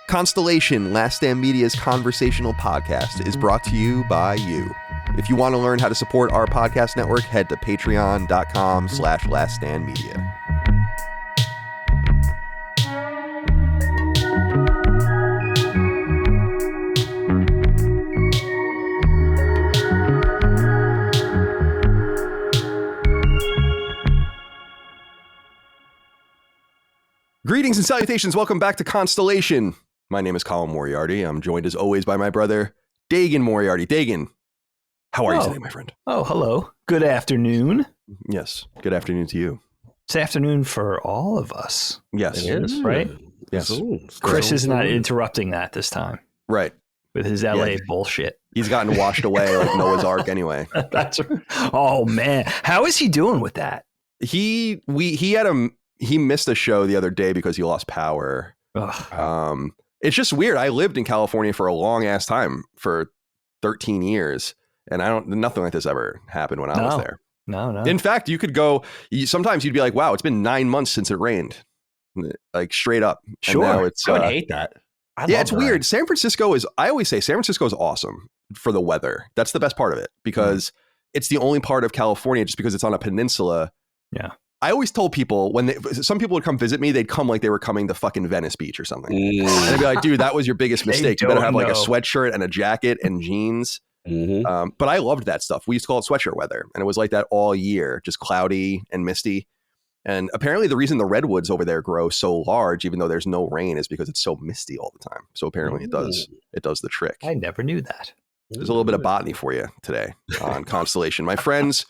Constellation, Last Stand Media's conversational podcast, is brought to you by you. If you want to learn how to support our podcast network, head to patreon.com/laststandmedia. Greetings and salutations. Welcome back to Constellation. My name is Colin Moriarty. I'm joined as always by my brother, Dagan Moriarty. Dagan, how are you today, my friend? Oh, hello. Good afternoon. Yes. Good afternoon to you. It's afternoon for all of us. Yes. It is, right? Yes. Chris is not interrupting that this time. Right. With his LA bullshit. He's gotten washed away like Noah's Ark anyway. That's right. Oh, man. How is he doing with that? He missed a show the other day because he lost power. Ugh. It's just weird. I lived in California for a long ass time, for 13 years, and nothing like this ever happened when I was there. No. In fact, you could go, sometimes you'd be like, wow, it's been 9 months since it rained. Like straight up. Sure. I would hate that. It's weird. San Francisco is awesome for the weather. That's the best part of it because it's the only part of California, just because it's on a peninsula. Yeah. I always told people some people would come visit me, they'd come like they were coming to fucking Venice Beach or something. And they'd be like, dude, that was your biggest mistake. You better have like a sweatshirt and a jacket and jeans. Mm-hmm. But I loved that stuff. We used to call it sweatshirt weather. And it was like that all year, just cloudy and misty. And apparently the reason the redwoods over there grow so large, even though there's no rain, is because it's so misty all the time. So apparently it does the trick. I never knew that. There's a little bit of botany for you today on Constellation. My friends,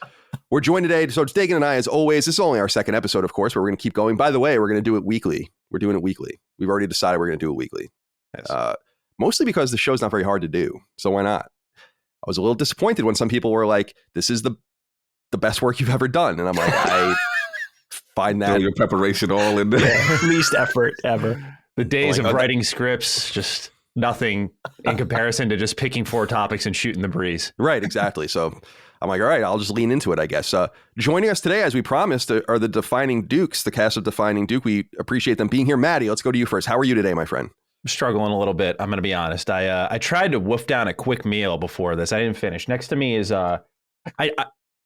we're joined today. So it's Dagan and I, as always. This is only our second episode, of course, but we're going to keep going. By the way, we're going to do it weekly. We're doing it weekly. We've already decided we're going to do it weekly. Yes. Mostly because the show's not very hard to do. So why not? I was a little disappointed when some people were like, this is the best work you've ever done. And I'm like, I find that. Your preparation all in there. Least effort ever. The days of writing scripts, just nothing in comparison to just picking 4 topics and shooting the breeze. Right, exactly. So I'm like, all right, I'll just lean into it, I guess. Joining us today, as we promised, are the Defining Dukes, the cast of Defining Duke. We appreciate them being here. Maddie, let's go to you first. How are you today, my friend? I'm struggling a little bit. I'm going to be honest. I tried to wolf down a quick meal before this. I didn't finish. Next to me is, I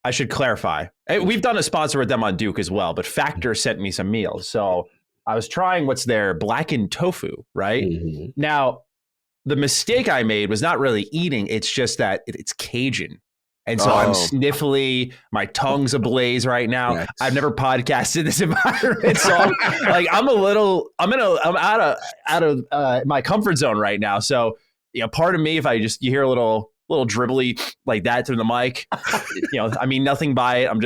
should clarify. We've done a sponsor with them on Duke as well, but Factor sent me some meals. So I was trying what's their blackened tofu, right? Mm-hmm. Now, the mistake I made was not really eating. It's just that it's Cajun. And so I'm sniffly. My tongue's ablaze right now. Yes. I've never podcasted this environment. So I'm out of my comfort zone right now. So, part of me, if you hear a little dribbly like that through the mic, I mean nothing by it. I'm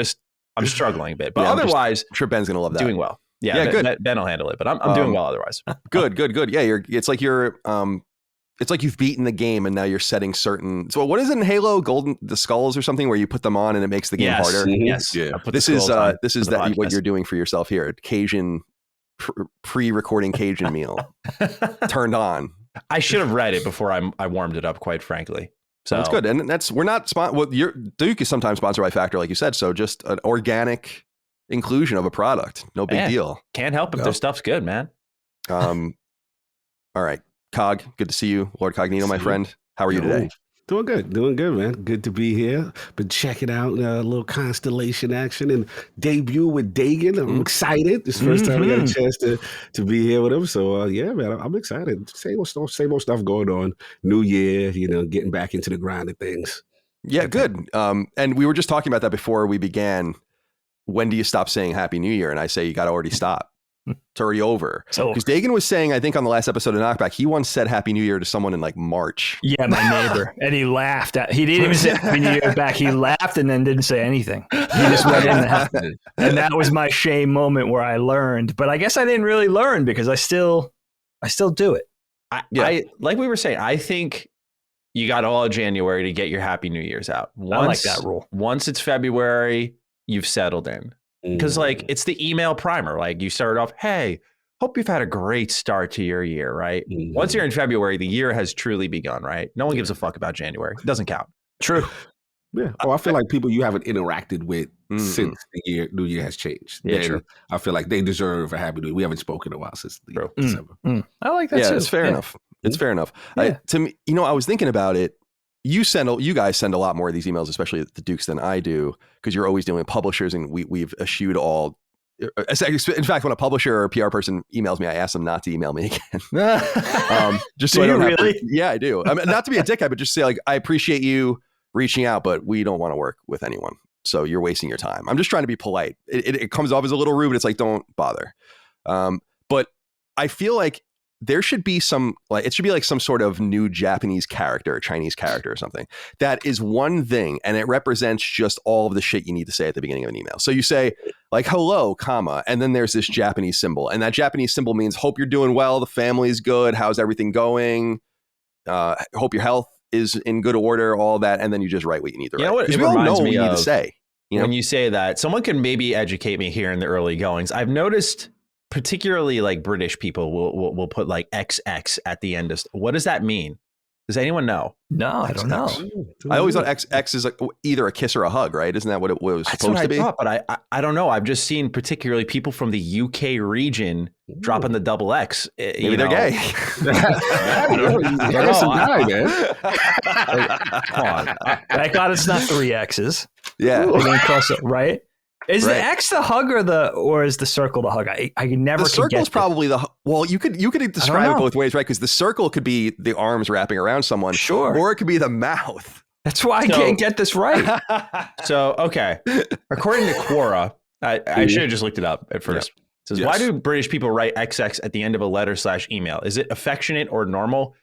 struggling a bit, but otherwise, I'm sure Ben's going to love that. Doing well. Yeah, good. Ben will handle it, but I'm doing well otherwise. Good. Yeah. It's like you've beaten the game and now you're setting certain. So what is it in Halo? The skulls or something where you put them on and it makes the game harder. Mm-hmm. Yes. Yeah. This is what you're doing for yourself here. Cajun pre-recording Cajun meal turned on. I should have read it before I warmed it up, quite frankly. So that's good. And we're not your Duke is sometimes sponsored by Factor, like you said. So just an organic inclusion of a product. No big deal. Can't help if their stuff's good, man. All right. Cog, good to see you. Lord Cognito, my friend. How are you today? Doing good, man. Good to be here. Been checking out a little Constellation action and debut with Dagan. I'm excited. This is the first time I got a chance to be here with him. So, yeah, man, I'm excited. Same old stuff going on. New year, getting back into the grind of things. Yeah, good. And we were just talking about that before we began. When do you stop saying Happy New Year? And I say you got to already stop. It's already over. Because Dagan was saying, I think on the last episode of Knockback, he once said Happy New Year to someone in like March. Yeah, my neighbor. And he laughed. He didn't even say Happy New Year back. He laughed and then didn't say anything. He just went in and that was my shame moment where I learned. But I guess I didn't really learn because I still do it. I like we were saying, I think you got all of January to get your Happy New Year's out. I like that rule. Once it's February, you've settled in. Because it's the email primer. Like you start off, hey, hope you've had a great start to your year, right? Once you're in February, the year has truly begun, right? No one gives a fuck about January. It doesn't count. True. Yeah. Oh, I feel like people you haven't interacted with since the New Year has changed. Yeah, then true. I feel like they deserve a happy New Year. We haven't spoken in a while since December. I like that. Yeah, too. it's fair enough. It's fair enough. Yeah. To me, I was thinking about it. You guys send a lot more of these emails, especially the Dukes, than I do, because you're always dealing with publishers, and we've eschewed all. In fact, when a publisher or a PR person emails me, I ask them not to email me again. Just so Do I don't you have really? to, yeah, I do. I mean, not to be a dickhead, but just say like, I appreciate you reaching out, but we don't want to work with anyone. So you're wasting your time. I'm just trying to be polite. It comes off as a little rude, but it's like, don't bother. But I feel like there should be some sort of new Japanese character or Chinese character or something that is one thing, and it represents just all of the shit you need to say at the beginning of an email. So you say like, hello, comma, and then there's this Japanese symbol, and that Japanese symbol means hope you're doing well, the family's good, how's everything going, hope your health is in good order, all that, and then you just write what you need to write. You know what? Because It we all reminds know me what you need of to say. When you say that, someone can maybe educate me here in the early goings. I've noticed, particularly like British people will put like XX at the end of. What does that mean? Does anyone know? No, I don't know. I always thought XX is like either a kiss or a hug, right? Isn't that what it was supposed to be? Thought, but I don't know. I've just seen particularly people from the UK region dropping the double X. Maybe they're gay. Handsome guy, man. Come on. Thank God it's not 3 X's. Yeah. And then cross it, right? Is Right. the X the hug or is the circle the hug? I never The can get circle's probably you could describe it know. both ways, right? Because the circle could be the arms wrapping around someone, Sure. or it could be the mouth. That's why I can't get this right. So, okay. According to Quora, I should have just looked it up at first. It says, why do British people write XX at the end of a letter / email? Is it affectionate or normal?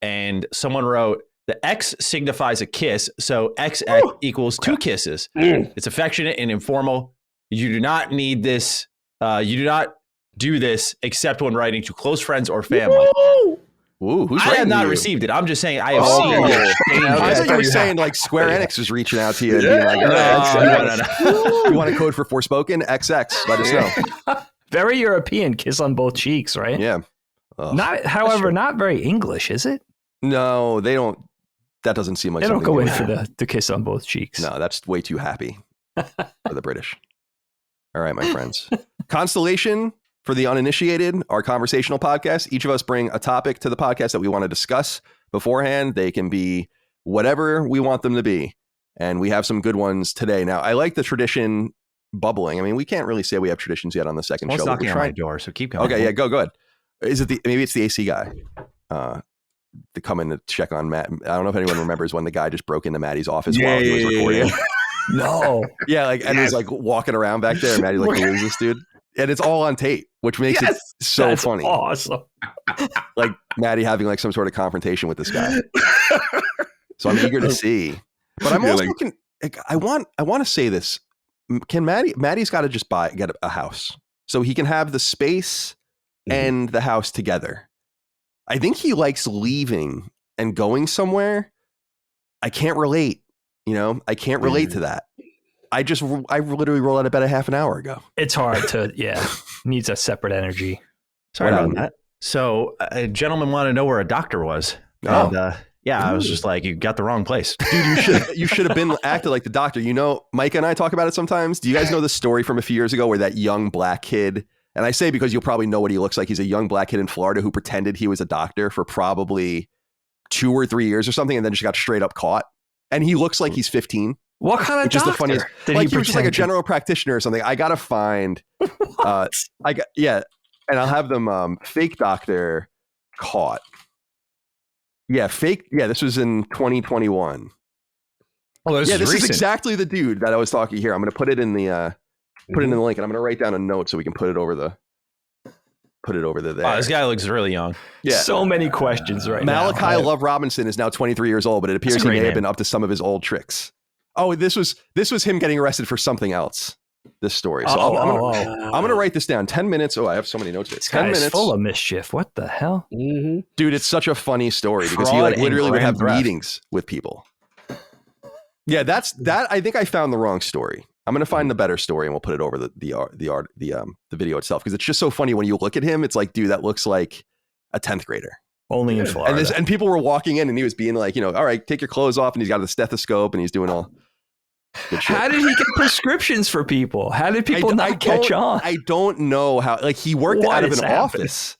And someone wrote, the X signifies a kiss, so XX equals 2 kisses. It's affectionate and informal. You do not need this. You do not do this except when writing to close friends or family. Ooh, who's I have writing not you? received it. I'm just saying I have seen it. I thought you were saying like Square Enix was reaching out to you and being like, No. you want a code for Forspoken? XX, let us know. Very European, kiss on both cheeks, right? Yeah. Ugh. Not very English, is it? No, they don't. That doesn't seem like They don't something go in would for do. the kiss on both cheeks. No, that's way too happy for the British. All right, my friends. Constellation, for the uninitiated, our conversational podcast. Each of us bring a topic to the podcast that we want to discuss beforehand. They can be whatever we want them to be. And we have some good ones today. Now, I like the tradition bubbling. I mean, we can't really say we have traditions yet on the second show. It's but knocking we're on my trying. door, so keep going. Okay, yeah, go ahead. Is it maybe it's the AC guy? To come in to check on Matt. I don't know if anyone remembers when the guy just broke into Maddie's office while he was recording. No. Yeah, like and was like walking around back there. And Maddie like, who is this dude? And it's all on tape, which makes it so That's funny. Awesome. Like Maddie having like some sort of confrontation with this guy. So I'm eager to see. But I'm also looking. I want to say this. Can Maddie's got to just get a house so he can have the space and the house together. I think he likes leaving and going somewhere. I can't relate. I can't relate to that. I literally rolled out of bed a half an hour ago. It's hard to, needs a separate energy. Sorry about that. So a gentleman wanted to know where a doctor was. Oh. And, I was just like, you got the wrong place. Dude, you should have been acted like the doctor. Micah and I talk about it sometimes. Do you guys know the story from a few years ago where that young black kid, and I say because you'll probably know what he looks like. He's a young black kid in Florida who pretended he was a doctor for probably 2 or 3 years or something, and then just got straight up caught. And he looks like he's 15. What kind of Which is doctor? the funniest. Like he was just like a general practitioner or something. I gotta find. And I'll have them fake doctor caught. Yeah, fake. Yeah, this was in 2021. Oh, this is exactly the dude that I was talking here. I'm gonna put it in the link, and I'm gonna write down a note so we can put it over there. Wow, this guy looks really young. Yeah. So many questions right now. Malachi Love Robinson is now 23 years old, but it appears he may have been up to some of his old tricks. Oh, this was him getting arrested for something else. This story. So I'm gonna write this down. 10 minutes. Oh, I have so many notes. This 10 guy is minutes. full of mischief. What the hell? Mm-hmm. Dude, it's such a funny story because he Fraud literally would and have grand theft. meetings with people. Yeah, that. I think I found the wrong story. I'm gonna find the better story and we'll put it over the video itself because it's just so funny when you look at him. It's like, dude, that looks like a 10th grader. Only in Florida. And people were walking in and he was being like, all right, take your clothes off, and he's got the stethoscope and he's doing all. Good shit. How did he get prescriptions for people? How did people not catch on? I don't know how. Like he worked out of an office.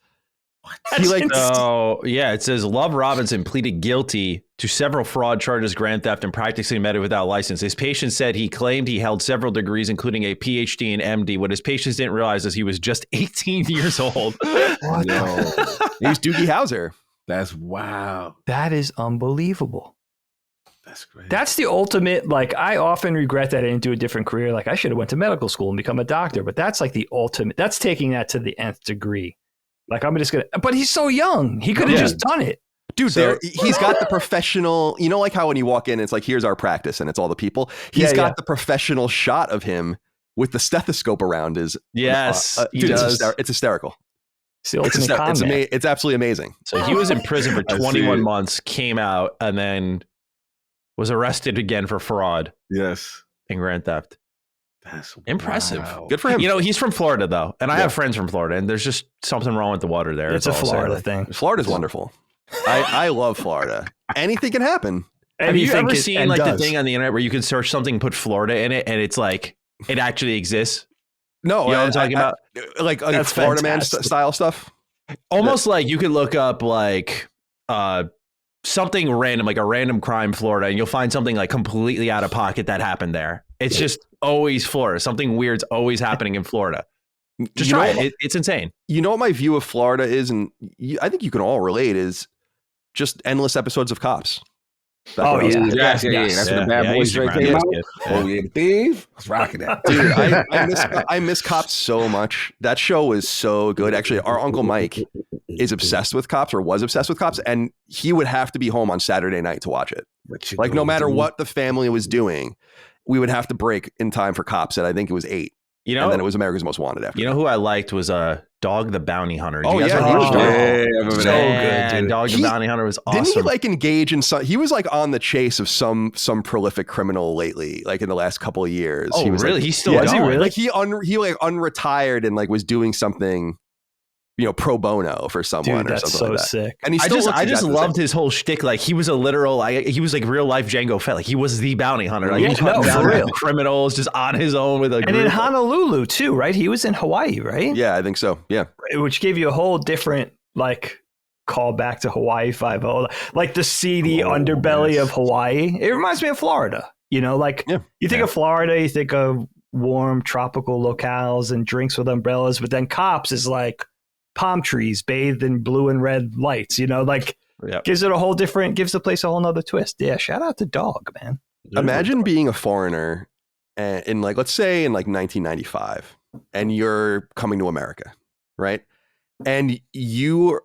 It says Love Robinson pleaded guilty to several fraud charges, grand theft, and practicing medicine without license. His patient said he claimed he held several degrees, including a PhD and MD. What his patients didn't realize is he was just 18 years old. What? No. He's Doogie Howser. That's wow. That is unbelievable. That's great. That's the ultimate. Like, I often regret that I didn't do a different career. Like, I should have went to medical school and become a doctor. But that's like the ultimate. That's taking that to the nth degree. Like, I'm just gonna. But he's so young. He could have just done it. Dude, he's got the professional, you know, like how when you walk in, it's like, here's our practice and it's all the people. He's got the professional shot of him with the stethoscope around his. Yes. Dude, it's hysterical. It's absolutely amazing. So he was in prison for 21 months, came out, and then was arrested again for fraud. Yes. And grand theft. That's impressive. Wow. Good for him. You know, he's from Florida, though. And I have friends from Florida, and there's just something wrong with the water there. It's a Florida thing. Florida's wonderful. I love Florida. Anything can happen. Have you ever seen like the thing on the internet where you can search something, put Florida in it, and it's like it actually exists? No, you know what I'm talking about? Like Florida Man style stuff. Almost like you could look up like something random, like a random crime Florida, and you'll find something like completely out of pocket that happened there. It's just always Florida. Something weird's always happening in Florida. Just try it. It's insane. You know what my view of Florida is, and I think you can all relate, is just endless episodes of Cops. Yes. That's when the Bad Boys Drake came out. Oh yeah, the thief. I was rocking that. Dude, I miss Cops so much. That show was so good. Actually, our Uncle Mike is obsessed with Cops, or was obsessed with Cops, and he would have to be home on Saturday night to watch it. Like no matter what the family was doing, we would have to break in time for Cops at, I think it was 8. You know, and then it was America's Most Wanted after. You know who I liked was Dog the Bounty Hunter. Oh yeah, he was so good. Dude. Dog the Bounty Hunter was awesome. Didn't he like engage in some? He was like on the chase of some prolific criminal lately, like in the last couple of years. Oh, he was really? Like, he's still going. He really? Like he unretired and like was doing something, you know, pro bono for someone. Dude, or something like that. Sick. And he I just loved his whole shtick. Like he was a literal, he was like real life Django Fett. Like he was the bounty hunter. Like he was for real criminals just on his own with a group. And in Honolulu too, right? He was in Hawaii, right? Yeah, I think so. Yeah, which gave you a whole different like call back to Hawaii 5-0, like the seedy underbelly of Hawaii. It reminds me of Florida. You know, like you think of Florida, you think of warm tropical locales and drinks with umbrellas, but then Cops is like palm trees bathed in blue and red lights, you know, like gives it a whole different, gives the place a whole nother twist. Yeah. Shout out to Dog, man. Imagine being a foreigner in like, let's say in like 1995 and you're coming to America, right? And you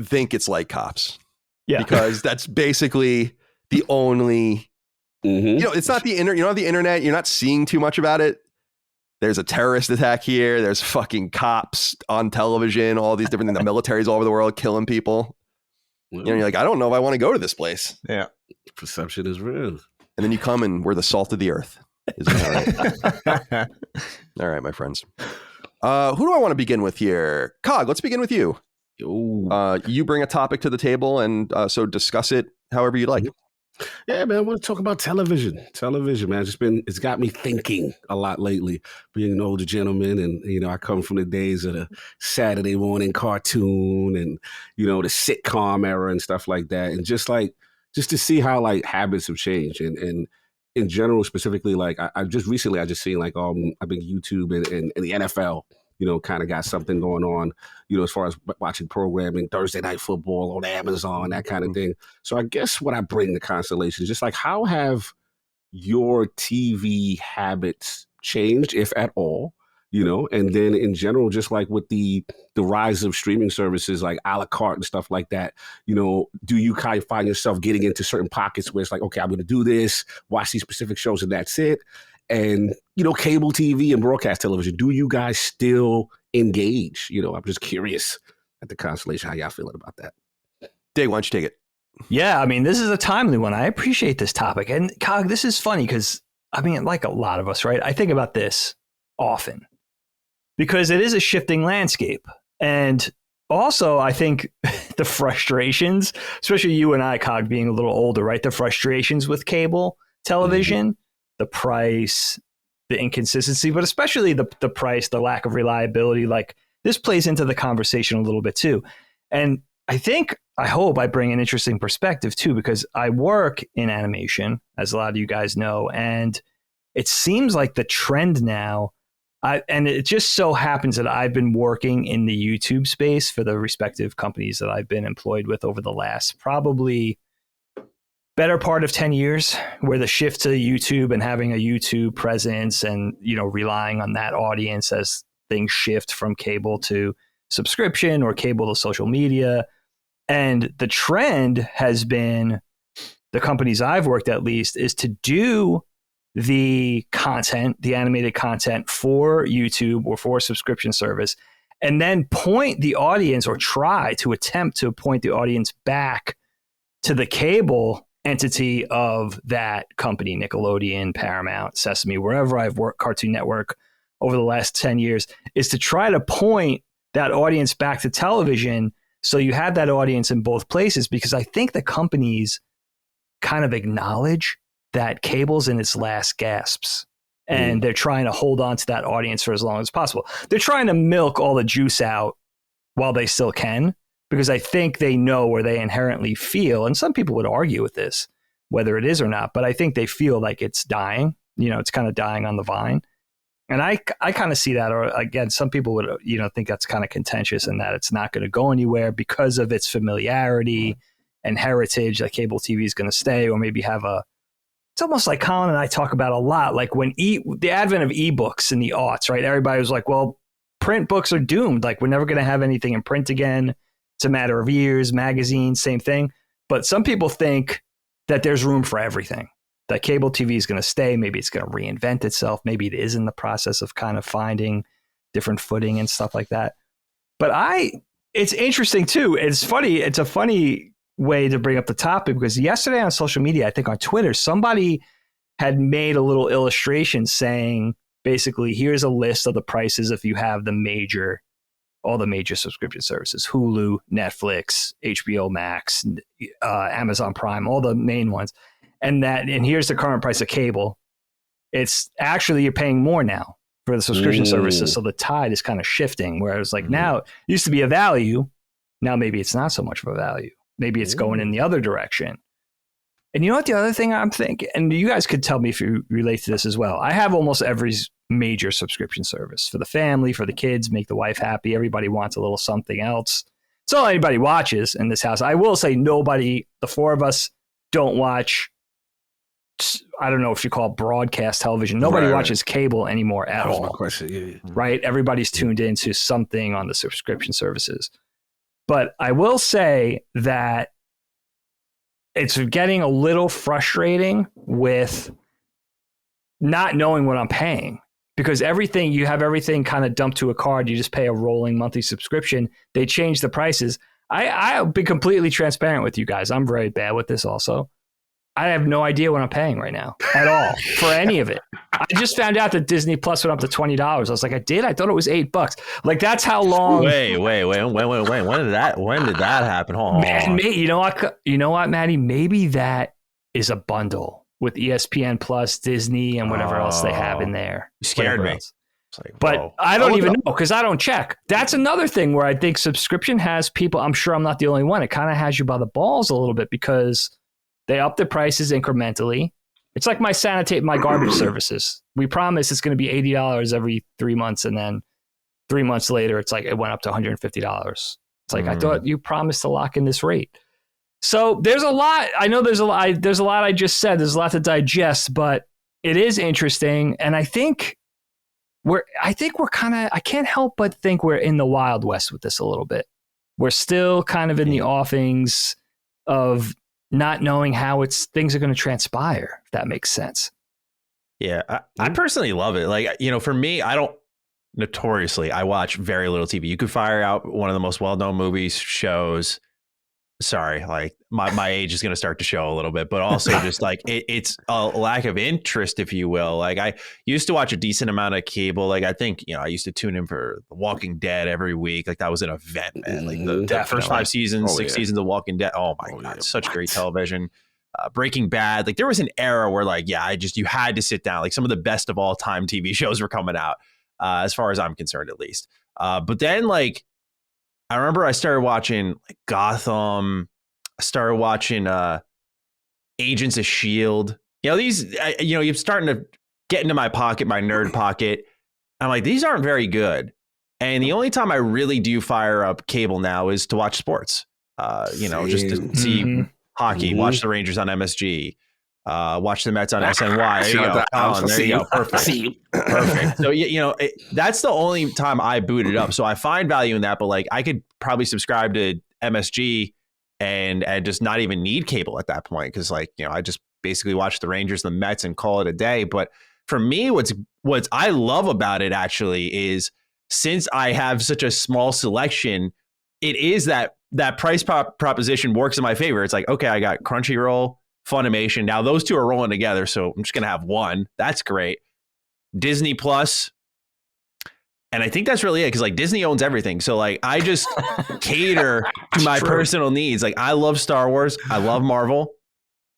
think it's like Cops. Yeah. Because that's basically the only, you know, it's not the internet, you're not seeing too much about it. There's a terrorist attack here. There's fucking cops on television, all these different things. The military's all over the world killing people. You know, you're like, I don't know if I want to go to this place. Yeah. Perception is real. And then you come and we're the salt of the earth. Isn't that right? All right, my friends. Who do I want to begin with here? Cog, let's begin with you. You bring a topic to the table and so discuss it however you like. Yeah, man, I want to talk about television. Television, man, it's got me thinking a lot lately, being an older gentleman. And, you know, I come from the days of the Saturday morning cartoon and, you know, the sitcom era and stuff like that. And just to see how like habits have changed and in general, specifically, like I just seen like, I think YouTube and the NFL, you know, kind of got something going on, you know, as far as watching programming, Thursday Night Football on Amazon, that kind of thing. So I guess what I bring to Constellation is just like, how have your TV habits changed, if at all, you know? And then in general, just like with the rise of streaming services like a la carte and stuff like that, you know, do you kind of find yourself getting into certain pockets where it's like, okay, I'm going to do this, watch these specific shows and that's it? And, you know, cable TV and broadcast television, do you guys still engage? You know, I'm just curious at the Constellation, how y'all feeling about that? Dave, why don't you take it? Yeah, I mean, this is a timely one. I appreciate this topic. And Cog, this is funny because, I mean, like a lot of us, right? I think about this often because it is a shifting landscape. And also, I think the frustrations, especially you and I, Cog, being a little older, right? The frustrations with cable television. the price, the inconsistency, but especially the price, the lack of reliability. Like this plays into the conversation a little bit too. And I hope I bring an interesting perspective too, because I work in animation, as a lot of you guys know, and it seems like the trend now, and it just so happens that I've been working in the YouTube space for the respective companies that I've been employed with over the last probably better part of 10 years, where the shift to YouTube and having a YouTube presence and, relying on that audience as things shift from cable to subscription or cable to social media. And the trend has been, the companies I've worked at least, is to do the content, the animated content for YouTube or for a subscription service, and then point the audience, or try to attempt to point the audience back to the cable entity of that company, Nickelodeon, Paramount, Sesame, wherever I've worked, Cartoon Network, over the last 10 years, is to try to point that audience back to television. So you have that audience in both places, because I think the companies kind of acknowledge that cable's in its last gasps, and they're trying to hold on to that audience for as long as possible. They're trying to milk all the juice out while they still can, because I think they know, or they inherently feel, and some people would argue with this, whether it is or not, but I think they feel like it's dying. It's kind of dying on the vine. And I kind of see that, or again, some people would, think that's kind of contentious, and that it's not going to go anywhere because of its familiarity and heritage, that cable TV is going to stay, or maybe have it's almost like Colin and I talk about a lot, like when the advent of ebooks in the aughts, right? Everybody was like, well, print books are doomed. Like, we're never going to have anything in print again. It's a matter of years. Magazines, same thing. But some people think that there's room for everything, that cable TV is going to stay. Maybe it's going to reinvent itself. Maybe it is in the process of kind of finding different footing and stuff like that. But it's interesting too. It's funny. It's a funny way to bring up the topic, because yesterday on social media, I think on Twitter, somebody had made a little illustration saying, basically, here's a list of the prices if you have all the major subscription services: Hulu, Netflix, HBO Max, Amazon Prime, all the main ones. And here's the current price of cable. It's actually, you're paying more now for the subscription services. So the tide is kind of shifting, where it's like, now it used to be a value. Now maybe it's not so much of a value. Maybe it's going in the other direction. And you know what? The other thing I'm thinking, and you guys could tell me if you relate to this as well. I have almost every major subscription service for the family, for the kids, make the wife happy. Everybody wants a little something else. It's all anybody watches in this house. I will say the four of us don't watch, I don't know if you call it broadcast television. Nobody watches cable anymore at all. Question, yeah. Right? Everybody's tuned into something on the subscription services. But I will say that it's getting a little frustrating with not knowing what I'm paying, because you have everything kind of dumped to a card. You just pay a rolling monthly subscription. They change the prices. I'll be completely transparent with you guys. I'm very bad with this also. I have no idea what I'm paying right now at all for any of it. I just found out that Disney Plus went up to $20. I was like, I thought it was $8. Like, that's how long. Wait. When did that happen? Hold on. You know what, Maddie? Maybe that is a bundle with ESPN Plus, Disney, and whatever else they have in there. You scared me. Like, but I don't even know, because I don't check. That's another thing where I think subscription has people. I'm sure I'm not the only one. It kind of has you by the balls a little bit, because they up the prices incrementally. It's like my garbage services. We promise it's going to be $80 every 3 months, and then 3 months later, it's like it went up to $150. It's like, I thought you promised to lock in this rate. So there's a lot. I know there's a lot I just said. There's a lot to digest, but it is interesting, and I think we're kind of. I can't help but think we're in the Wild West with this a little bit. We're still kind of in the offings of not knowing how things are going to transpire, if that makes sense. Yeah, I personally love it. Like, for me, I watch very little TV. You could fire out one of the most well-known movies, shows. Sorry, like my age is going to start to show a little bit, but also just like it's a lack of interest, if you will. Like, I used to watch a decent amount of cable. Like, I think, I used to tune in for The Walking Dead every week. Like, that was an event, man. Like the first 5 seasons, 6 seasons of Walking Dead. Oh my God, such great television. Breaking Bad. Like there was an era where like, yeah, you had to sit down. Like some of the best of all time TV shows were coming out, as far as I'm concerned, at least. But then like, I remember I started watching like Gotham. I started watching Agents of S.H.I.E.L.D. You're starting to get into my pocket, my nerd pocket. I'm like, these aren't very good. And the only time I really do fire up cable now is to watch sports. Just to see hockey, watch the Rangers on MSG, watch the Mets on SNY. There you go. There you go. Perfect. So, that's the only time I boot it up. So I find value in that. But like, I could probably subscribe to MSG and just not even need cable at that point. Cause like, I just basically watch the Rangers, the Mets and call it a day. But for me, what's I love about it actually is since I have such a small selection, it is that price proposition works in my favor. It's like, okay, I got Crunchyroll, Funimation. Now those two are rolling together. So I'm just going to have one. That's great. Disney Plus. And I think that's really it. Cause like Disney owns everything. So like, I just cater to my personal needs. Like I love Star Wars. I love Marvel.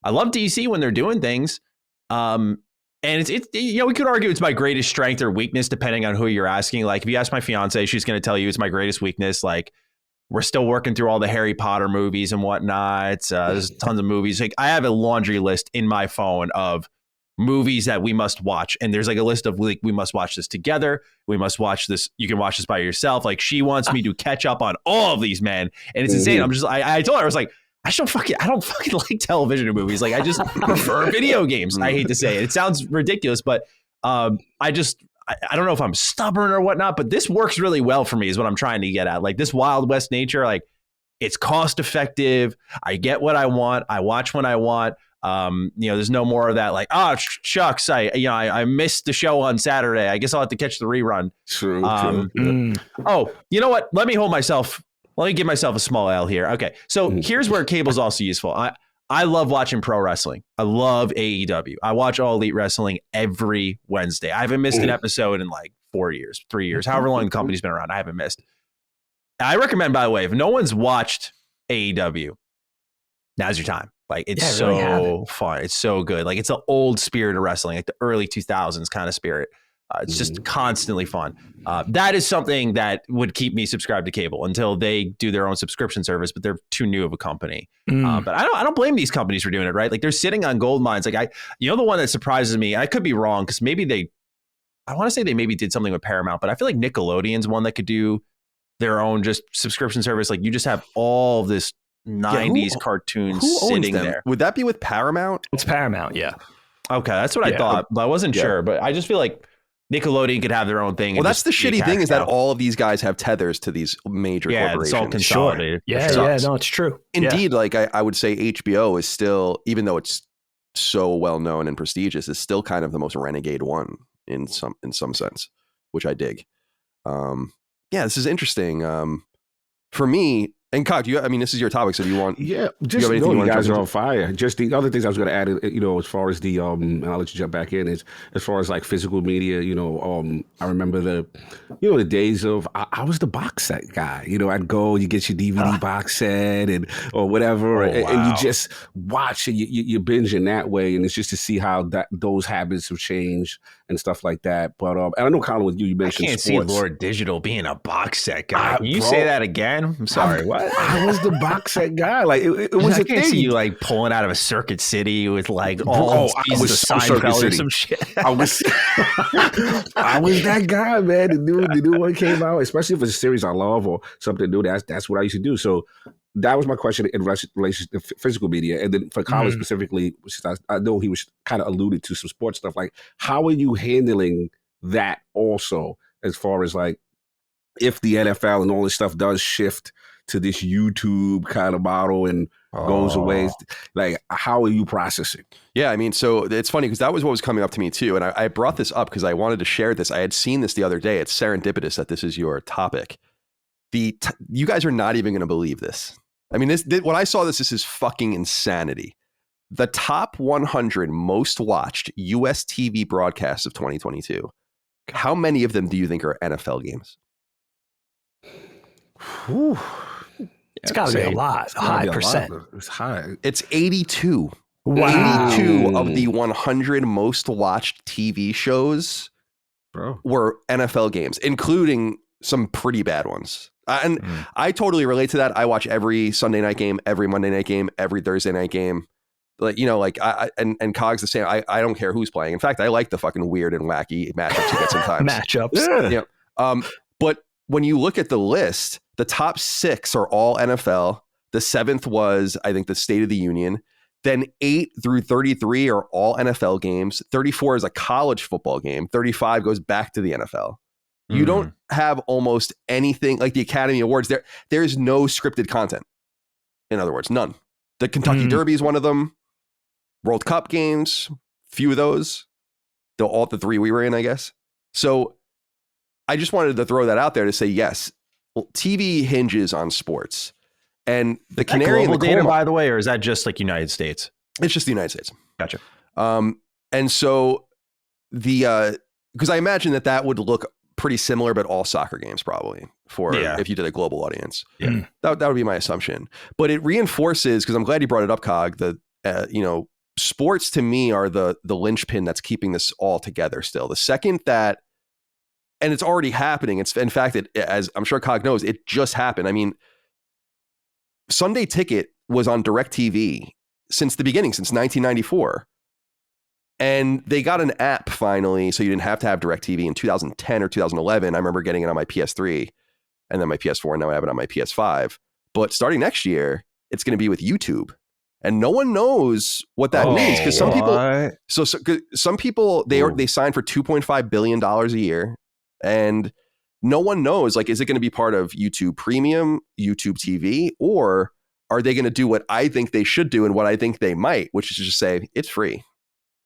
I love DC when they're doing things. And it's we could argue it's my greatest strength or weakness, depending on who you're asking. Like if you ask my fiance, she's going to tell you it's my greatest weakness. Like we're still working through all the Harry Potter movies and whatnot. There's tons of movies. Like I have a laundry list in my phone of movies that we must watch. And there's like a list of like, we must watch this together. We must watch this. You can watch this by yourself. Like she wants me to catch up on all of these, man. And it's insane. I told her, I was like, I don't fucking like television movies. Like I just prefer video games. I hate to say it. It sounds ridiculous, but I don't know if I'm stubborn or whatnot, but this works really well for me is what I'm trying to get at. Like this Wild West nature, like it's cost effective. I get what I want. I watch when I want. There's no more of that like, oh, shucks, I missed the show on Saturday. I guess I'll have to catch the rerun. True. Oh, you know what? Let me give myself a small L here. Okay. So here's where cable's also useful. I love watching pro wrestling. I love AEW. I watch All Elite Wrestling every Wednesday. I haven't missed an episode in like 3 years, however long the company's been around. I haven't missed. I recommend, by the way, if no one's watched AEW, now's your time. Like it's so fun. It's so good. Like it's an old spirit of wrestling, like the early 2000s kind of spirit. It's just constantly fun. That is something that would keep me subscribed to cable until they do their own subscription service, but they're too new of a company. But I don't blame these companies for doing it, right? Like they're sitting on gold mines. Like the one that surprises me, I could be wrong because I want to say they maybe did something with Paramount, but I feel like Nickelodeon's one that could do their own just subscription service. Like you just have all this 90s cartoons sitting there. Would that be with Paramount? It's Paramount, yeah. Okay, that's what I thought, but I wasn't sure. But I just feel like Nickelodeon could have their own thing. Well, that's the shitty thing is that all of these guys have tethers to these major corporations. It's all consolidated. Sure. No, it's true. Indeed, like I would say HBO is still, even though it's so well known and prestigious, is still kind of the most renegade one in some sense, which I dig. This is interesting. For me, and Cock, this is your topic, so do you want? Yeah, just you guys are on fire. Just the other things I was going to add, as far as the, and I'll let you jump back in, is as far as like physical media, I remember the days of, I was the box set guy. I'd go, you get your DVD box set or whatever, and you just watch and you binge in that way, and it's just to see how those habits have changed and stuff like that. But and I know, Colin, with you mentioned I can't sports. see Lord Digital being a box set guy. Can you say that again? I'm sorry. What? I was the box set guy. Like it was a thing. See you like pulling out of a Circuit City with like all seasons of Seinfeld or some shit. I was that guy, man. The new one came out, especially if it's a series I love or something new. That's what I used to do. So that was my question in relation to physical media. And then for Colin specifically, which I know he was kind of alluded to some sports stuff. Like, how are you handling that also, as far as like, if the NFL and all this stuff does shift to this YouTube kind of model and goes away, like, how are you processing? Yeah, so it's funny because that was what was coming up to me too. And I brought this up because I wanted to share this. I had seen this the other day. It's serendipitous that this is your topic. You guys are not even going to believe this. When I saw this is fucking insanity. The top 100 most watched US TV broadcasts of 2022. How many of them do you think are NFL games? Whew. It's got to be a lot, a high percent. It's high. It's 82. Wow. 82 of the 100 most watched TV shows were NFL games, including some pretty bad ones. I totally relate to that. I watch every Sunday night game, every Monday night game, every Thursday night game. Like, you know, like and Cog's the same. I don't care who's playing. In fact, I like the fucking weird and wacky matchups you get sometimes. Matchups. Yeah. But when you look at the list, the top 6 are all NFL. The 7th was, I think, the State of the Union. Then 8 through 33 are all NFL games. 34 is a college football game. 35 goes back to the NFL. You don't have almost anything like the Academy Awards. There's no scripted content. In other words, none. The Kentucky Derby is one of them. World Cup games, few of those. All the 3 we were in, I guess. So I just wanted to throw that out there to say, yes, TV hinges on sports. And the canary in the data, by the way, or is that just like United States? It's just the United States. Gotcha. And so because I imagine that would look pretty similar, but all soccer games probably if you did a global audience. Yeah, that would be my assumption. But it reinforces, because I'm glad you brought it up, Cog. Sports to me are the linchpin that's keeping this all together. Still, the second that, and it's already happening. It's in fact, as I'm sure Cog knows, it just happened. I mean, Sunday Ticket was on DirecTV since the beginning, since 1994. And they got an app finally, so you didn't have to have DirecTV in 2010 or 2011. I remember getting it on my PS3 and then my PS4, and now I have it on my PS5. But starting next year, it's going to be with YouTube. And no one knows what that means, because some people they sign for $2.5 billion a year, and no one knows, like, is it going to be part of YouTube Premium, YouTube TV, or are they going to do what I think they should do and what I think they might, which is just say it's free.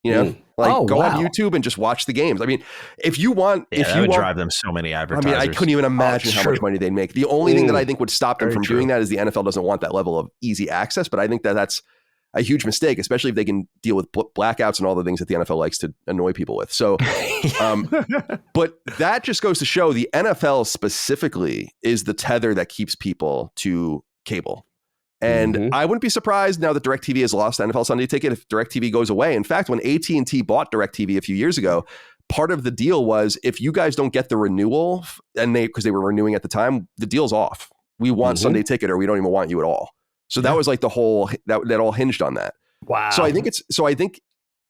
You know, go on YouTube and just watch the games. I mean, if you want, drive them so many advertisers. I mean, I couldn't even imagine how much money they'd make. The only thing that I think would stop them from doing that is the NFL doesn't want that level of easy access. But I think that's a huge mistake, especially if they can deal with blackouts and all the things that the NFL likes to annoy people with. So, but that just goes to show the NFL specifically is the tether that keeps people to cable. And I wouldn't be surprised now that DirecTV has lost NFL Sunday Ticket if DirecTV goes away. In fact, when AT&T bought DirecTV a few years ago, part of the deal was if you guys don't get the renewal, and because they were renewing at the time, the deal's off. We want Sunday Ticket, or we don't even want you at all. So that was like the whole that all hinged on that. Wow. So I think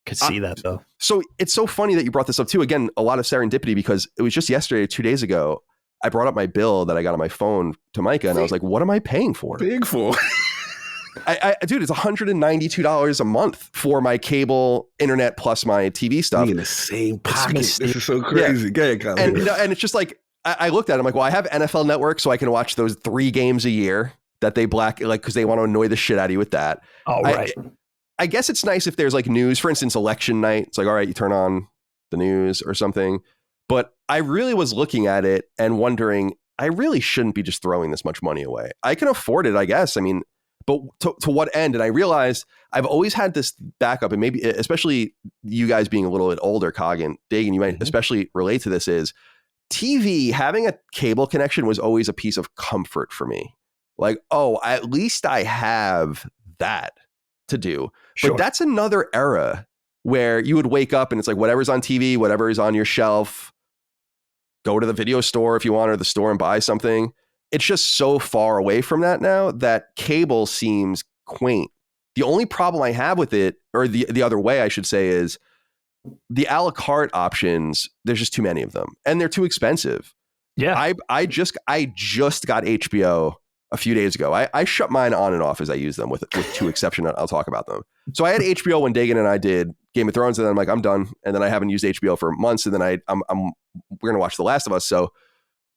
could see that though. So it's so funny that you brought this up too. Again, a lot of serendipity, because it was just yesterday, 2 days ago, I brought up my bill that I got on my phone to Micah, and I was like, what am I paying for? Dude, it's $192 a month for my cable, internet, plus my TV stuff. Me in the same pocket. This is so crazy. Yeah. And it's just like, I looked at it, I'm like, well, I have NFL Network, so I can watch those 3 games a year that they because they want to annoy the shit out of you with that. Oh, right. I guess it's nice if there's like news, for instance, election night. It's like, all right, you turn on the news or something. But I really was looking at it and wondering, I really shouldn't be just throwing this much money away. I can afford it, I guess. I mean, but to what end? And I realized I've always had this backup, and maybe especially you guys being a little bit older, Cog and Dagan, you might especially relate to this, is TV, having a cable connection was always a piece of comfort for me. Like, oh, at least I have that to do. But that's another era where you would wake up and it's like whatever's on TV, whatever is on your shelf, go to the video store if you want, or the store, and buy something. It's just so far away from that now that cable seems quaint. The only problem I have with it, or the other way I should say, is the a la carte options. There's just too many of them, and they're too expensive. Yeah. I just got HBO a few days ago. I shut mine on and off as I use them, with 2 exceptions. I'll talk about them. So I had HBO when Dagan and I did Game of Thrones, and then I'm like, I'm done. And then I haven't used HBO for months, and then we're gonna watch The Last of Us. So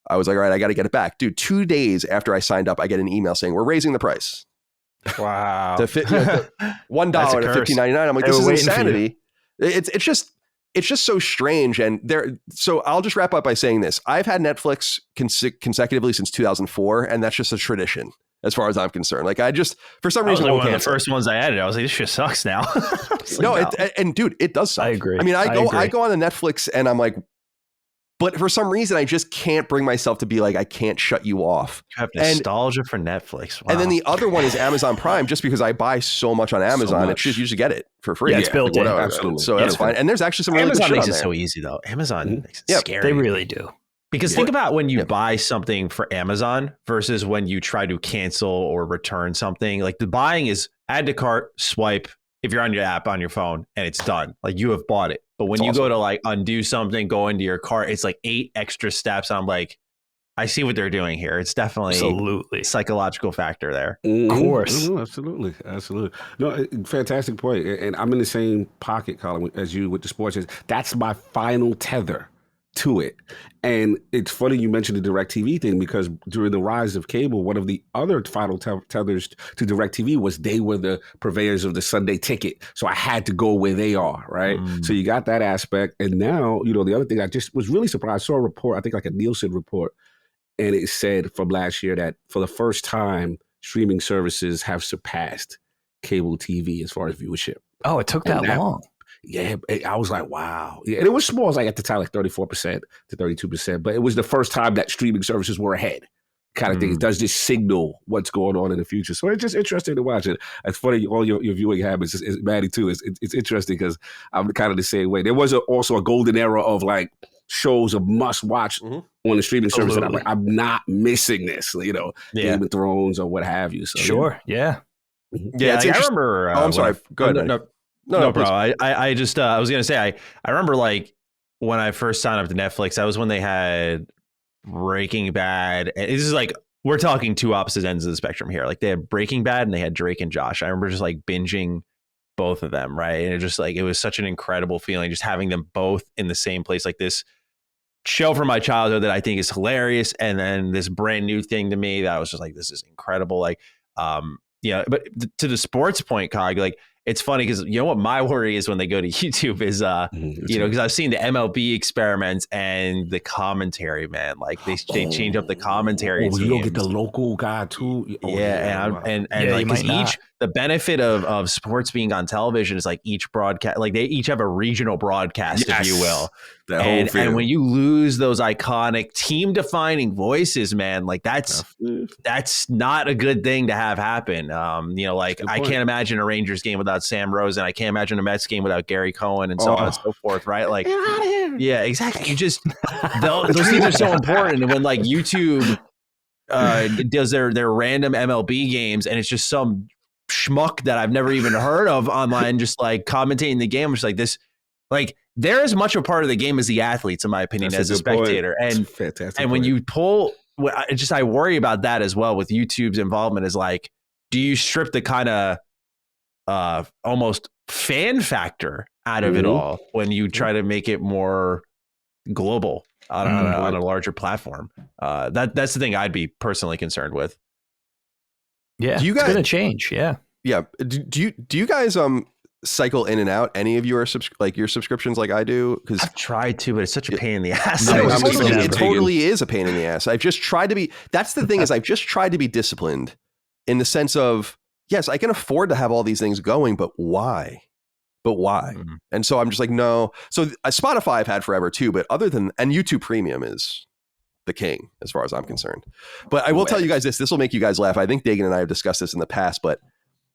I was like, all right, I got to get it back, dude. 2 days after I signed up, I get an email saying we're raising the price. Wow. To $1 to $15.99. I'm like, this is insanity. It's just so strange. And so I'll just wrap up by saying this. I've had Netflix consecutively since 2004, and that's just a tradition as far as I'm concerned. Like, I just, for some reason, one of the first ones I added, I was like, this shit sucks now. No, and dude, it does suck. I agree. I mean, I go on the Netflix and I'm like, But for some reason, I just can't bring myself to be like, I can't shut you off. You have nostalgia for Netflix. Wow. And then the other one is Amazon Prime, just because I buy so much on Amazon. It's just, you just get it for free. Yeah, it's built in. Absolutely. So that's fine. And there's actually some really Amazon good shit makes on it there. so easy, though. Amazon makes it scary. They really do. Because think about when you buy something for Amazon versus when you try to cancel or return something. Like the buying is add to cart, swipe, if you're on your app on your phone, and it's done. Like you have bought it. But when you go to like undo something, go into your cart, it's like 8 extra steps. I'm like, I see what they're doing here. It's definitely a psychological factor there. Of course. No, absolutely. No, fantastic point. And I'm in the same pocket, Colin, as you with the sports. That's my final tether to it. And it's funny you mentioned the DirecTV thing, because during the rise of cable, one of the other final tethers to DirecTV was they were the purveyors of the Sunday ticket. So I had to go where they are, right? So you got that aspect. And now, the other thing, I just was really surprised. I saw a report, I think like a Nielsen report, and it said from last year that for the first time, streaming services have surpassed cable TV as far as viewership. Oh, it took that long. Yeah, I was like, wow. Yeah, and it was small. It was like at the time, like 34% to 32%. But it was the first time that streaming services were ahead, kind of thing. Does this signal what's going on in the future? So it's just interesting to watch it. It's funny, all your viewing habits is Maddie too. It's interesting because I'm kind of the same way. There was also a golden era of like shows of must watch on the streaming service. And I'm like, I'm not missing this, Game of Thrones or what have you. So, Yeah. Yeah, I remember. I'm sorry. Go ahead. No, bro. I just I was gonna say I remember like when I first signed up to Netflix, that was when they had Breaking Bad. And this is like, we're talking two opposite ends of the spectrum here. Like they had Breaking Bad and they had Drake and Josh. I remember just like binging both of them, right? And it just like, it was such an incredible feeling just having them both in the same place. Like this show from my childhood that I think is hilarious, and then this brand new thing to me that I was just like, this is incredible. Like but to the sports point, Cog, like it's funny because what my worry is when they go to YouTube is because I've seen the MLB experiments and the commentary, man. Like they change up the commentary. You don't get the local guy too. And like because the benefit of sports being on television is like each broadcast, like they each have a regional broadcast, if you will. And when you lose those iconic team defining voices, man, like that's not a good thing to have happen. I can't imagine a Rangers game without Sam Rosen. I can't imagine a Mets game without Gary Cohen, and so on and so forth. Right? Like, yeah, exactly. You just those things are so important. And when like YouTube does their random MLB games, and it's just some schmuck that I've never even heard of online, just like commentating the game, which like this, like they're as much a part of the game as the athletes, in my opinion, as a spectator. And when you pull, I worry about that as well with YouTube's involvement. Is like, do you strip the kind of almost fan factor out of it all when you try to make it more global on a larger platform? That's the thing I'd be personally concerned with. Yeah, it's going to change. Yeah. Do you guys cycle in and out? Any of your your subscriptions like I do? Because I've tried to, but it's such a pain in the ass. It totally is a pain in the ass. I've just tried to be. That's the thing is I've just tried to be disciplined in the sense of, yes, I can afford to have all these things going, but why? And so I'm just like, no. So Spotify I've had forever too, but and YouTube Premium is the king as far as I'm concerned. But I will tell you guys this will make you guys laugh. I think Dagan and I have discussed this in the past, but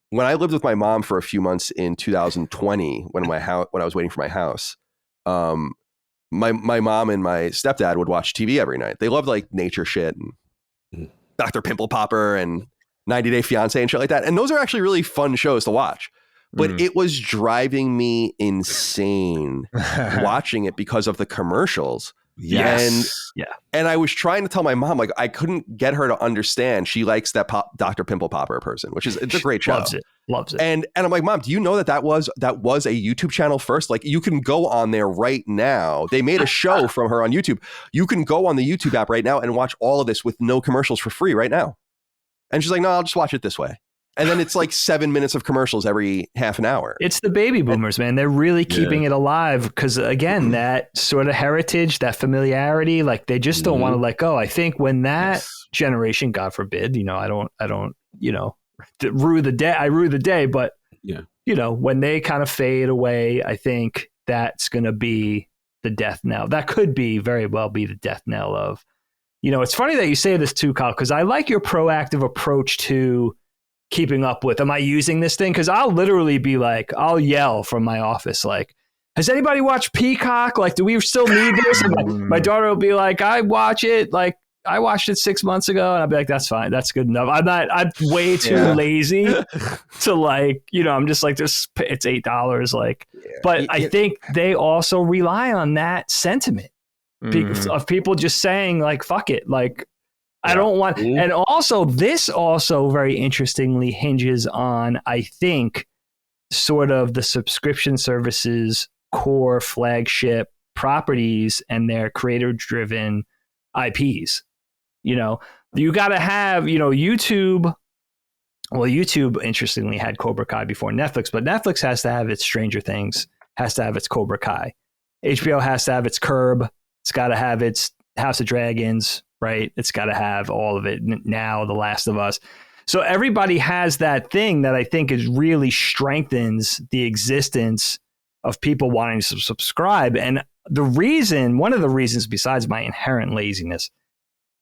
when I lived with my mom for a few months in 2020, when I was waiting for my house, my mom and my stepdad would watch TV every night. They loved like nature shit and Dr. Pimple Popper and 90 Day Fiance and shit like that. And those are actually really fun shows to watch. But it was driving me insane watching it because of the commercials. Yes. And I was trying to tell my mom, like, I couldn't get her to understand. She likes that Dr. Pimple Popper person, it's a great show. Loves it. And I'm like, Mom, do you know that was a YouTube channel first? Like, you can go on there right now. They made a show from her on YouTube. You can go on the YouTube app right now and watch all of this with no commercials for free right now. And she's like, no, I'll just watch it this way. And then it's like 7 minutes of commercials every half an hour. It's the baby boomers, man. They're really keeping it alive because, again, that sort of heritage, that familiarity, like they just don't want to let go. I think when that generation, God forbid, I don't, rue the day, but when they kind of fade away, I think that's going to be the death knell. That could be very well be the death knell of, it's funny that you say this too, Kyle, because I like your proactive approach to keeping up with, am I using this thing? Because I'll literally be like, I'll yell from my office, like, has anybody watched Peacock? Like, do we still need this? And my daughter will be like, I watch it. Like, I watched it 6 months ago. And I'll be like, that's fine. That's good enough. I'm way too lazy to like, I'm just like, it's $8. Like, but I think they also rely on that sentiment of people just saying like, fuck it. Like, I don't want, and also this also very interestingly hinges on, I think, sort of the subscription services core flagship properties and their creator driven IPs. You got to have, YouTube. Well, YouTube interestingly had Cobra Kai before Netflix, but Netflix has to have its Stranger Things, has to have its Cobra Kai. HBO has to have its Curb. It's got to have its House of Dragons, right? It's got to have all of it now, The Last of Us. So everybody has that thing that I think is really strengthens the existence of people wanting to subscribe. And one of the reasons besides my inherent laziness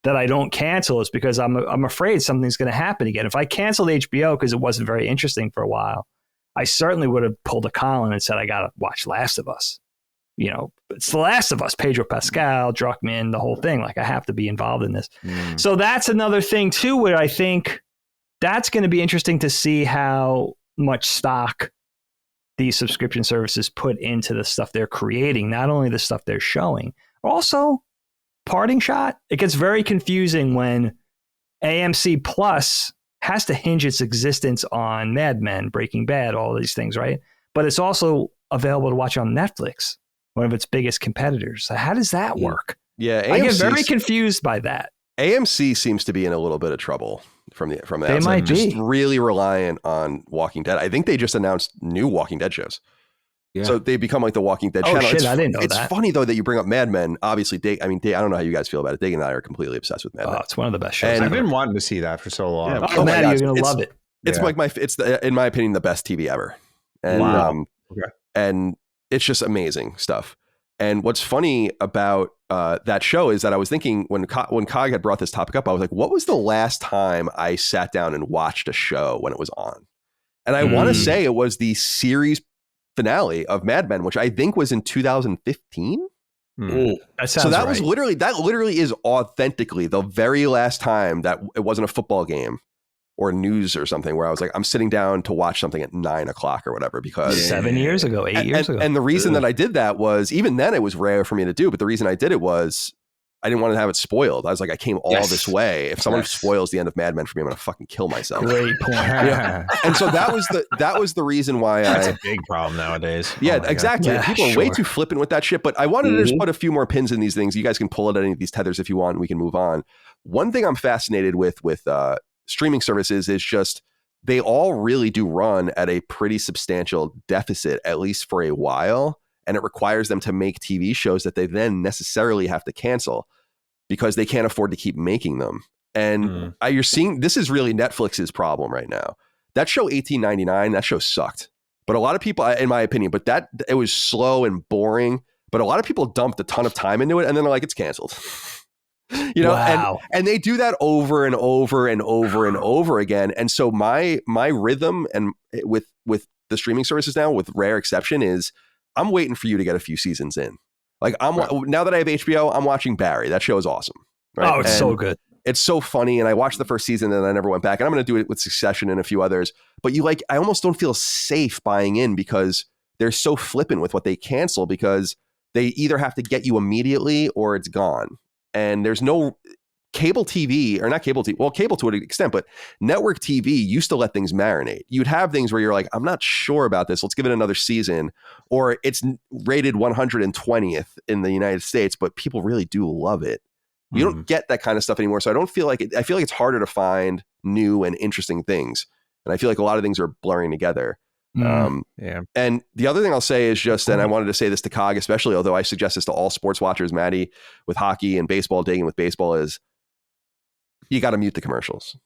that I don't cancel is because I'm afraid something's going to happen again. If I canceled HBO because it wasn't very interesting for a while, I certainly would have pulled a Colin and said, I got to watch Last of Us. It's The Last of Us, Pedro Pascal, Druckmann, the whole thing. Like, I have to be involved in this. So that's another thing too, where I think that's going to be interesting to see how much stock these subscription services put into the stuff they're creating, not only the stuff they're showing, also parting shot. It gets very confusing when AMC Plus has to hinge its existence on Mad Men, Breaking Bad, all these things, right? But it's also available to watch on Netflix, one of its biggest competitors. So how does that work? Yeah, I get very confused by that. AMC seems to be in a little bit of trouble from the outside. They might be just really reliant on Walking Dead. I think they just announced new Walking Dead shows. Yeah. So they become like the Walking Dead channel. Shit, I didn't know that. It's funny though that you bring up Mad Men. Obviously, I don't know how you guys feel about it. Dagan and I are completely obsessed with Mad Men. It's one of the best shows. And I've been wanting to see that for so long. Yeah. Oh, Maddie, you're gonna love it. It's like it's in my opinion the best TV ever. And and it's just amazing stuff. And what's funny about that show is that I was thinking when Cog had brought this topic up, I was like, what was the last time I sat down and watched a show when it was on? And I want to say it was the series finale of Mad Men, which I think was in 2015. So that was literally is authentically the very last time that it wasn't a football game or news or something where I was like, I'm sitting down to watch something at 9 o'clock or whatever, because 7 years ago, 8 years ago. And the reason that I did that was, even then it was rare for me to do, but the reason I did it was I didn't want to have it spoiled. I was like, I came all this way. If someone spoils the end of Mad Men for me, I'm going to fucking kill myself. Great point. And so that was the reason why that's a big problem nowadays. Yeah, exactly. Yeah, people are way too flippant with that shit. But I wanted to just put a few more pins in these things. You guys can pull at any of these tethers if you want, and we can move on. One thing I'm fascinated with streaming services is just they all really do run at a pretty substantial deficit, at least for a while. And it requires them to make TV shows that they then necessarily have to cancel because they can't afford to keep making them. And you're seeing, this is really Netflix's problem right now. That show 1899, that show sucked. But a lot of people, in my opinion, it was slow and boring. But a lot of people dumped a ton of time into it and then they're like, it's canceled. Wow. And they do that over and over and over and over again. And so my rhythm and with the streaming services now, with rare exception, is I'm waiting for you to get a few seasons in. Like now that I have HBO, I'm watching Barry. That show is awesome. Right? Oh, it's so good. It's so funny. And I watched the first season and I never went back. And I'm going to do it with Succession and a few others. But I almost don't feel safe buying in because they're so flippant with what they cancel, because they either have to get you immediately or it's gone. And there's no cable TV, or not cable TV, well, cable to an extent, but network TV used to let things marinate. You'd have things where you're like, I'm not sure about this. Let's give it another season. Or it's rated 120th in the United States, but people really do love it. You don't get that kind of stuff anymore. So I don't feel like I feel like it's harder to find new and interesting things. And I feel like a lot of things are blurring together. And the other thing I'll say is just, and I wanted to say this to Cog especially, although I suggest this to all sports watchers, Maddie with hockey and baseball, Dagan with baseball, is you got to mute the commercials.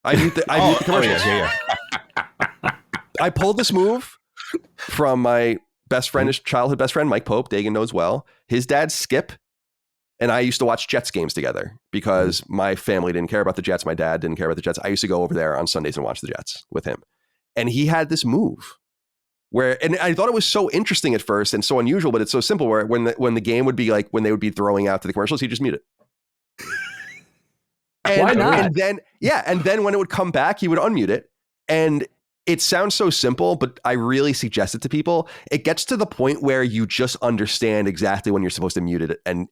I mute the commercials. Yeah. I pulled this move from my childhood best friend, Mike Pope, Dagan knows well. His dad, Skip, and I used to watch Jets games together because my family didn't care about the Jets. My dad didn't care about the Jets. I used to go over there on Sundays and watch the Jets with him. And he had this move where, and I thought it was so interesting at first and so unusual, but it's so simple where when the game would be like, when they would be throwing out to the commercials, he'd just mute it. And, why not? And then when it would come back, he would unmute it. And it sounds so simple, but I really suggest it to people. It gets to the point where you just understand exactly when you're supposed to mute it, and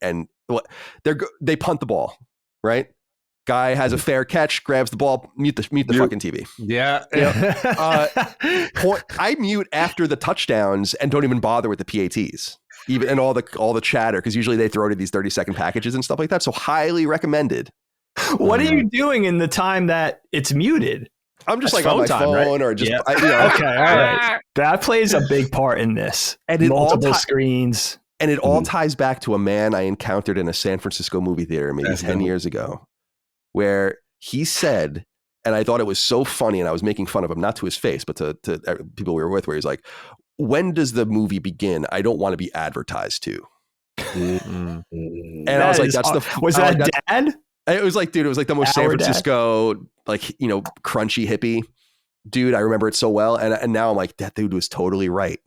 they punt the ball, right? Guy has a fair catch, grabs the ball, mute the fucking TV. Yeah. I mute after the touchdowns and don't even bother with the PATs, even and all the chatter, because usually they throw to these 30-second packages and stuff like that. So highly recommended. What are you doing in the time that it's muted? I'm just like on my phone, right? Or just okay, all right. That plays a big part in this. And multiple screens. And it all ties back to a man I encountered in a San Francisco movie theater maybe 10 years ago, where he said, and I thought it was so funny, and I was making fun of him, not to his face, but to people we were with, where he's like, when does the movie begin? I don't want to be advertised to. And I was like, was that dad? It was like, dude, it was like the most San Francisco, like, crunchy hippie dude. I remember it so well. And now I'm like, that dude was totally right.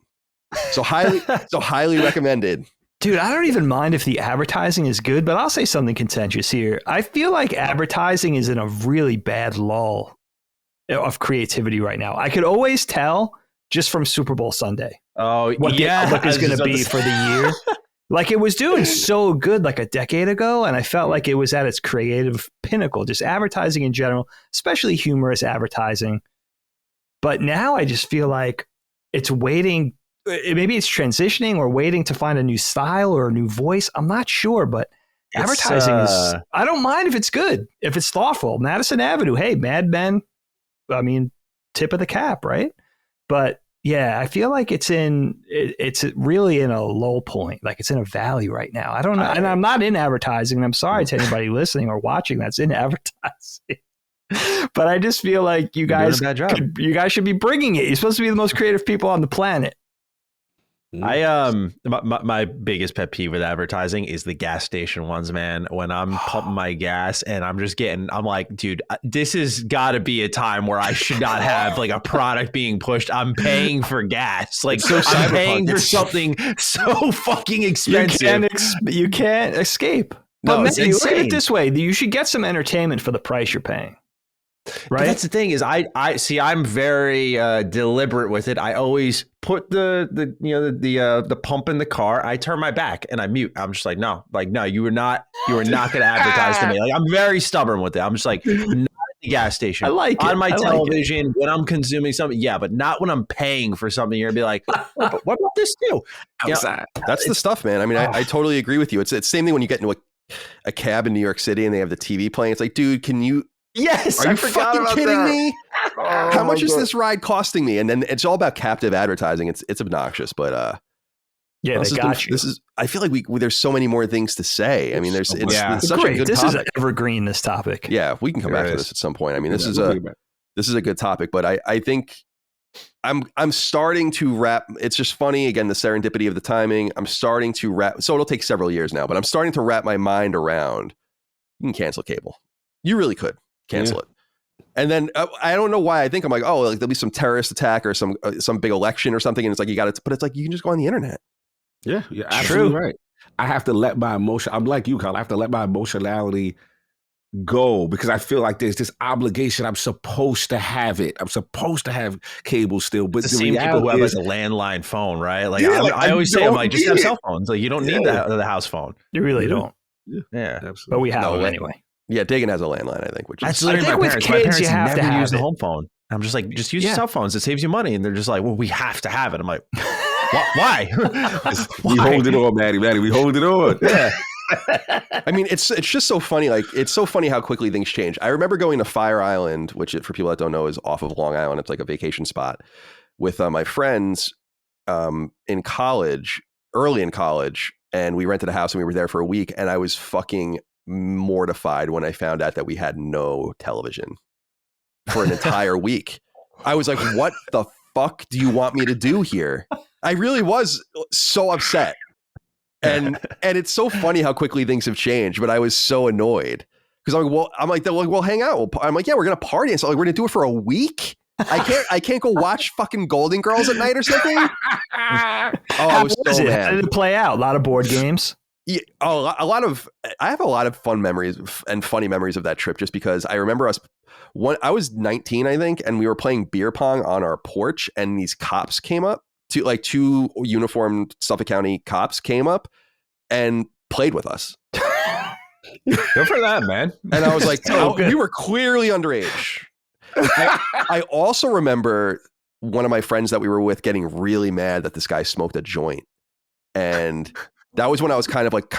So highly recommended. Dude, I don't even mind if the advertising is good, but I'll say something contentious here. I feel like advertising is in a really bad lull of creativity right now. I could always tell just from Super Bowl Sunday what the outlook is going to be for the year. Like, it was doing so good like a decade ago, and I felt like it was at its creative pinnacle, just advertising in general, especially humorous advertising. But now I just feel like it's waiting. Maybe it's transitioning or waiting to find a new style or a new voice. I'm not sure, but advertising is, I don't mind if it's good, if it's thoughtful. Madison Avenue, hey, Mad Men, I mean, tip of the cap, right? But yeah, I feel like it's really in a low point. Like, it's in a valley right now. I don't know. And I'm not in advertising. And I'm sorry to anybody listening or watching that's in advertising. But I just feel like you guys should be bringing it. You're supposed to be the most creative people on the planet. My biggest pet peeve with advertising is the gas station ones, man. When I'm pumping my gas and I'm like, dude, this has got to be a time where I should not have like a product being pushed. I'm paying for gas. Like, so I'm paying for something so fucking expensive. You can't escape. But no, maybe look at it this way. You should get some entertainment for the price you're paying. Right. But that's the thing is I see I'm very deliberate with it. I always put the pump in the car. I turn my back and I mute. I'm just like, no, you were not going to advertise to me. Like, I'm very stubborn with it. I'm just like, not at the gas station. I like on my television when I'm consuming something. Yeah, but not when I'm paying for something. You're gonna be like, oh, but what about this too? That's the stuff, man. I mean, I totally agree with you. It's the same thing when you get into a cab in New York City and they have the TV playing. It's like, dude, can you? Yes, are you fucking kidding me? How much is this ride costing me? And then it's all about captive advertising. It's obnoxious, but yeah, they got you. I feel like there's so many more things to say. I mean, it's such a good this topic. Is evergreen, this topic. Yeah, we can come back to this at some point. I mean, this is a good topic, but I think I'm starting to wrap. It's just funny, again, the serendipity of the timing. I'm starting to wrap. So it'll take several years now, but I'm starting to wrap my mind around. You can cancel cable. You really could. Cancel it. And then I don't know why I think I'm like, oh, like there'll be some terrorist attack or some big election or something. And it's like, but it's like, you can just go on the internet. Yeah, you're absolutely right. I have to let my emotion, I'm like you, Kyle. I have to let my emotionality go because I feel like there's this obligation. I'm supposed to have it. I'm supposed to have cable still. But the same people who have like a landline phone, right? Like, I always say, I'm like, just have cell phones. Like, you don't need the house phone. You really don't. Yeah. Absolutely. But we have them anyway. Yeah, Dagan has a landline, I think. Which is my parents. My parents never use the home phone. I'm just like, just use your cell phones. It saves you money. And they're just like, well, we have to have it. I'm like, why? We hold it on, Maddie. We hold it on. Yeah. I mean, it's just so funny. Like, it's so funny how quickly things change. I remember going to Fire Island, which for people that don't know is off of Long Island. It's like a vacation spot with my friends in college, early in college. And we rented a house and we were there for a week. And I was fucking mortified when I found out that we had no television for an entire week. I was like, what the fuck do you want me to do here? I really was so upset. And it's so funny how quickly things have changed, but I was so annoyed because I'm like, well, hang out. I'm like, yeah, we're going to party. And so like, we're going to do it for a week. I can't go watch fucking Golden Girls at night or something. I was so mad. How did it play out? A lot of board games. Yeah, I have a lot of fun memories and funny memories of that trip just because I remember I was 19, I think, and we were playing beer pong on our porch and these cops came up two uniformed Suffolk County cops came up and played with us. Good for that, man. And I was like, we were clearly underage. I also remember one of my friends that we were with getting really mad that this guy smoked a joint. And that was when I was kind of like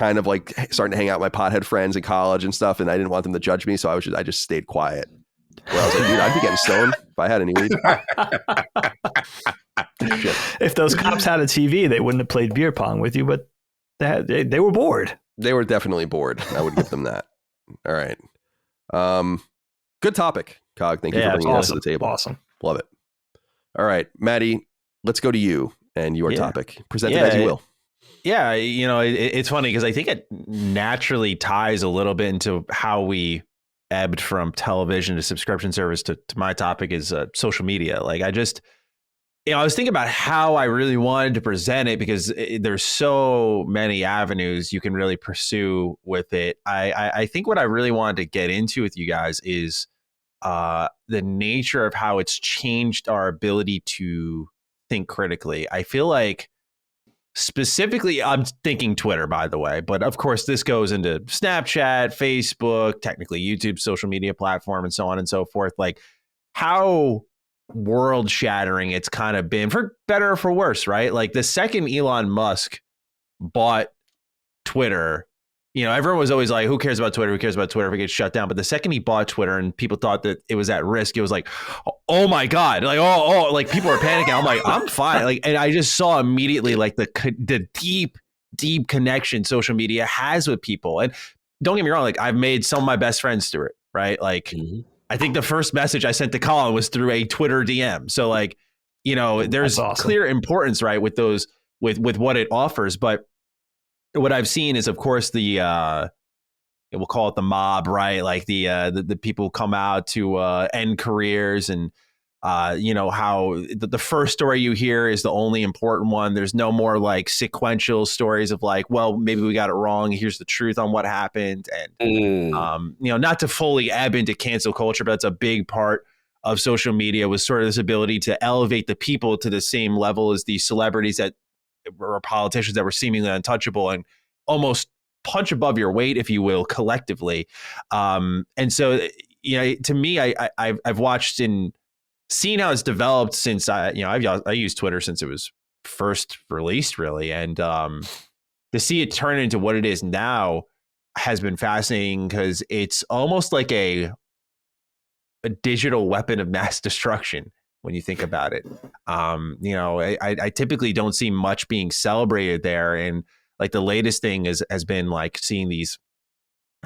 starting to hang out with my pothead friends in college and stuff. And I didn't want them to judge me. So I just stayed quiet. Where I was like, dude, I'd be getting stoned if I had any weed. Shit. If those cops had a TV, they wouldn't have played beer pong with you, but they were bored. They were definitely bored. I would give them that. All right. Good topic, Cog. Thank you for bringing that to the table. Awesome. Love it. All right, Maddie, let's go to you and your topic. Present it as you will. Yeah, it's funny because I think it naturally ties a little bit into how we ebbed from television to subscription service to my topic is social media. Like I was thinking about how I really wanted to present it because there's so many avenues you can really pursue with it. I think what I really wanted to get into with you guys is the nature of how it's changed our ability to think critically. I feel like specifically, I'm thinking Twitter, by the way, but of course this goes into Snapchat, Facebook, technically YouTube, social media platform, and so on and so forth. Like how world shattering it's kind of been, for better or for worse, right? Like the second Elon Musk bought Twitter, everyone was always like, who cares about Twitter? Who cares about Twitter if it gets shut down? But the second he bought Twitter and people thought that it was at risk, it was like, oh my God, like, like people are panicking. I'm like, I'm fine. Like, and I just saw immediately like the deep connection social media has with people. And don't get me wrong, like I've made some of my best friends through it, right? Like, I think the first message I sent to Colin was through a Twitter DM. So like, there's awesome. Clear importance, right, with those, with what it offers. But what I've seen is, of course, we'll call it the mob, right? Like the people come out to end careers and, how the first story you hear is the only important one. There's no more like sequential stories of like, well, maybe we got it wrong. Here's the truth on what happened. And, not to fully ebb into cancel culture, but that's a big part of social media was sort of this ability to elevate the people to the same level as the celebrities that or politicians that were seemingly untouchable and almost punch above your weight, if you will, collectively. And so, to me, I've watched and seen how it's developed since I used Twitter since it was first released, really. And to see it turn into what it is now has been fascinating because it's almost like a digital weapon of mass destruction. When you think about it, I typically don't see much being celebrated there. And like the latest thing has been like seeing these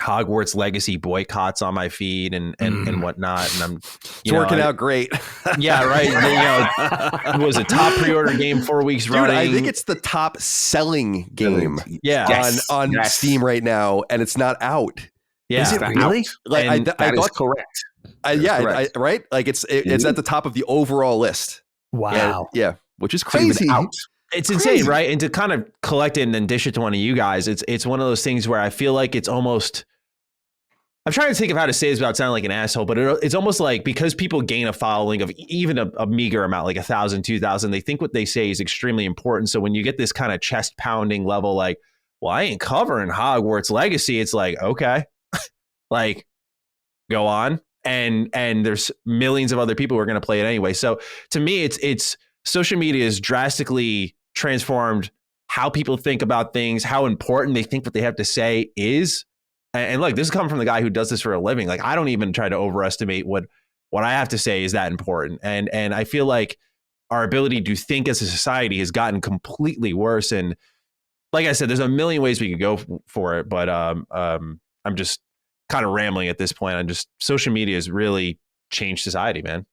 Hogwarts Legacy boycotts on my feed and whatnot. And I'm it's working out great. Yeah, right. It was a top pre-order game 4 weeks running. I think it's the top selling game on Steam right now, and it's not out. Yeah. Is it really? Like that is correct. Right? Like it's at the top of the overall list. Wow. Yeah, which is crazy. It's insane, right? And to kind of collect it and then dish it to one of you guys, it's one of those things where I feel like it's almost, I'm trying to think of how to say this without sounding like an asshole, but it's almost like because people gain a following of even a meager amount, like 1,000, 2,000, they think what they say is extremely important. So when you get this kind of chest pounding level, like, well, I ain't covering Hogwarts Legacy. It's like, okay, like go on. And there's millions of other people who are going to play it anyway. So to me, it's social media has drastically transformed how people think about things, how important they think what they have to say is. And look, this is coming from the guy who does this for a living. Like I don't even try to overestimate what I have to say is that important. And I feel like our ability to think as a society has gotten completely worse. And like I said, there's a million ways we could go for it, but I'm just kind of rambling at this point. On just social media has really changed society, man.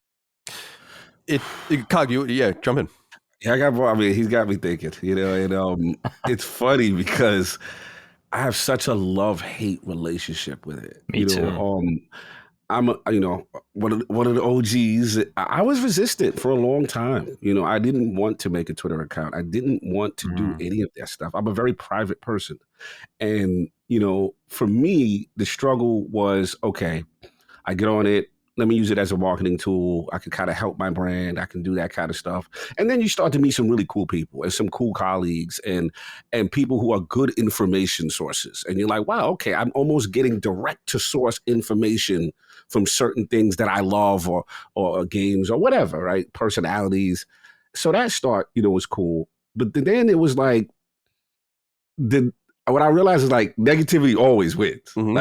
Cog, jump in. I mean, he's got me thinking, and it's funny because I have such a love-hate relationship with it. Me too. I'm, one of the OGs. I was resistant for a long time. I didn't want to make a Twitter account. I didn't want to do any of that stuff. I'm a very private person. And, for me, the struggle was, okay, I get on it. Let me use it as a marketing tool. I can kind of help my brand. I can do that kind of stuff. And then you start to meet some really cool people and some cool colleagues and people who are good information sources. And you're like, wow, okay, I'm almost getting direct to source information from certain things that I love or games or whatever, right? Personalities. So that start, was cool. But then it was like, what I realized is like negativity always wins. Mm-hmm.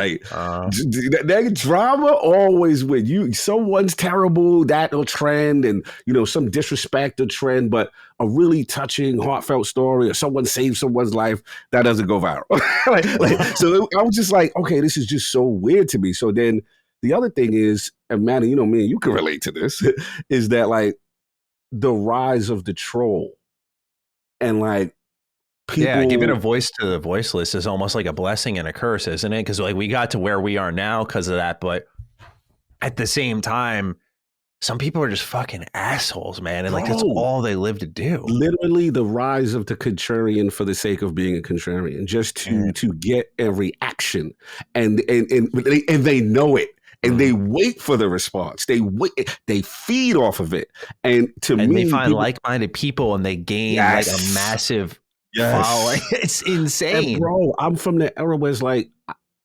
Like drama always wins. Someone's terrible, that'll trend, and some disrespect will trend. But a really touching, heartfelt story, or someone saves someone's life, that doesn't go viral. So I was just like, okay, this is just so weird to me. So then the other thing is, and Manny, me and you can relate to this, is that like the rise of the troll, and like. People, giving a voice to the voiceless is almost like a blessing and a curse, isn't it? Because like we got to where we are now because of that, but at the same time, some people are just fucking assholes, man, and like that's all they live to do. Literally, the rise of the contrarian for the sake of being a contrarian, just to get a reaction, and they know it. And they wait for the response. They feed off of it. And me, they find like-minded people, and they gain like a massive following. It's insane. And bro, I'm from the era where it's like,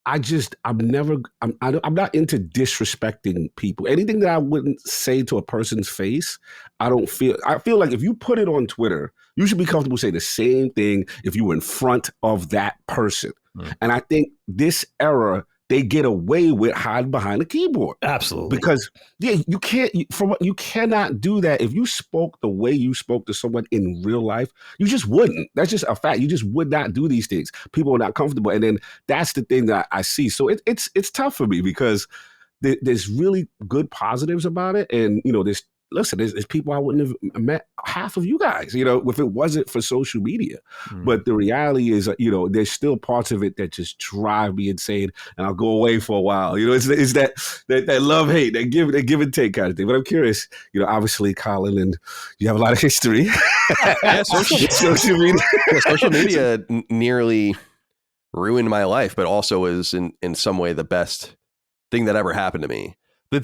I'm not into disrespecting people. Anything that I wouldn't say to a person's face, I feel like if you put it on Twitter, you should be comfortable saying the same thing if you were in front of that person. And I think this era, they get away with hiding behind a keyboard. Absolutely. Because you cannot do that. If you spoke the way you spoke to someone in real life, you just wouldn't. That's just a fact. You just would not do these things. People are not comfortable. And then that's the thing that I see. So it's tough for me because there's really good positives about it. And, there's people I wouldn't have met half of you guys, if it wasn't for social media. But the reality is, there's still parts of it that just drive me insane, and I'll go away for a while. It's that love hate, that give and take kind of thing. But I'm curious, obviously, Colin, and you have a lot of history. Yeah, social media. Social media nearly ruined my life, but also is in some way the best thing that ever happened to me. The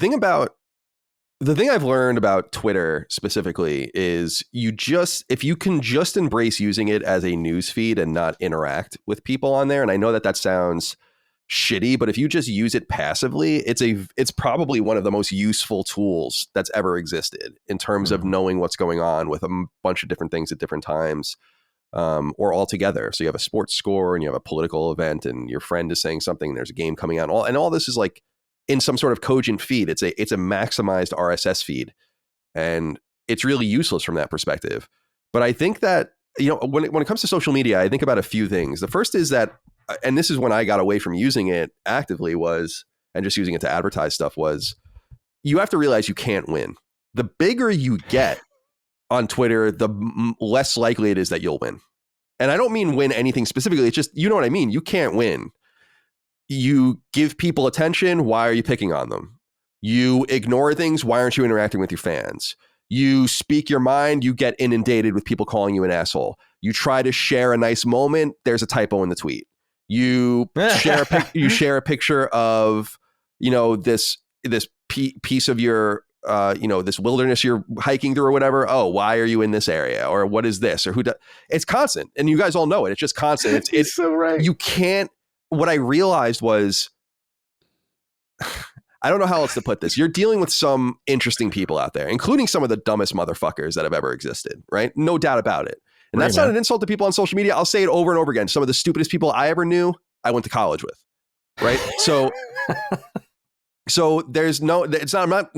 thing I've learned about Twitter specifically is if you can just embrace using it as a news feed and not interact with people on there. And I know that sounds shitty, but if you just use it passively, it's probably one of the most useful tools that's ever existed in terms of knowing what's going on with a bunch of different things at different times, or all together. So you have a sports score and you have a political event and your friend is saying something, and there's a game coming out, and all this is like in some sort of cogent feed. It's a maximized RSS feed, and it's really useless from that perspective. But I think that, when it comes to social media, I think about a few things. The first is that, and this is when I got away from using it actively, and just using it to advertise stuff, was you have to realize you can't win. The bigger you get on Twitter, the less likely it is that you'll win. And I don't mean win anything specifically. It's just, you know what I mean? You can't win. You give people attention. Why are you picking on them? You ignore things. Why aren't you interacting with your fans? You speak your mind. You get inundated with people calling you an asshole. You try to share a nice moment. There's a typo in the tweet. You share a picture of, this piece of your, this wilderness you're hiking through or whatever. Oh, why are you in this area? Or what is this? Or it's constant. And you guys all know it. It's just constant. It's so right. You can't. What I realized was, I don't know how else to put this. You're dealing with some interesting people out there, including some of the dumbest motherfuckers that have ever existed, right? No doubt about it. And that's not an insult to people on social media. I'll say it over and over again. Some of the stupidest people I ever knew, I went to college with, right? So there's I'm not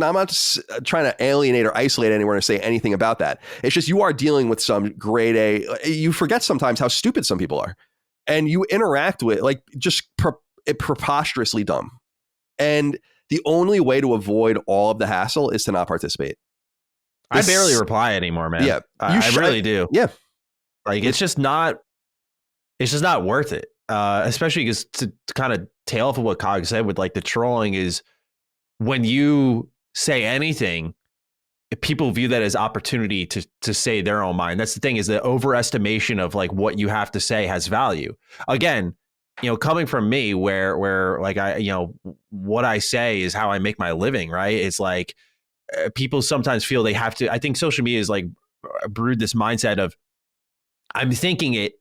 trying to alienate or isolate anyone or say anything about that. It's just, you are dealing with some grade A. You forget sometimes how stupid some people are. And you interact with preposterously dumb. And the only way to avoid all of the hassle is to not participate. I barely reply anymore, man. Yeah, I really do. Yeah, like it's just not worth it. Especially because to kind of tail off of what Cog said with like the trolling is when you say anything, people view that as opportunity to say their own mind. That's the thing, is the overestimation of like what you have to say has value. Again, coming from me where like I, what I say is how I make my living, right? It's like people sometimes feel they have to. I think social media is like brewed this mindset of I'm thinking it.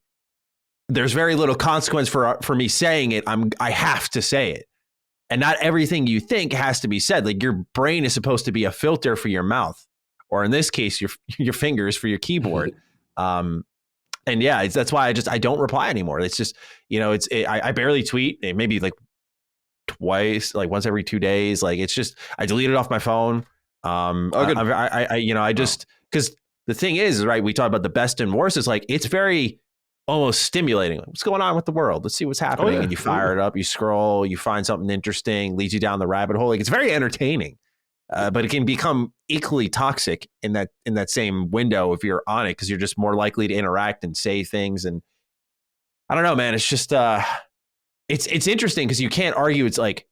There's very little consequence for me saying it. I have to say it. And not everything you think has to be said. Like your brain is supposed to be a filter for your mouth, or in this case, your fingers for your keyboard. And yeah, that's why I don't reply anymore. It's just, I barely tweet, maybe like twice, like once every 2 days. Like it's just, I delete it off my phone. Because the thing is, right, we talk about the best and worst. It's like, it's very almost stimulating. What's going on with the world? Let's see what's happening. And you fire it up, you scroll, you find something interesting, leads you down the rabbit hole. Like it's very entertaining, but it can become equally toxic in that same window if you're on it, because you're just more likely to interact and say things. And I don't know, man. It's just it's interesting because you can't argue it's like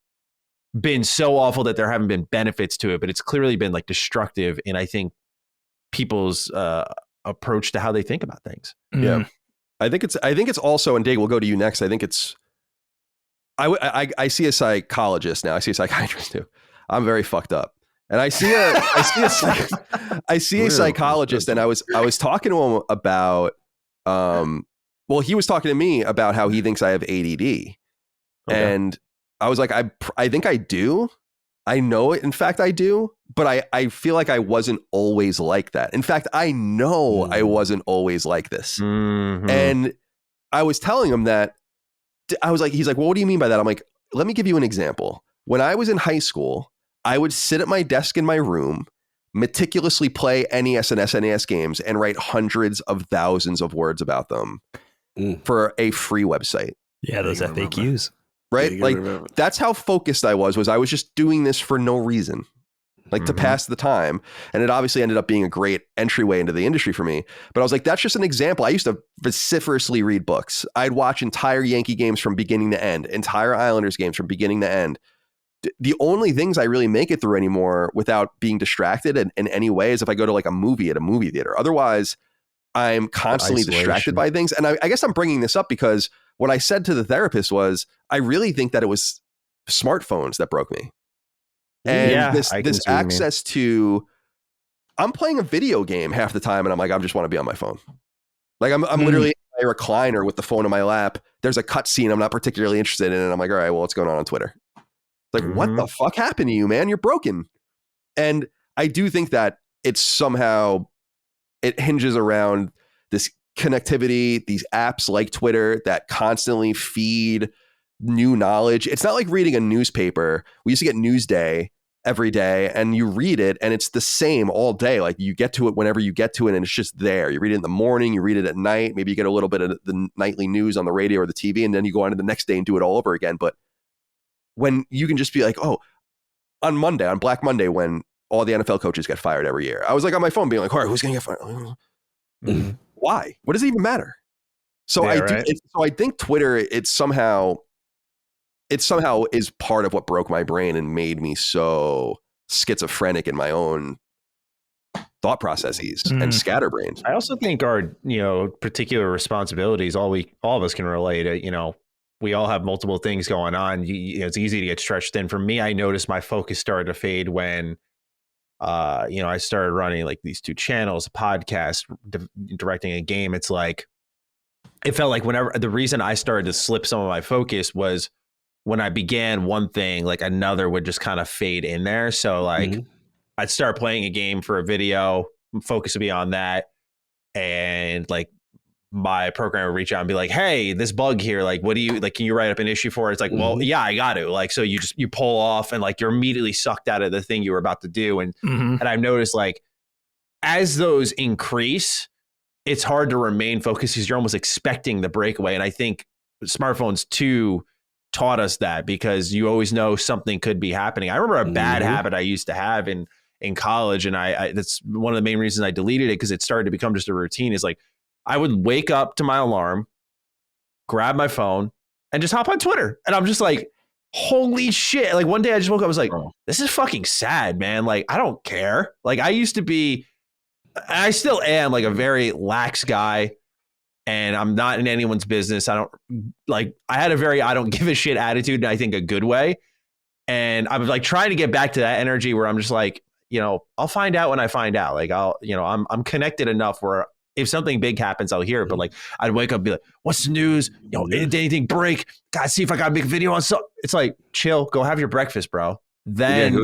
been so awful that there haven't been benefits to it, but it's clearly been like destructive in, I think, people's approach to how they think about things. Yeah. I think it's also, and Dave, we'll go to you next. I think it's, I see a psychologist now. I see a psychiatrist too. I'm very fucked up. And I see a psychologist, and I was talking to him about, he was talking to me about how he thinks I have ADD. Okay. And I was like, I think I do. I know it. In fact, I do. But I feel like I wasn't always like that. In fact, I know I wasn't always like this. Mm-hmm. And I was telling him that, he's like, well, what do you mean by that? I'm like, let me give you an example. When I was in high school, I would sit at my desk in my room, meticulously play NES and SNES games, and write hundreds of thousands of words about them for a free website. Yeah, those FAQs. Right? Like, that's how focused I was I was just doing this for no reason. Like to pass the time. And it obviously ended up being a great entryway into the industry for me. But I was like, that's just an example. I used to vociferously read books. I'd watch entire Yankee games from beginning to end, entire Islanders games from beginning to end. The only things I really make it through anymore without being distracted in any way is if I go to like a movie at a movie theater. Otherwise, I'm constantly distracted by things. And I guess I'm bringing this up because what I said to the therapist was, I really think that it was smartphones that broke me. And this access to, I'm playing a video game half the time and I'm like, I just want to be on my phone. Like I'm literally in a recliner with the phone in my lap. There's a cutscene I'm not particularly interested in. And I'm like, all right, well, what's going on Twitter? Like, what the fuck happened to you, man? You're broken. And I do think that it's somehow, it hinges around this connectivity, these apps like Twitter that constantly feed new knowledge. It's not like reading a newspaper. We used to get Newsday every day and you read it and it's the same all day. Like you get to it whenever you get to it and it's just there. You read it in the morning, you read it at night. Maybe you get a little bit of the nightly news on the radio or the TV, and then you go on to the next day and do it all over again. But when you can just be like, oh, on Monday, on Black Monday, when all the NFL coaches get fired every year, I was like on my phone being like, all right, who's going to get fired? Why? What does it even matter? So I think Twitter, it somehow is part of what broke my brain and made me so schizophrenic in my own thought processes and scatterbrained. I also think our, particular responsibilities, all of us can relate to, we all have multiple things going on. It's easy to get stretched thin. For me, I noticed my focus started to fade when, I started running like these 2 channels, a podcast, directing a game. It's like, it felt like whenever the reason I started to slip some of my focus was when I began one thing, like another would just kind of fade in there. So like I'd start playing a game for a video, focus would be on that. And like my programmer would reach out and be like, hey, this bug here, like, what do you like? Can you write up an issue for it? It's like, well, yeah, I got to. Like, so you pull off and like you're immediately sucked out of the thing you were about to do. And I've noticed like as those increase, it's hard to remain focused because you're almost expecting the breakaway. And I think smartphones too taught us that, because you always know something could be happening. I remember a bad habit I used to have in in college. And I that's one of the main reasons I deleted it, because it started to become just a routine. Is like, I would wake up to my alarm, grab my phone, and just hop on Twitter. And I'm just like, holy shit. Like one day I just woke up, I was like, this is fucking sad, man. Like, I don't care. Like I used to be, I still am like a very lax guy, and I'm not in anyone's business. I had a very, I don't give a shit attitude, and I think a good way. And I'm like trying to get back to that energy where I'm just like, I'll find out when I find out. Like I'm connected enough where if something big happens, I'll hear it. But like, I'd wake up and be like, what's the news? Did anything break? God, see if I got a big video on. So it's like, chill, go have your breakfast, bro. Then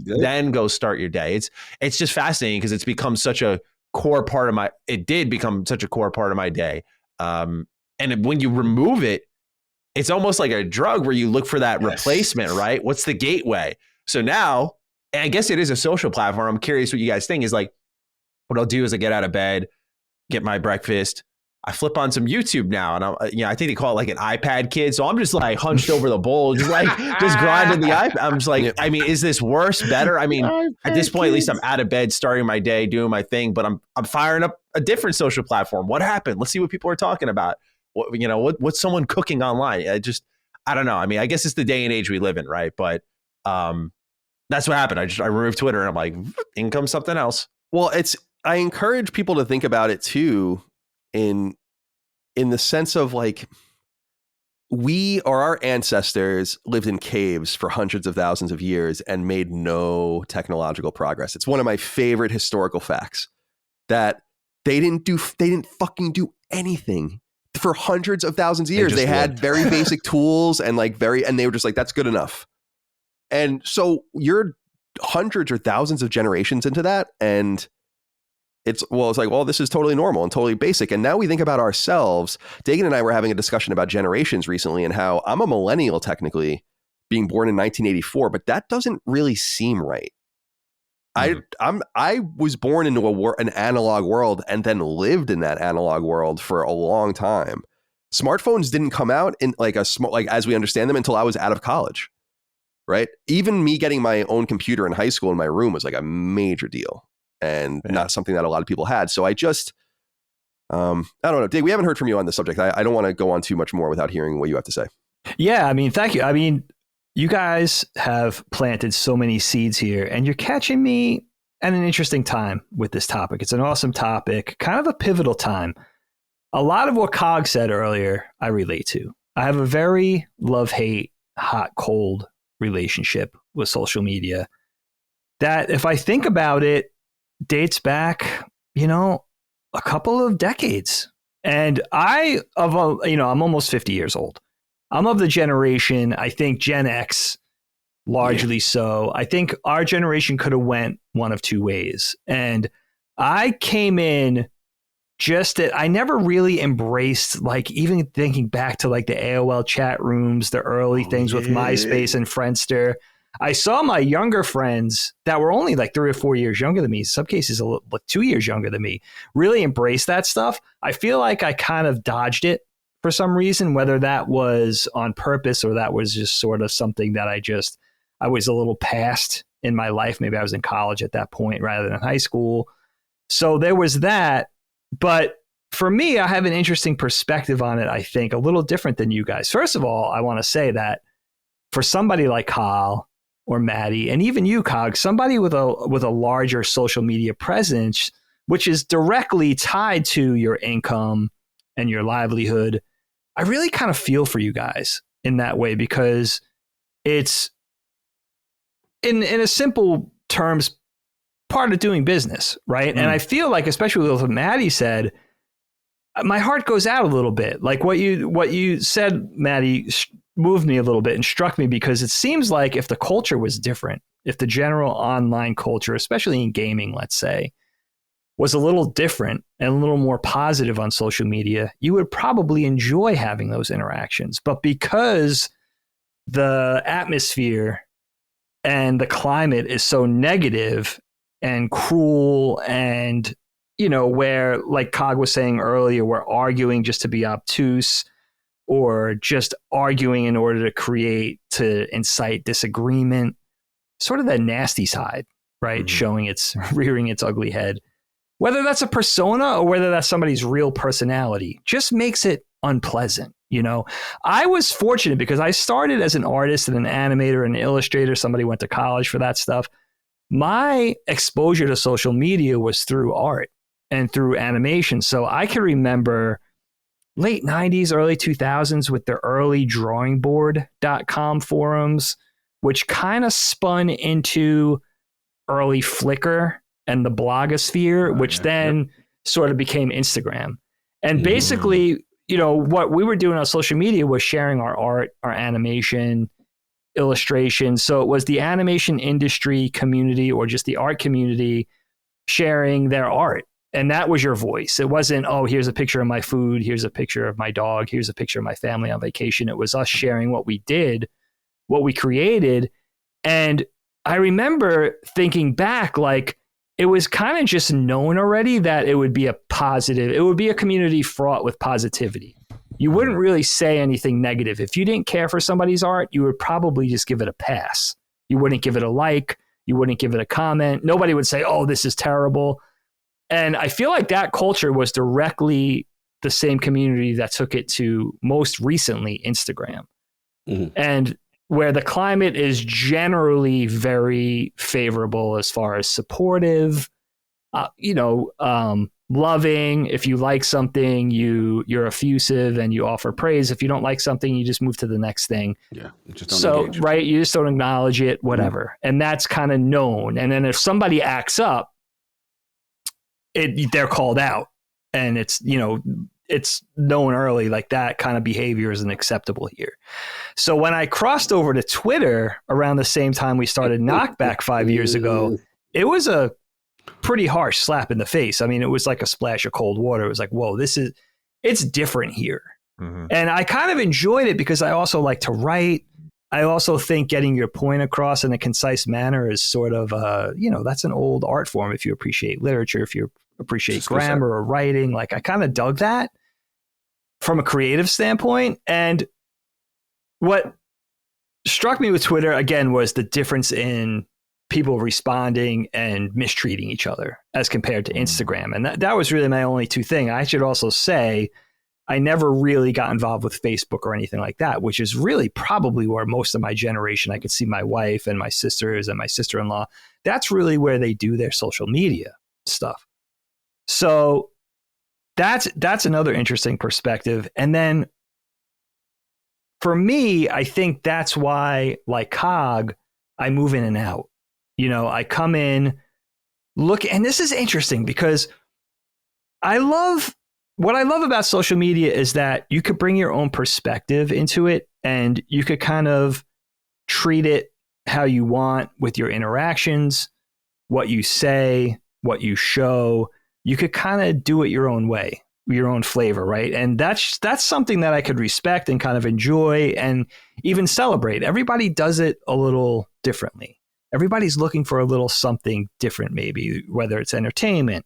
then go start your day. It's just fascinating because it's become such a core part of it did become such a core part of my day. And when you remove it, it's almost like a drug where you look for that replacement, right? What's the gateway? So now, and I guess it is a social platform. I'm curious what you guys think. Is like, what I'll do is I get out of bed, get my breakfast, I flip on some YouTube now, and I think they call it like an iPad kid. So I'm just like hunched over the bowl, just grinding the iPad. I'm just like, I mean, is this worse, better? I mean, at this point, at least I'm out of bed, starting my day, doing my thing, but I'm firing up a different social platform. What happened? Let's see what people are talking about. What's someone cooking online? I don't know. I mean, I guess it's the day and age we live in, right? But that's what happened. I removed Twitter, and I'm like, in comes something else. Well, I encourage people to think about it too, in the sense of like, we or our ancestors lived in caves for hundreds of thousands of years and made no technological progress. It's one of my favorite historical facts that they didn't fucking do anything for hundreds of thousands of years. They had very basic tools and they were just like, that's good enough. And so you're hundreds or thousands of generations into that, and it's like, well, this is totally normal and totally basic. And now we think about ourselves. Dagan and I were having a discussion about generations recently, and how I'm a millennial technically, being born in 1984, but that doesn't really seem right. I was born into an analog world and then lived in that analog world for a long time. Smartphones didn't come out in as we understand them until I was out of college, right? Even me getting my own computer in high school in my room was like a major deal, and not something that a lot of people had. So I just, I don't know, Dave, we haven't heard from you on this subject. I don't want to go on too much more without hearing what you have to say. Yeah, I mean, thank you. I mean, you guys have planted so many seeds here, and you're catching me at an interesting time with this topic. It's an awesome topic, kind of a pivotal time. A lot of what Cog said earlier, I relate to. I have a very love-hate, hot-cold relationship with social media that, if I think about it, dates back, a couple of decades. And I'm almost 50 years old. I'm of the generation, I think Gen X, largely so. I think our generation could have went one of two ways. And I came in I never really embraced, even thinking back to the AOL chat rooms, the early things with MySpace and Friendster. I saw my younger friends that were only 3 or 4 years younger than me, in some cases 2 years younger than me, really embrace that stuff. I feel like I kind of dodged it for some reason, whether that was on purpose or that was just sort of something that I was a little past in my life. Maybe I was in college at that point rather than high school. So there was that. But for me, I have an interesting perspective on it, I think, a little different than you guys. First of all, I want to say that for somebody like Kyle or Maddie, and even you, Cog, somebody with a larger social media presence, which is directly tied to your income and your livelihood, I really kind of feel for you guys in that way, because it's, in a simple terms, part of doing business, right? And I feel like, especially with what Maddie said, my heart goes out a little bit. Like what you said, Maddie, moved me a little bit and struck me, because it seems like if the culture was different, if the general online culture, especially in gaming, let's say, was a little different and a little more positive on social media, you would probably enjoy having those interactions. But because the atmosphere and the climate is so negative and cruel, and, where, like Cog was saying earlier, we're arguing just to be obtuse, or just arguing in order to incite disagreement, sort of that nasty side right? Showing its rearing its ugly head. Whether that's a persona or whether that's somebody's real personality, just makes it unpleasant. You know, I was fortunate because I started as an artist and an animator and an illustrator. Somebody went to college for that stuff. My exposure to social media was through art and through animation. So I can remember late 90s, early 2000s with the early drawingboard.com forums, which kind of spun into early Flickr and the blogosphere, which then sort of became Instagram. And basically, you know, what we were doing on social media was sharing our art, our animation, illustration. So it was the animation industry community or just the art community sharing their art. And that was your voice. It wasn't, oh, here's a picture of my food. Here's a picture of my dog. Here's a picture of my family on vacation. It was us sharing what we did, what we created. And I remember thinking back, like, it was kind of just known already that it would be a positive, it would be a community fraught with positivity. You wouldn't really say anything negative. If you didn't care for somebody's art, you would probably just give it a pass. You wouldn't give it a like. You wouldn't give it a comment. Nobody would say, oh, this is terrible. And I feel like that culture was directly the same community that took it to most recently Instagram. And where the climate is generally very favorable as far as supportive, loving. If you like something, you're effusive and you offer praise. If you don't like something, you just move to the next thing. Yeah. Just don't engage. Right. You just don't acknowledge it, whatever. And that's kind of known. And then if somebody acts up, they're called out, and it's known early, like that kind of behavior isn't acceptable here. So when I crossed over to Twitter around the same time we started Knockback 5 years ago, it was a pretty harsh slap in the face. I mean, it was like a splash of cold water. It was like, whoa, it's different here. And I kind of enjoyed it because I also like to write. I also think getting your point across in a concise manner is sort of, that's an old art form. If you appreciate literature, if you appreciate grammar or writing, like I kind of dug that from a creative standpoint. And what struck me with Twitter, again, was the difference in people responding and mistreating each other as compared to Instagram. And that was really my only two things. I should also say, I never really got involved with Facebook or anything like that, which is really probably where most of my generation, I could see my wife and my sisters and my sister-in-law, that's really where they do their social media stuff. So that's another interesting perspective. And then for me, I think that's why, like Cog, I move in and out. You know, I come in, look, and this is interesting because what I love about social media is that you could bring your own perspective into it and you could kind of treat it how you want with your interactions, what you say, what you show. You could kind of do it your own way, your own flavor, right? And that's something that I could respect and kind of enjoy and even celebrate. Everybody does it a little differently. Everybody's looking for a little something different, maybe, whether it's entertainment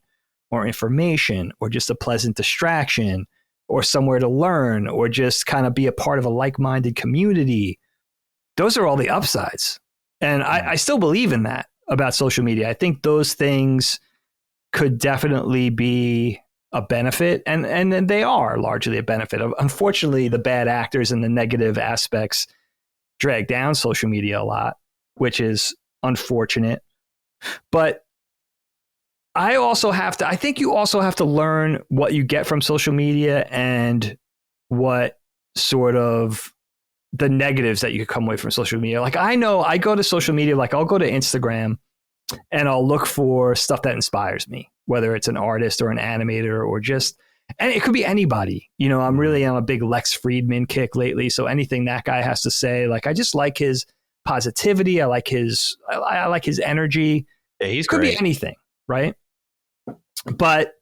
or information or just a pleasant distraction or somewhere to learn or just kind of be a part of a like-minded community. Those are all the upsides. And I still believe in that about social media. I think those things could definitely be a benefit, and they are largely a benefit. Unfortunately, the bad actors and the negative aspects drag down social media a lot, which is unfortunate. But I think you also have to learn what you get from social media and what sort of the negatives that you could come away from social media. Like I know I go to social media, like I'll go to Instagram and I'll look for stuff that inspires me, whether it's an artist or an animator or just, and it could be anybody. You know, I'm really on a big Lex Friedman kick lately. So anything that guy has to say, like, I just like his positivity. I like his energy. Yeah, he's could great. be anything, right? But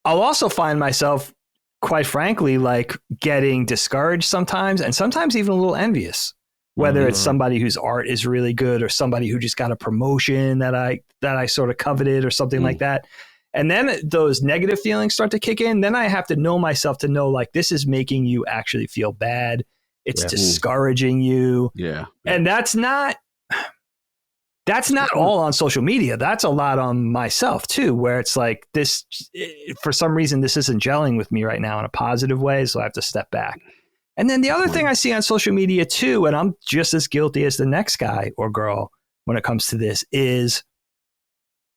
I'll also find myself, quite frankly, like getting discouraged sometimes and sometimes even a little envious, whether it's somebody whose art is really good or somebody who just got a promotion that I sort of coveted or something like that. And then those negative feelings start to kick in. Then I have to know myself to know, like, this is making you actually feel bad. It's discouraging you. Yeah. And that's not, that's not all on social media. That's a lot on myself too, where it's like this, for some reason, this isn't gelling with me right now in a positive way. So I have to step back. And then the other thing I see on social media too, and I'm just as guilty as the next guy or girl when it comes to this, is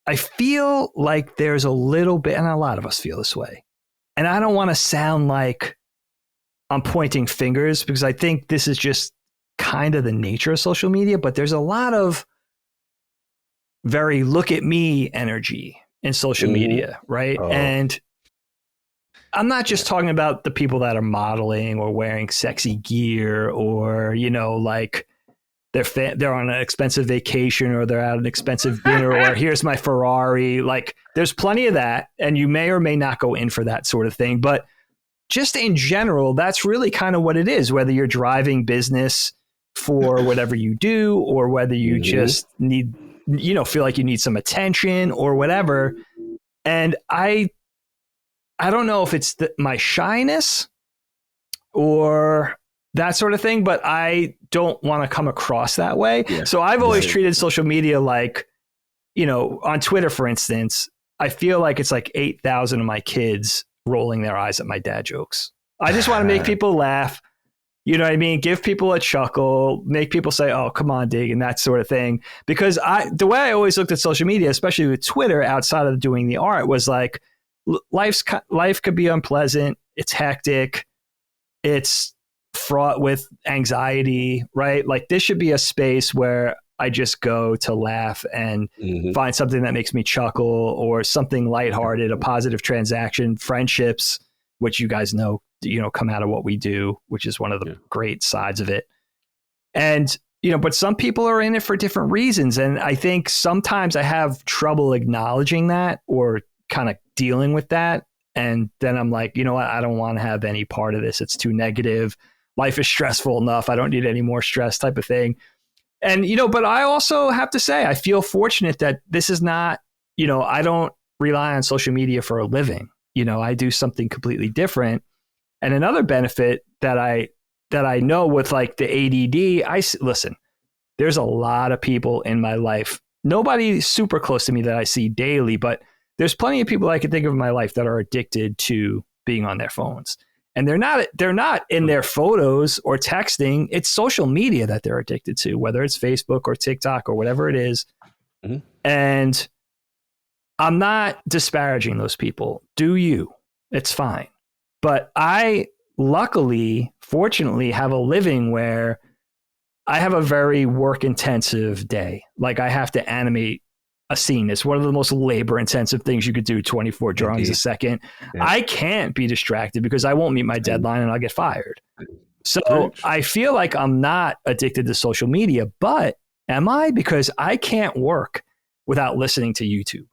I feel like there's a little bit, and a lot of us feel this way. And I don't want to sound like I'm pointing fingers, because I think this is just kind of the nature of social media, but there's a lot of very look at me energy in social media, right? Oh. And I'm not just talking about the people that are modeling or wearing sexy gear, or, you know, like they're on an expensive vacation, or they're at an expensive dinner, or here's my Ferrari. Like, there's plenty of that, and you may or may not go in for that sort of thing. But just in general, that's really kind of what it is, whether you're driving business for whatever you do, or whether you just need, you know, feel like you need some attention or whatever. And I don't know if it's my shyness or that sort of thing, but I don't want to come across that way. Yeah. So I've always treated social media like, you know, on Twitter, for instance, I feel like it's like 8,000 of my kids rolling their eyes at my dad jokes. I just want to make people laugh. You know what I mean? Give people a chuckle, make people say, oh, come on, Dig, and that sort of thing. Because the way I always looked at social media, especially with Twitter, outside of doing the art, was like, life could be unpleasant. It's hectic. It's fraught with anxiety, right? Like, this should be a space where I just go to laugh and find something that makes me chuckle, or something lighthearted, a positive transaction, friendships, which you guys know, come out of what we do, which is one of the great sides of it. And, you know, but some people are in it for different reasons. And I think sometimes I have trouble acknowledging that, or kind of dealing with that. And then I'm like, you know what? I don't want to have any part of this. It's too negative. Life is stressful enough. I don't need any more stress, type of thing. And, you know, but I also have to say, I feel fortunate that this is not, you know, I don't rely on social media for a living. You know, I do something completely different. And another benefit that I know with like the ADD, listen, there's a lot of people in my life, nobody super close to me that I see daily, but there's plenty of people I can think of in my life that are addicted to being on their phones. And they're not in their photos or texting. It's social media that they're addicted to, whether it's Facebook or TikTok or whatever it is. And I'm not disparaging those people. Do you? It's fine. But I luckily, fortunately, have a living where I have a very work intensive day. Like, I have to animate a scene. It's one of the most labor intensive things you could do, 24 drawings a second. Yeah. I can't be distracted because I won't meet my deadline and I'll get fired. So I feel like I'm not addicted to social media, but am I? Because I can't work without listening to YouTube.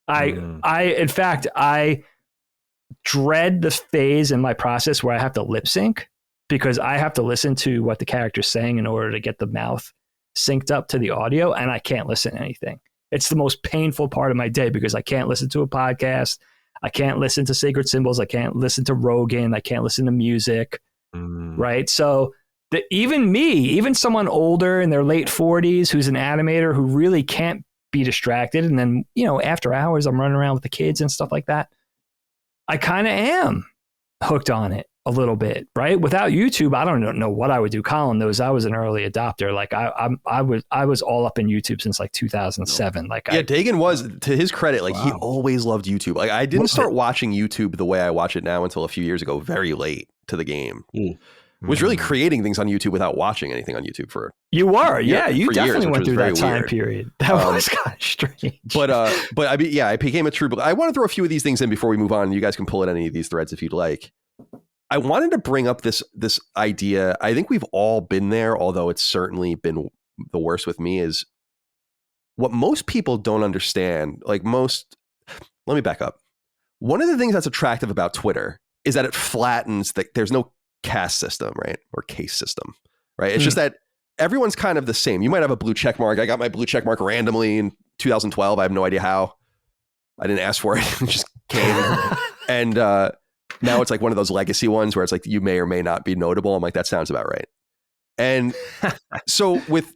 In fact, I dread the phase in my process where I have to lip sync, because I have to listen to what the character's saying in order to get the mouth synced up to the audio, and I can't listen to anything. It's the most painful part of my day, because I can't listen to a podcast. I can't listen to Sacred Symbols. I can't listen to Rogan. I can't listen to music. Right. So even someone older in their late 40s who's an animator who really can't be distracted. And then, you know, after hours, I'm running around with the kids and stuff like that. I kind of am hooked on it a little bit, right? Without YouTube, I don't know what I would do. Colin knows I was an early adopter. Like I was all up in YouTube since like 2007. Like, yeah, Dagan was, to his credit, like he always loved YouTube. Like, I didn't start watching YouTube the way I watch it now until a few years ago, very late to the game. Was really creating things on YouTube without watching anything on YouTube for. You were, yeah. You definitely went through that time period. That was kind of strange. But I mean, yeah, I became a true. I want to throw a few of these things in before we move on. You guys can pull at any of these threads if you'd like. I wanted to bring up this idea. I think we've all been there, although it's certainly been the worst with me, is what most people don't understand. Let me back up. One of the things that's attractive about Twitter is that it flattens there's no caste system, right? Or case system, right? It's just that everyone's kind of the same. You might have a blue check mark. I got my blue check mark randomly in 2012. I have no idea how. I didn't ask for it. It just came. And now it's like one of those legacy ones where it's like you may or may not be notable. I'm like, that sounds about right. And so with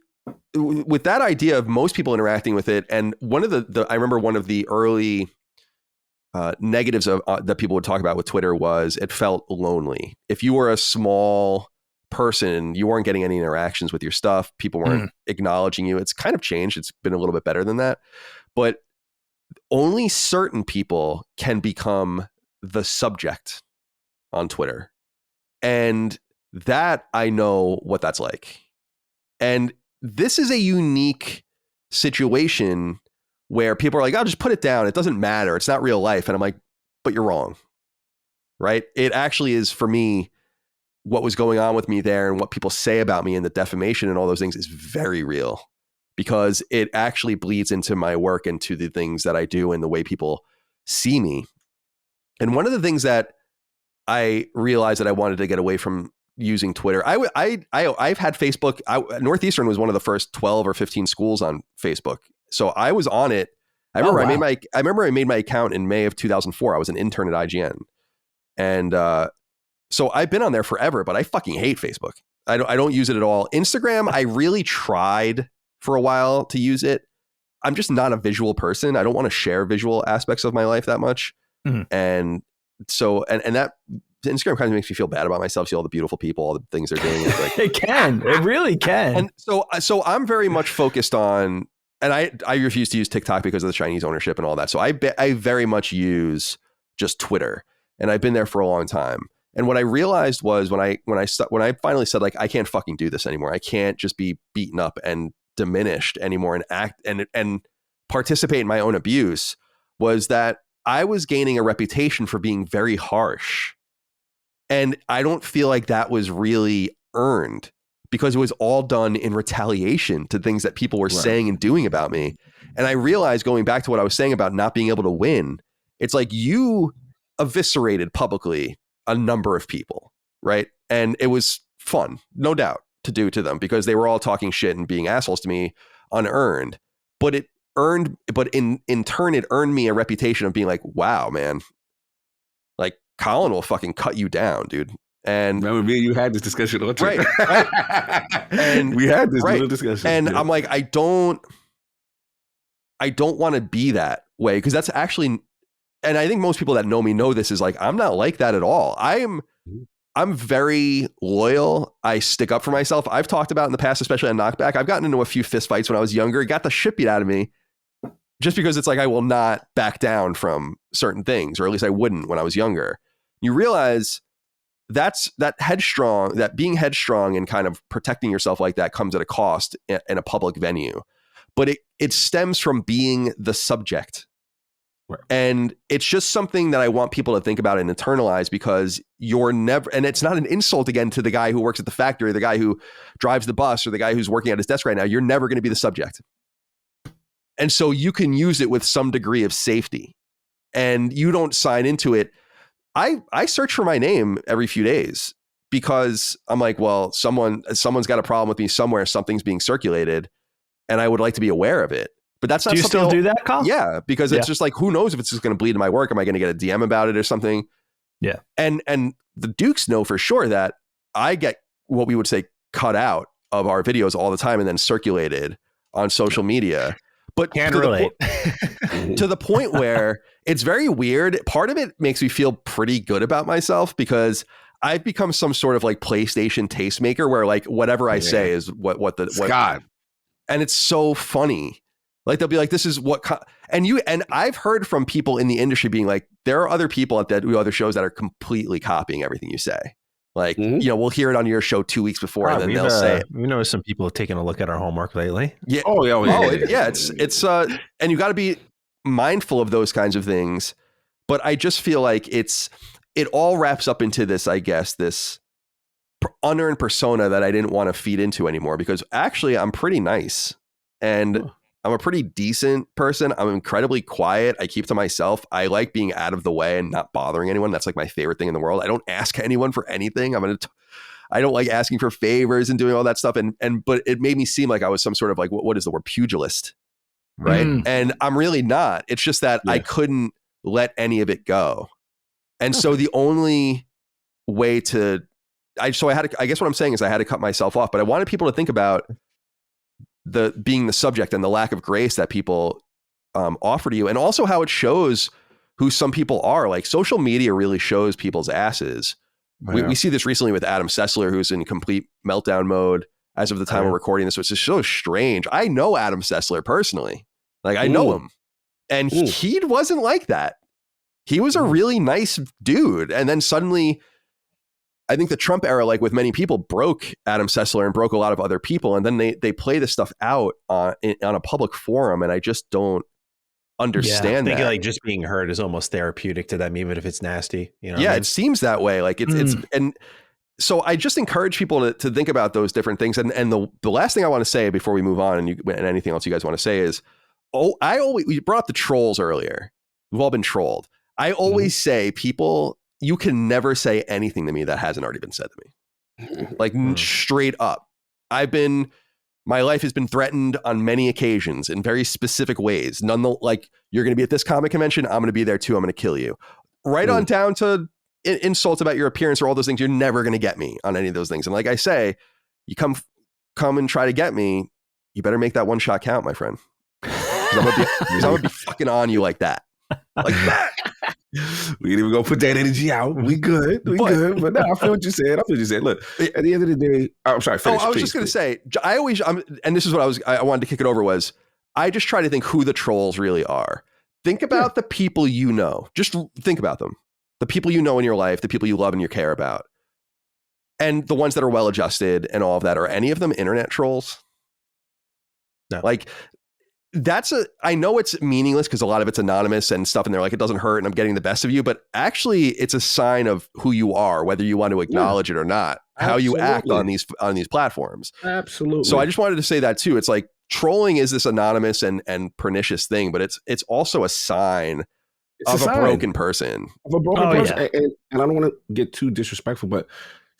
with that idea of most people interacting with it, and one of the I remember one of the early negatives of that people would talk about with Twitter was it felt lonely. If you were a small person, you weren't getting any interactions with your stuff. People weren't acknowledging you. It's kind of changed. It's been a little bit better than that, but only certain people can become the subject on Twitter. And that I know what that's like. And this is a unique situation where people are like, "I'll just put it down. It doesn't matter. It's not real life." And I'm like, but you're wrong. Right? It actually is, for me, what was going on with me there and what people say about me and the defamation and all those things is very real, because it actually bleeds into my work and to the things that I do and the way people see me. And one of the things that I realized that I wanted to get away from using Twitter, I've had Facebook. Northeastern was one of the first 12 or 15 schools on Facebook. So I was on it. I remember I made my account in May of 2004. I was an intern at IGN. And so I've been on there forever, but I fucking hate Facebook. I don't use it at all. Instagram, I really tried for a while to use it. I'm just not a visual person. I don't want to share visual aspects of my life that much. And so, and that Instagram kind of makes me feel bad about myself. See all the beautiful people, all the things they're doing. It's like, it really can. And so I'm very much focused on, and I refuse to use TikTok because of the Chinese ownership and all that. So I very much use just Twitter, and I've been there for a long time. And what I realized was when I finally said, like, I can't fucking do this anymore. I can't just be beaten up and diminished anymore and act and participate in my own abuse, was that I was gaining a reputation for being very harsh. And I don't feel like that was really earned, because it was all done in retaliation to things that people were saying and doing about me. And I realized, going back to what I was saying about not being able to win, it's like you eviscerated publicly a number of people, right? And it was fun, no doubt, to do to them, because they were all talking shit and being assholes to me unearned. But in turn, it earned me a reputation of being like, wow, man, like Colin will fucking cut you down, dude. And remember, me and you had this discussion on Twitter. Right. And we had this little discussion. And I'm like, I don't want to be that way, because that's actually, and I think most people that know me know this, is like, I'm not like that at all. I'm very loyal. I stick up for myself. I've talked about in the past, especially on Knockback, I've gotten into a few fist fights when I was younger, got the shit beat out of me, just because it's like, I will not back down from certain things, or at least I wouldn't when I was younger. You realize that being headstrong and kind of protecting yourself like that comes at a cost in a public venue, but it stems from being the subject. Right. And it's just something that I want people to think about and internalize, because you're never, and it's not an insult again to the guy who works at the factory, the guy who drives the bus, or the guy who's working at his desk right now. You're never going to be the subject. And so you can use it with some degree of safety, and you don't sign into it. I search for my name every few days, because I'm like, well, someone's got a problem with me somewhere. Something's being circulated, and I would like to be aware of it. But that's not. Do you still do that, Colin? Yeah, because it's just like, who knows if it's just going to bleed into my work? Am I going to get a DM about it or something? Yeah. And the Dukes know for sure that I get what we would say cut out of our videos all the time and then circulated on social media. But can't relate. To the point where it's very weird. Part of it makes me feel pretty good about myself, because I've become some sort of like PlayStation tastemaker, where like whatever I say is what Scott. And it's so funny. Like, they'll be like, this is what, and I've heard from people in the industry being like, there are other people at that other shows that are completely copying everything you say. Like, we'll hear it on your show 2 weeks before, and then they'll say it. We know some people have taken a look at our homework lately. Yeah. It's and you got to be mindful of those kinds of things. But I just feel like it all wraps up into this, I guess, this unearned persona that I didn't want to feed into anymore, because actually I'm pretty nice, and I'm a pretty decent person. I'm incredibly quiet. I keep to myself. I like being out of the way and not bothering anyone. That's like my favorite thing in the world. I don't ask anyone for anything. I don't like asking for favors and doing all that stuff. But it made me seem like I was some sort of like, what is the word? Pugilist. Right. And I'm really not. It's just that I couldn't let any of it go. And so the only way I guess what I'm saying is I had to cut myself off, but I wanted people to think about the being the subject and the lack of grace that people offer to you, and also how it shows who some people are. Like social media really shows people's asses. Yeah. We see this recently with Adam Sessler, who's in complete meltdown mode as of the time we're recording this, which is so strange. I know Adam Sessler personally. Like I know him, and he wasn't like that. He was a really nice dude. And then suddenly, I think the Trump era, like with many people, broke Adam Sessler and broke a lot of other people. And then they play this stuff out on a public forum. And I just don't understand that. I think that. like just being heard is almost therapeutic to them, even if it's nasty. You know? Yeah, it seems that way. Like it's and so I just encourage people to think about those different things. And the last thing I want to say before we move on, and anything else you guys want to say is, we brought up the trolls earlier. We've all been trolled. I always say, people, you can never say anything to me that hasn't already been said to me. Like straight up. My life has been threatened on many occasions in very specific ways. Like, you're going to be at this comic convention, I'm going to be there too, I'm going to kill you. Right on down to insults about your appearance or all those things. You're never going to get me on any of those things. And like I say, you come and try to get me, you better make that one shot count, my friend. I'm going to be fucking on you like that. Like that. We ain't even gonna put that energy out. We good. But no, I feel what you said. Look, at the end of the day, I'm sorry. Finish, I was just gonna say, and this is what I wanted to kick it over was, I just try to think who the trolls really are. Think about the people you know. Just think about them. The people you know in your life, the people you love and you care about, and the ones that are well adjusted and all of that. Are any of them internet trolls? No. Like. I know it's meaningless because a lot of it's anonymous and stuff, and they're like, it doesn't hurt and I'm getting the best of you, but actually it's a sign of who you are, whether you want to acknowledge it or not, how you act on these platforms. Absolutely. So I just wanted to say that too. It's like trolling is this anonymous and pernicious thing, but it's also a sign of a broken person. Of a broken person. Yeah. And I don't want to get too disrespectful, but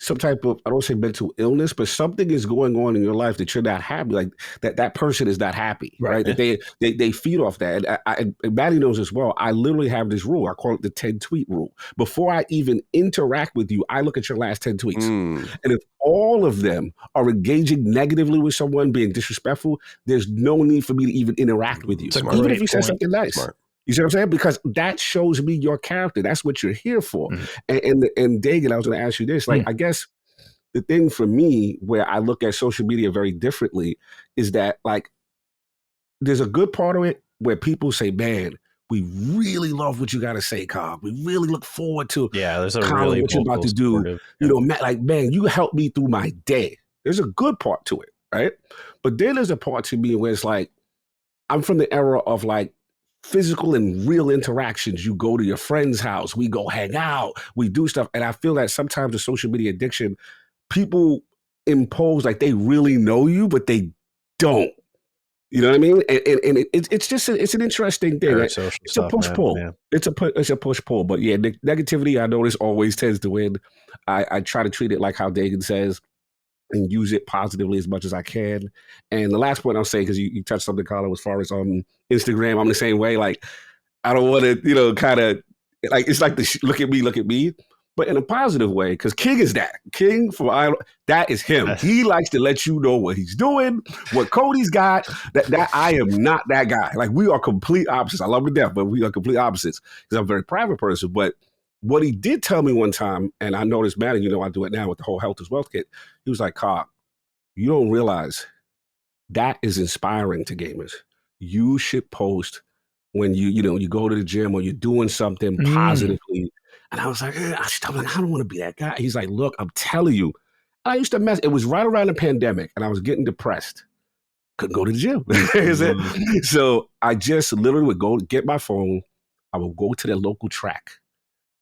some type of, I don't say mental illness, but something is going on in your life that you're not happy. Like that person is not happy, right? That they feed off that. And Maddie knows as well. I literally have this rule. I call it the 10 tweet rule. Before I even interact with you, I look at your last 10 tweets. And if all of them are engaging negatively with someone, being disrespectful, there's no need for me to even interact with you. Even if you said something nice. Smart. You see what I'm saying? Because that shows me your character. That's what you're here for. And Dagan, I was going to ask you this. Like, I guess the thing for me where I look at social media very differently is that, like, there's a good part of it where people say, man, we really love what you got to say, Cobb. We really look forward to there's a really what you're about to do. You know, like, man, you helped me through my day. There's a good part to it, right? But then there's a part to me where it's like, I'm from the era of, like, physical and real interactions. You go to your friend's house, we go hang out, we do stuff. And I feel that sometimes the social media addiction, people impose like they really know you, but they don't. You know what I mean? And it's just it's an interesting thing. It's a push-pull. Yeah. It's a push-pull. But yeah, negativity, I notice, always tends to win. I try to treat it like how Dagan says, and use it positively as much as I can. And the last point I'll say, because you touched something, Carlo, as far as Instagram, I'm the same way. Like, I don't want to, kind of, like, it's like the look at me, but in a positive way, because King is that. King, that is him. He likes to let you know what he's doing, what Cody's got, that I am not that guy. Like, we are complete opposites. I love him to death, but we are complete opposites because I'm a very private person. But what he did tell me one time, and I noticed, man, and I do it now with the whole Health is Wealth kit. He was like, Cobb, you don't realize that is inspiring to gamers. You should post when you go to the gym or you're doing something positively. And I was like, I don't want to be that guy. He's like, look, I'm telling you, I used to mess. It was right around the pandemic, and I was getting depressed. Couldn't go to the gym. So I just literally would go get my phone. I would go to the local track.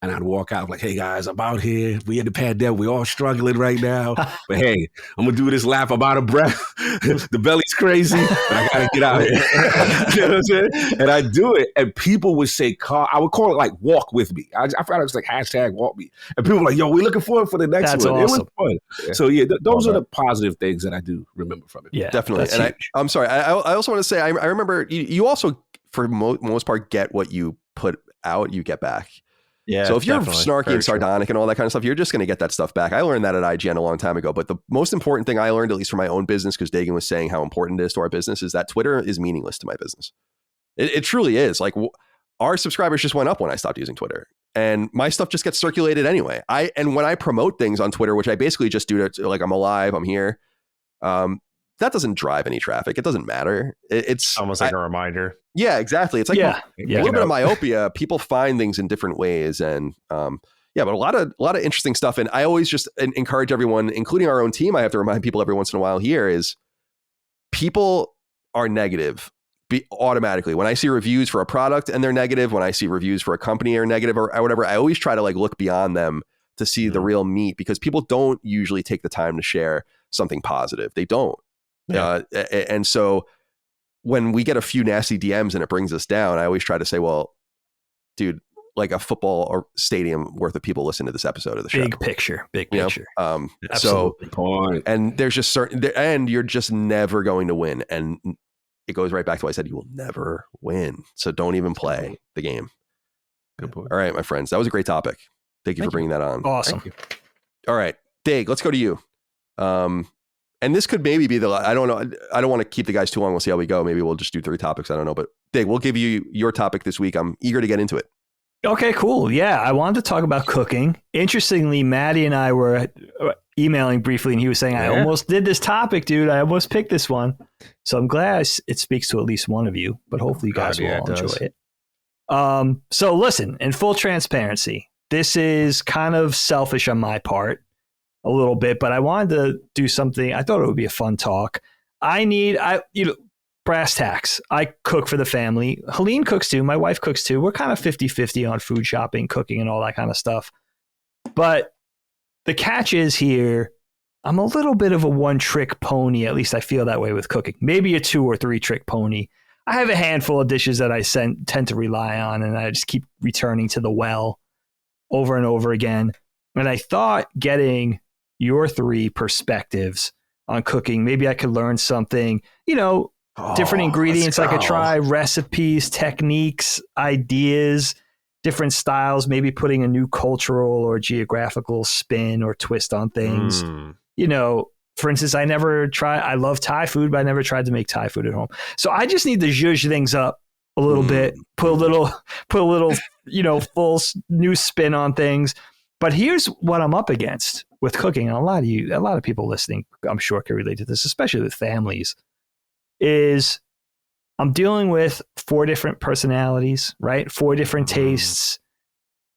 And I'd walk out like, hey, guys, I'm out here. We in the pandemic. We're all struggling right now. But hey, I'm going to do this lap. I'm out of breath. The belly's crazy, but I got to get out here. You know what I'm saying? And I do it. And people would say, I would call it like walk with me. I found it was like hashtag walk me. And people were like, yo, we're looking forward for the next That's one. Awesome. It was fun. Yeah. So yeah, those are the positive things that I do remember from it. Yeah, definitely. And I'm sorry. I also want to say, I remember you also, for most part, get what you put out, you get back. Yeah. So if you're definitely. snarky Very and true. sardonic and all that kind of stuff, you're just going to get that stuff back. I learned that at IGN a long time ago. But the most important thing I learned, at least for my own business, because Dagan was saying how important it is to our business, is that Twitter is meaningless to my business. It truly is. Like our subscribers just went up when I stopped using Twitter. And my stuff just gets circulated anyway. And when I promote things on Twitter, which I basically just do to, like, I'm alive, I'm here. That doesn't drive any traffic. It doesn't matter. It's Almost like a reminder. Yeah, exactly. It's like Yeah. a little bit of myopia. People find things in different ways, and but a lot of interesting stuff. And I always just encourage everyone, including our own team. I have to remind people every once in a while here is people are negative automatically. When I see reviews for a product and they're negative, when I see reviews for a company are negative or whatever, I always try to like look beyond them to see the real meat, because people don't usually take the time to share something positive. They don't. Yeah. And so when we get a few nasty DMs and it brings us down, I always try to say, well, dude, like a football or stadium worth of people listen to this episode of the show. Big picture. So, point. and there's just and you're just never going to win. And it goes right back to what I said, you will never win. So don't even play the game. Good point. All right, my friends, that was a great topic. Thank you for bringing that on. Awesome. All right, Dave, let's go to you. And this could maybe be I don't know. I don't want to keep the guys too long. We'll see how we go. Maybe we'll just do 3 topics. I don't know. But Dave, we'll give you your topic this week. I'm eager to get into it. Okay, cool. Yeah, I wanted to talk about cooking. Interestingly, Maddie and I were emailing briefly, and he was saying, I almost did this topic, dude. I almost picked this one. So I'm glad it speaks to at least one of you, but hopefully you guys will all enjoy it. So listen, in full transparency, this is kind of selfish on my part a little bit, but I wanted to do something. I thought it would be a fun talk. Brass tacks. I cook for the family. Helene cooks too. My wife cooks too. We're kind of 50-50 on food shopping, cooking, and all that kind of stuff. But the catch is here, I'm a little bit of a one-trick pony. At least I feel that way with cooking. Maybe a 2 or 3 trick pony. I have a handful of dishes that I tend to rely on, and I just keep returning to the well over and over again. And I thought getting your 3 perspectives on cooking, maybe I could learn something, different ingredients I could try, recipes, techniques, ideas, different styles, maybe putting a new cultural or geographical spin or twist on things. For instance, I love Thai food, but I never tried to make Thai food at home. So I just need to zhuzh things up a little bit, put a little, full new spin on things. But here's what I'm up against with cooking. And a lot of people listening, I'm sure, can relate to this, especially with families, is I'm dealing with 4 different personalities, right? 4 different tastes.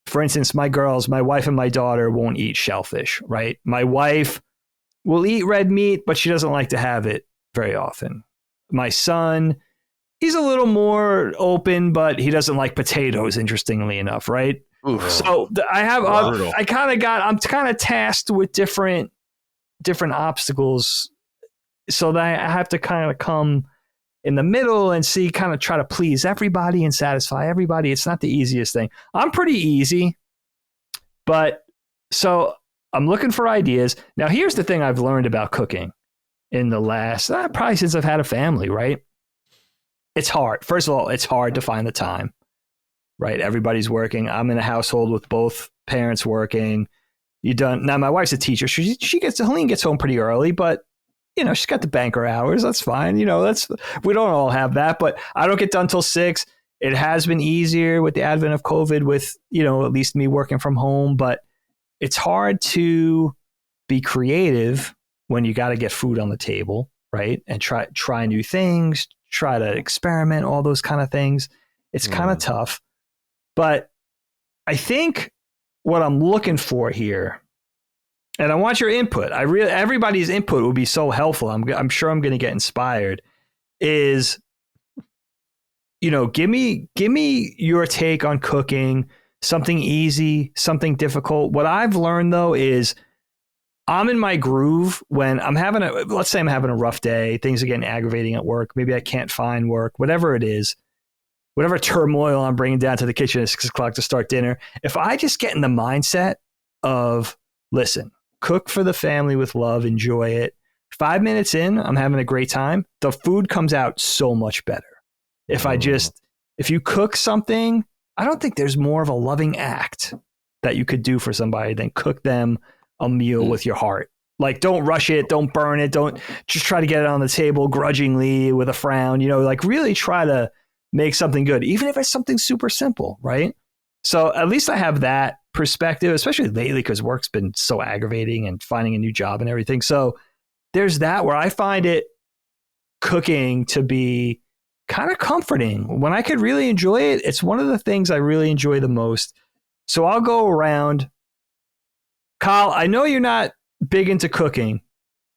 For instance, my wife and my daughter won't eat shellfish, right? My wife will eat red meat, but she doesn't like to have it very often. My son, he's a little more open, but he doesn't like potatoes, interestingly enough, right? Oof. So I'm kind of tasked with different obstacles, so that I have to kind of come in the middle and try to please everybody and satisfy everybody. It's not the easiest thing. I'm pretty easy, but so I'm looking for ideas. Now, here's the thing I've learned about cooking in the last, probably since I've had a family, right? It's hard. First of all, it's hard to find the time, right? Everybody's working. I'm in a household with both parents working. Now, my wife's a teacher. Helene gets home pretty early, but she's got the banker hours. That's fine. We don't all have that, but I don't get done till 6. It has been easier with the advent of COVID with, at least me working from home, but it's hard to be creative when you got to get food on the table, right? And try new things, try to experiment, all those kind of things. It's kind of tough, but I think what I'm looking for here, and I want your input. Everybody's input would be so helpful. I'm sure I'm going to get inspired. Is, give me your take on cooking. Something easy, something difficult. What I've learned though is I'm in my groove when let's say I'm having a rough day. Things are getting aggravating at work. Maybe I can't find work. Whatever it is, whatever turmoil I'm bringing down to the kitchen at 6 o'clock to start dinner. If I just get in the mindset of, listen, cook for the family with love, enjoy it. 5 minutes in, I'm having a great time. The food comes out so much better. If you cook something I don't think there's more of a loving act that you could do for somebody than cook them a meal with your heart. Like, don't rush it, don't burn it, don't just try to get it on the table grudgingly with a frown, like really try to make something good, even if it's something super simple, right? So at least I have that perspective, especially lately because work's been so aggravating and finding a new job and everything. So there's that where I find it cooking to be kind of comforting. When I could really enjoy it, it's one of the things I really enjoy the most. So I'll go around. Kyle, I know you're not big into cooking,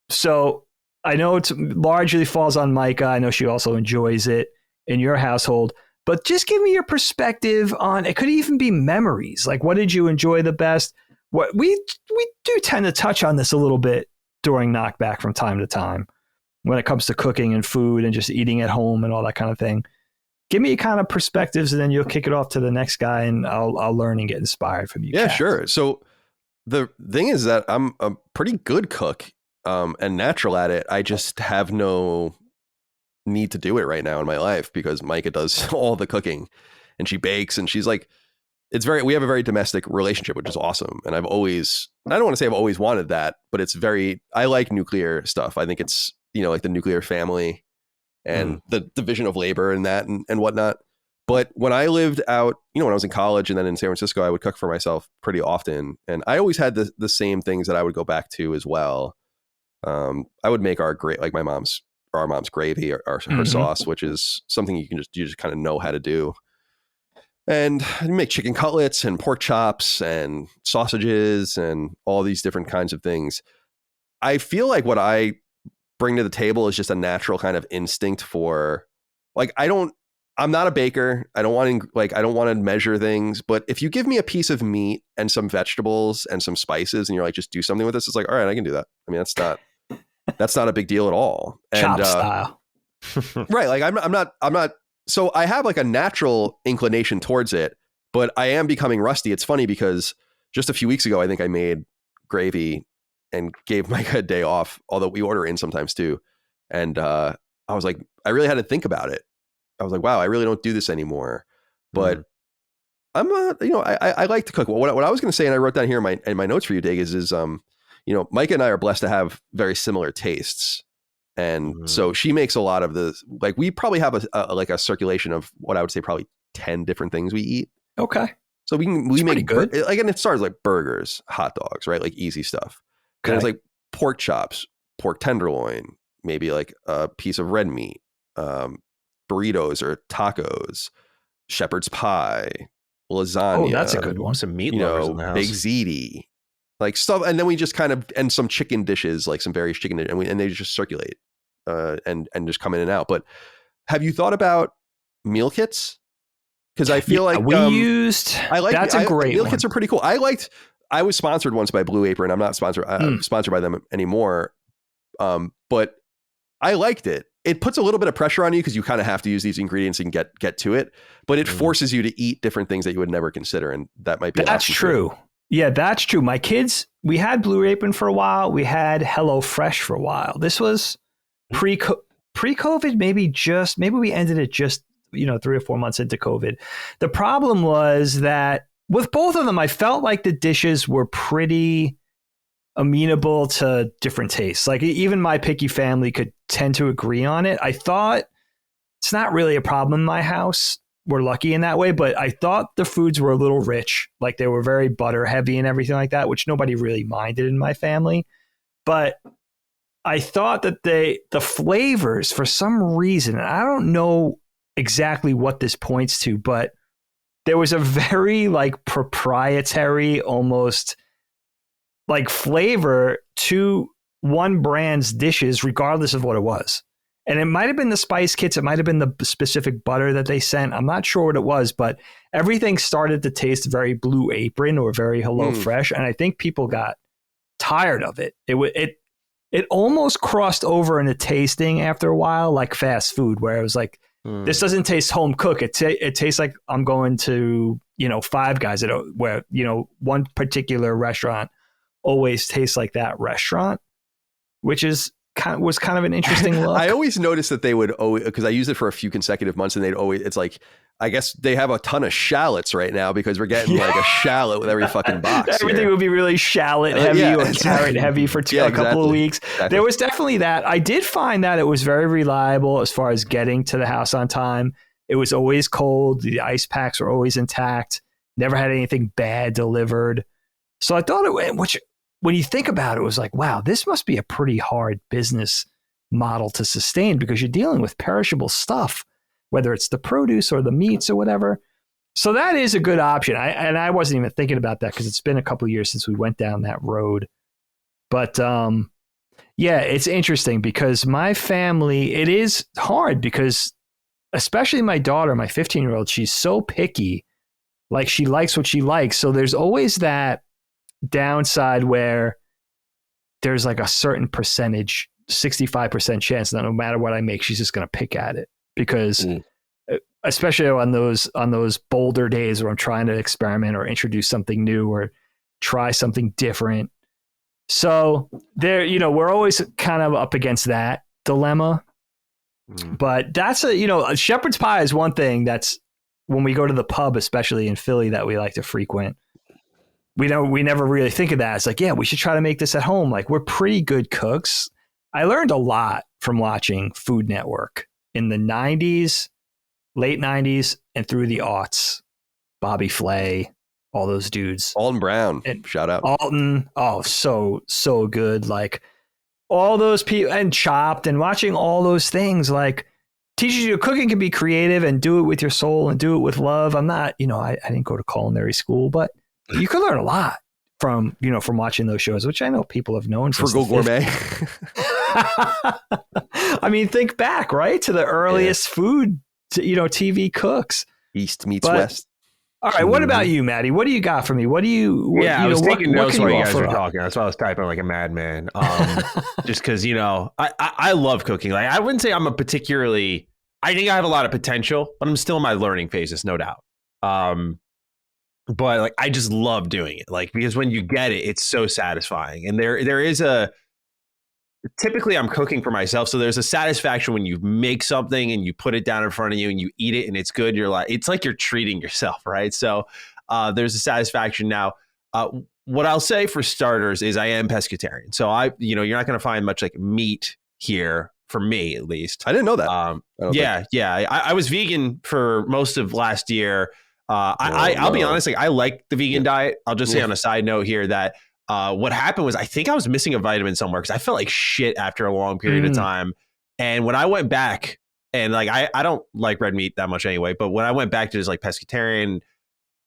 so I know it largely falls on Micah. I know she also enjoys it in your household, but just give me your perspective on, it could even be memories. Like, what did you enjoy the best? What we do tend to touch on this a little bit during Knockback from time to time when it comes to cooking and food and just eating at home and all that kind of thing. Give me kind of perspectives, and then you'll kick it off to the next guy, and I'll learn and get inspired from you. Yeah, Kat. sure. So the thing is that I'm a pretty good cook and natural at it. I just have no need to do it right now in my life because Micah does all the cooking and she bakes, and she's like, we have a very domestic relationship, which is awesome. And I don't want to say I've always wanted that, but I like nuclear stuff. I think it's, like the nuclear family and the division of labor and that and whatnot. But when I lived out, when I was in college and then in San Francisco, I would cook for myself pretty often. And I always had the same things that I would go back to as well. I would make our mom's gravy or her sauce, which is something you just kind of know how to do. And I'd make chicken cutlets and pork chops and sausages and all these different kinds of things. I feel like what I bring to the table is just a natural kind of instinct for, like, I'm not a baker. I don't want to measure things, but if you give me a piece of meat and some vegetables and some spices and you're like, just do something with this, it's like, all right, I can do that. I mean, that's not a big deal at all. Chop And, style. Right. Like I'm not, so I have like a natural inclination towards it, but I am becoming rusty. It's funny because just a few weeks ago, I think I made gravy and gave Micah a day off, although we order in sometimes too. And I was like, I really had to think about it. I was like, wow, I really don't do this anymore. But I'm I like to cook. What I was going to say, and I wrote down here in my notes for you, Dig, is Micah and I are blessed to have very similar tastes. And so she makes a lot of the, like, we probably have a circulation of what I would say probably 10 different things we eat. Okay. So we make good. And it starts like burgers, hot dogs, right? Like easy stuff. Okay. And it's like pork chops, pork tenderloin, maybe like a piece of red meat, burritos or tacos, shepherd's pie, lasagna. Oh, that's a good one. Some meat lovers in the house. Big ziti, like stuff. And then we just and some chicken dishes, like some various chicken dishes, and they just circulate and just come in and out. But have you thought about meal kits? Because I feel like that's a great meal one. kits are pretty cool. I was sponsored once by Blue Apron. I'm not sponsored by them anymore. But I liked it. It puts a little bit of pressure on you because you kind of have to use these ingredients and get to it, but it forces you to eat different things that you would never consider. And that might be, that's true. Yeah, that's true. My kids, we had Blue Apron for a while. We had HelloFresh for a while. This was pre-COVID, maybe we ended it just, 3 or 4 months into COVID. The problem was that with both of them, I felt like the dishes were pretty amenable to different tastes. Like even my picky family could tend to agree on it. I thought it's not really a problem in my house. We're lucky in that way, but I thought the foods were a little rich. Like they were very butter heavy and everything like that, which nobody really minded in my family. But I thought that the flavors, for some reason, and I don't know exactly what this points to, but there was a very like proprietary, almost like flavor to one brand's dishes, regardless of what it was. And it might have been the spice kits. It might have been the specific butter that they sent. I'm not sure what it was, but everything started to taste very Blue Apron or very HelloFresh. And I think people got tired of it. It almost crossed over into tasting after a while, like fast food, where it was like, this doesn't taste home cooked. It tastes like I'm going to, Five Guys, where, one particular restaurant always tastes like that restaurant, which is was kind of an interesting look. I always noticed that they would always, because I used it for a few consecutive months, and they'd always, it's like, I guess they have a ton of shallots right now because we're getting like a shallot with every fucking box. Everything would be really shallot heavy or carrot heavy for a couple of weeks. Exactly. There was definitely that. I did find that it was very reliable as far as getting to the house on time. It was always cold. The ice packs were always intact. Never had anything bad delivered. So I thought which when you think about it, it was like, wow, this must be a pretty hard business model to sustain because you're dealing with perishable stuff, whether it's the produce or the meats or whatever. So that is a good option. I wasn't even thinking about that because it's been a couple of years since we went down that road. But yeah, it's interesting because my family, it is hard because especially my daughter, my 15-year-old, she's so picky. Like she likes what she likes. So there's always that downside where there's like a certain percentage, 65% chance that no matter what I make, she's just going to pick at it because especially on those bolder days where I'm trying to experiment or introduce something new or try something different. So there, we're always kind of up against that dilemma, but that's a shepherd's pie is one thing that's when we go to the pub, especially in Philly that we like to frequent. We never really think of that. It's like, yeah, we should try to make this at home. Like we're pretty good cooks. I learned a lot from watching Food Network in the 90s, late 90s, and through the aughts. Bobby Flay, all those dudes. Alton Brown, and shout out. Alton, oh, so good. Like all those people, and Chopped, and watching all those things, like teaches you cooking can be creative and do it with your soul and do it with love. I'm not, I didn't go to culinary school, but you could learn a lot from watching those shows, which I know people have known. Frugal Gourmet. I mean, think back, right, to the earliest food, TV cooks. East meets West. All right, what about you, Maddie? What do you got for me? What do you? I was taking notes while you guys were talking. That's why I was typing like a madman. Just because I love cooking. Like I wouldn't say I'm a particularly. I think I have a lot of potential, but I'm still in my learning phases, no doubt. But like I just love doing it, like because when you get it, it's so satisfying. And there is typically I'm cooking for myself, so there's a satisfaction when you make something and you put it down in front of you and you eat it and it's good. It's like you're treating yourself, right? So there's a satisfaction. Now, what I'll say for starters is I am pescatarian, so you're not going to find much like meat here for me, at least. I didn't know that. I was vegan for most of last year. I'll be honest, like I like the vegan diet. I'll just say on a side note here that what happened was I think I was missing a vitamin somewhere because I felt like shit after a long period of time. And when I went back and like I don't like red meat that much anyway, but when I went back to just like pescatarian,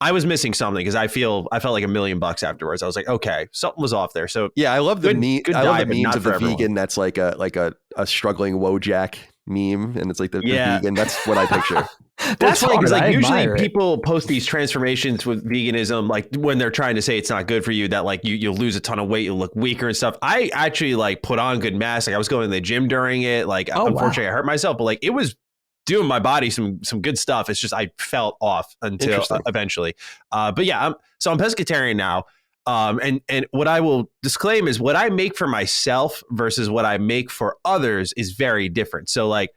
I was missing something because I felt like $1 million afterwards. I was like, okay, something was off there. So yeah, I love the meat. I love the memes of the vegan. That's like a struggling Wojak meme, and it's like the vegan. That's what I picture. That's funny because like usually people post these transformations with veganism, like when they're trying to say it's not good for you, that like you'll lose a ton of weight, you'll look weaker and stuff. I actually like put on good mass. Like I was going to the gym during it. Like unfortunately I hurt myself, but like it was doing my body some good stuff. It's just I felt off until eventually. But yeah, I'm pescatarian now. And what I will disclaim is what I make for myself versus what I make for others is very different. So like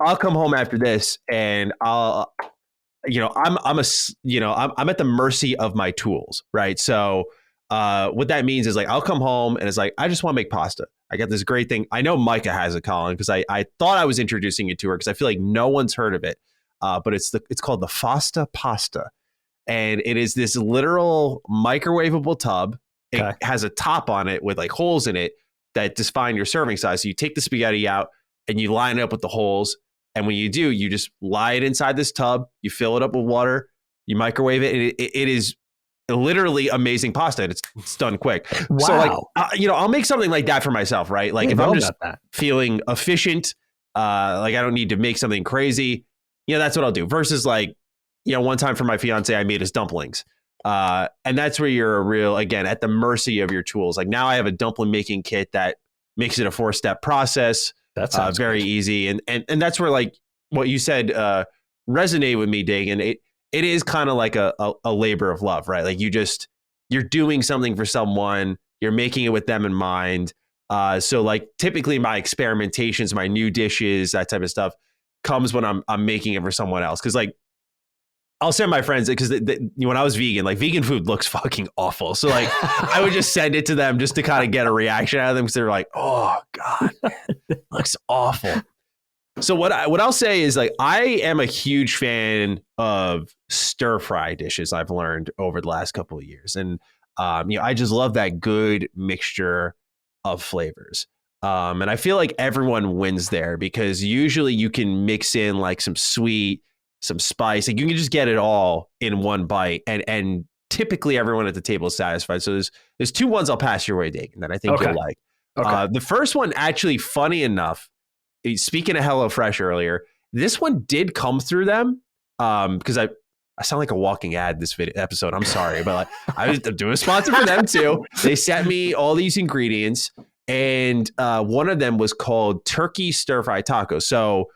I'll come home after this and I'm at the mercy of my tools, right? So what that means is like I'll come home and it's like I just want to make pasta. I got this great thing. I know Micah has it, Colin, because I thought I was introducing it to her because I feel like no one's heard of it. But it's called the Fasta Pasta. And it is this literal microwavable tub. It has a top on it with like holes in it that define your serving size. So you take the spaghetti out and you line it up with the holes. And when you do, you just lie it inside this tub. You fill it up with water. You microwave it. And it is literally amazing pasta. And it's done quick. Wow. So like, I'll make something like that for myself, right? Like if I'm just feeling efficient, like I don't need to make something crazy, that's what I'll do. Versus like, one time for my fiance, I made us dumplings. And that's where you're again, at the mercy of your tools. Like now I have a dumpling making kit that makes it a 4-step process. That's very easy. And that's where like what you said resonated with me, Dagan. It is kind of like a labor of love, right? Like you're doing something for someone, you're making it with them in mind. So like typically my experimentations, my new dishes, that type of stuff comes when I'm making it for someone else. Cause like I'll send my friends because when I was vegan, like vegan food looks fucking awful. So like I would just send it to them just to kind of get a reaction out of them because they're like, oh God, man, it looks awful. So what I'll say is like I am a huge fan of stir fry dishes. I've learned over the last couple of years, and I just love that good mixture of flavors. And I feel like everyone wins there because usually you can mix in like some sweet, some spice, like you can just get it all in one bite, and typically everyone at the table is satisfied. So there's two ones I'll pass your way, Dave, that I think you'll like. Okay. The first one, actually, funny enough, speaking of HelloFresh earlier, this one did come through them because I sound like a walking ad this episode. I'm sorry, but like, I was doing a sponsor for them too. They sent me all these ingredients, and one of them was called turkey stir fry tacos. So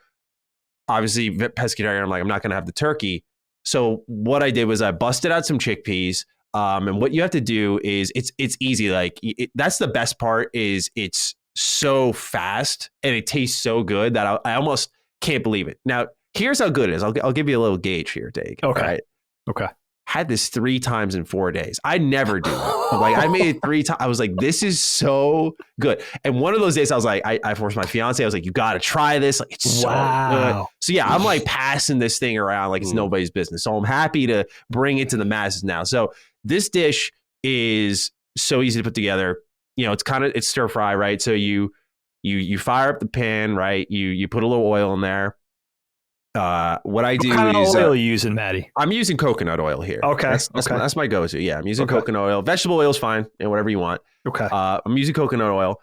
obviously pescatarian, I'm like, I'm not going to have the turkey. So what I did was I busted out some chickpeas. And what you have to do is it's easy. Like that's the best part is it's so fast and it tastes so good that I almost can't believe it. Now, here's how good it is. I'll give you a little gauge here, Dave. Okay. Right? Okay. Had this 3 times in 4 days. I never do it. Like I made it 3 times. I was like, this is so good. And one of those days I was like, I forced my fiance. I was like, you got to try this. Like it's so good. So yeah, I'm like passing this thing around like it's nobody's business. So I'm happy to bring it to the masses now. So this dish is so easy to put together. You know, it's stir fry, right? So you fire up the pan, right? You put a little oil in there. What I do is... What kind of oil are you using, Maddie? I'm using coconut oil here. Okay. That's my go-to. Yeah, I'm using coconut oil. Vegetable oil is fine, and whatever you want. Okay. I'm using coconut oil,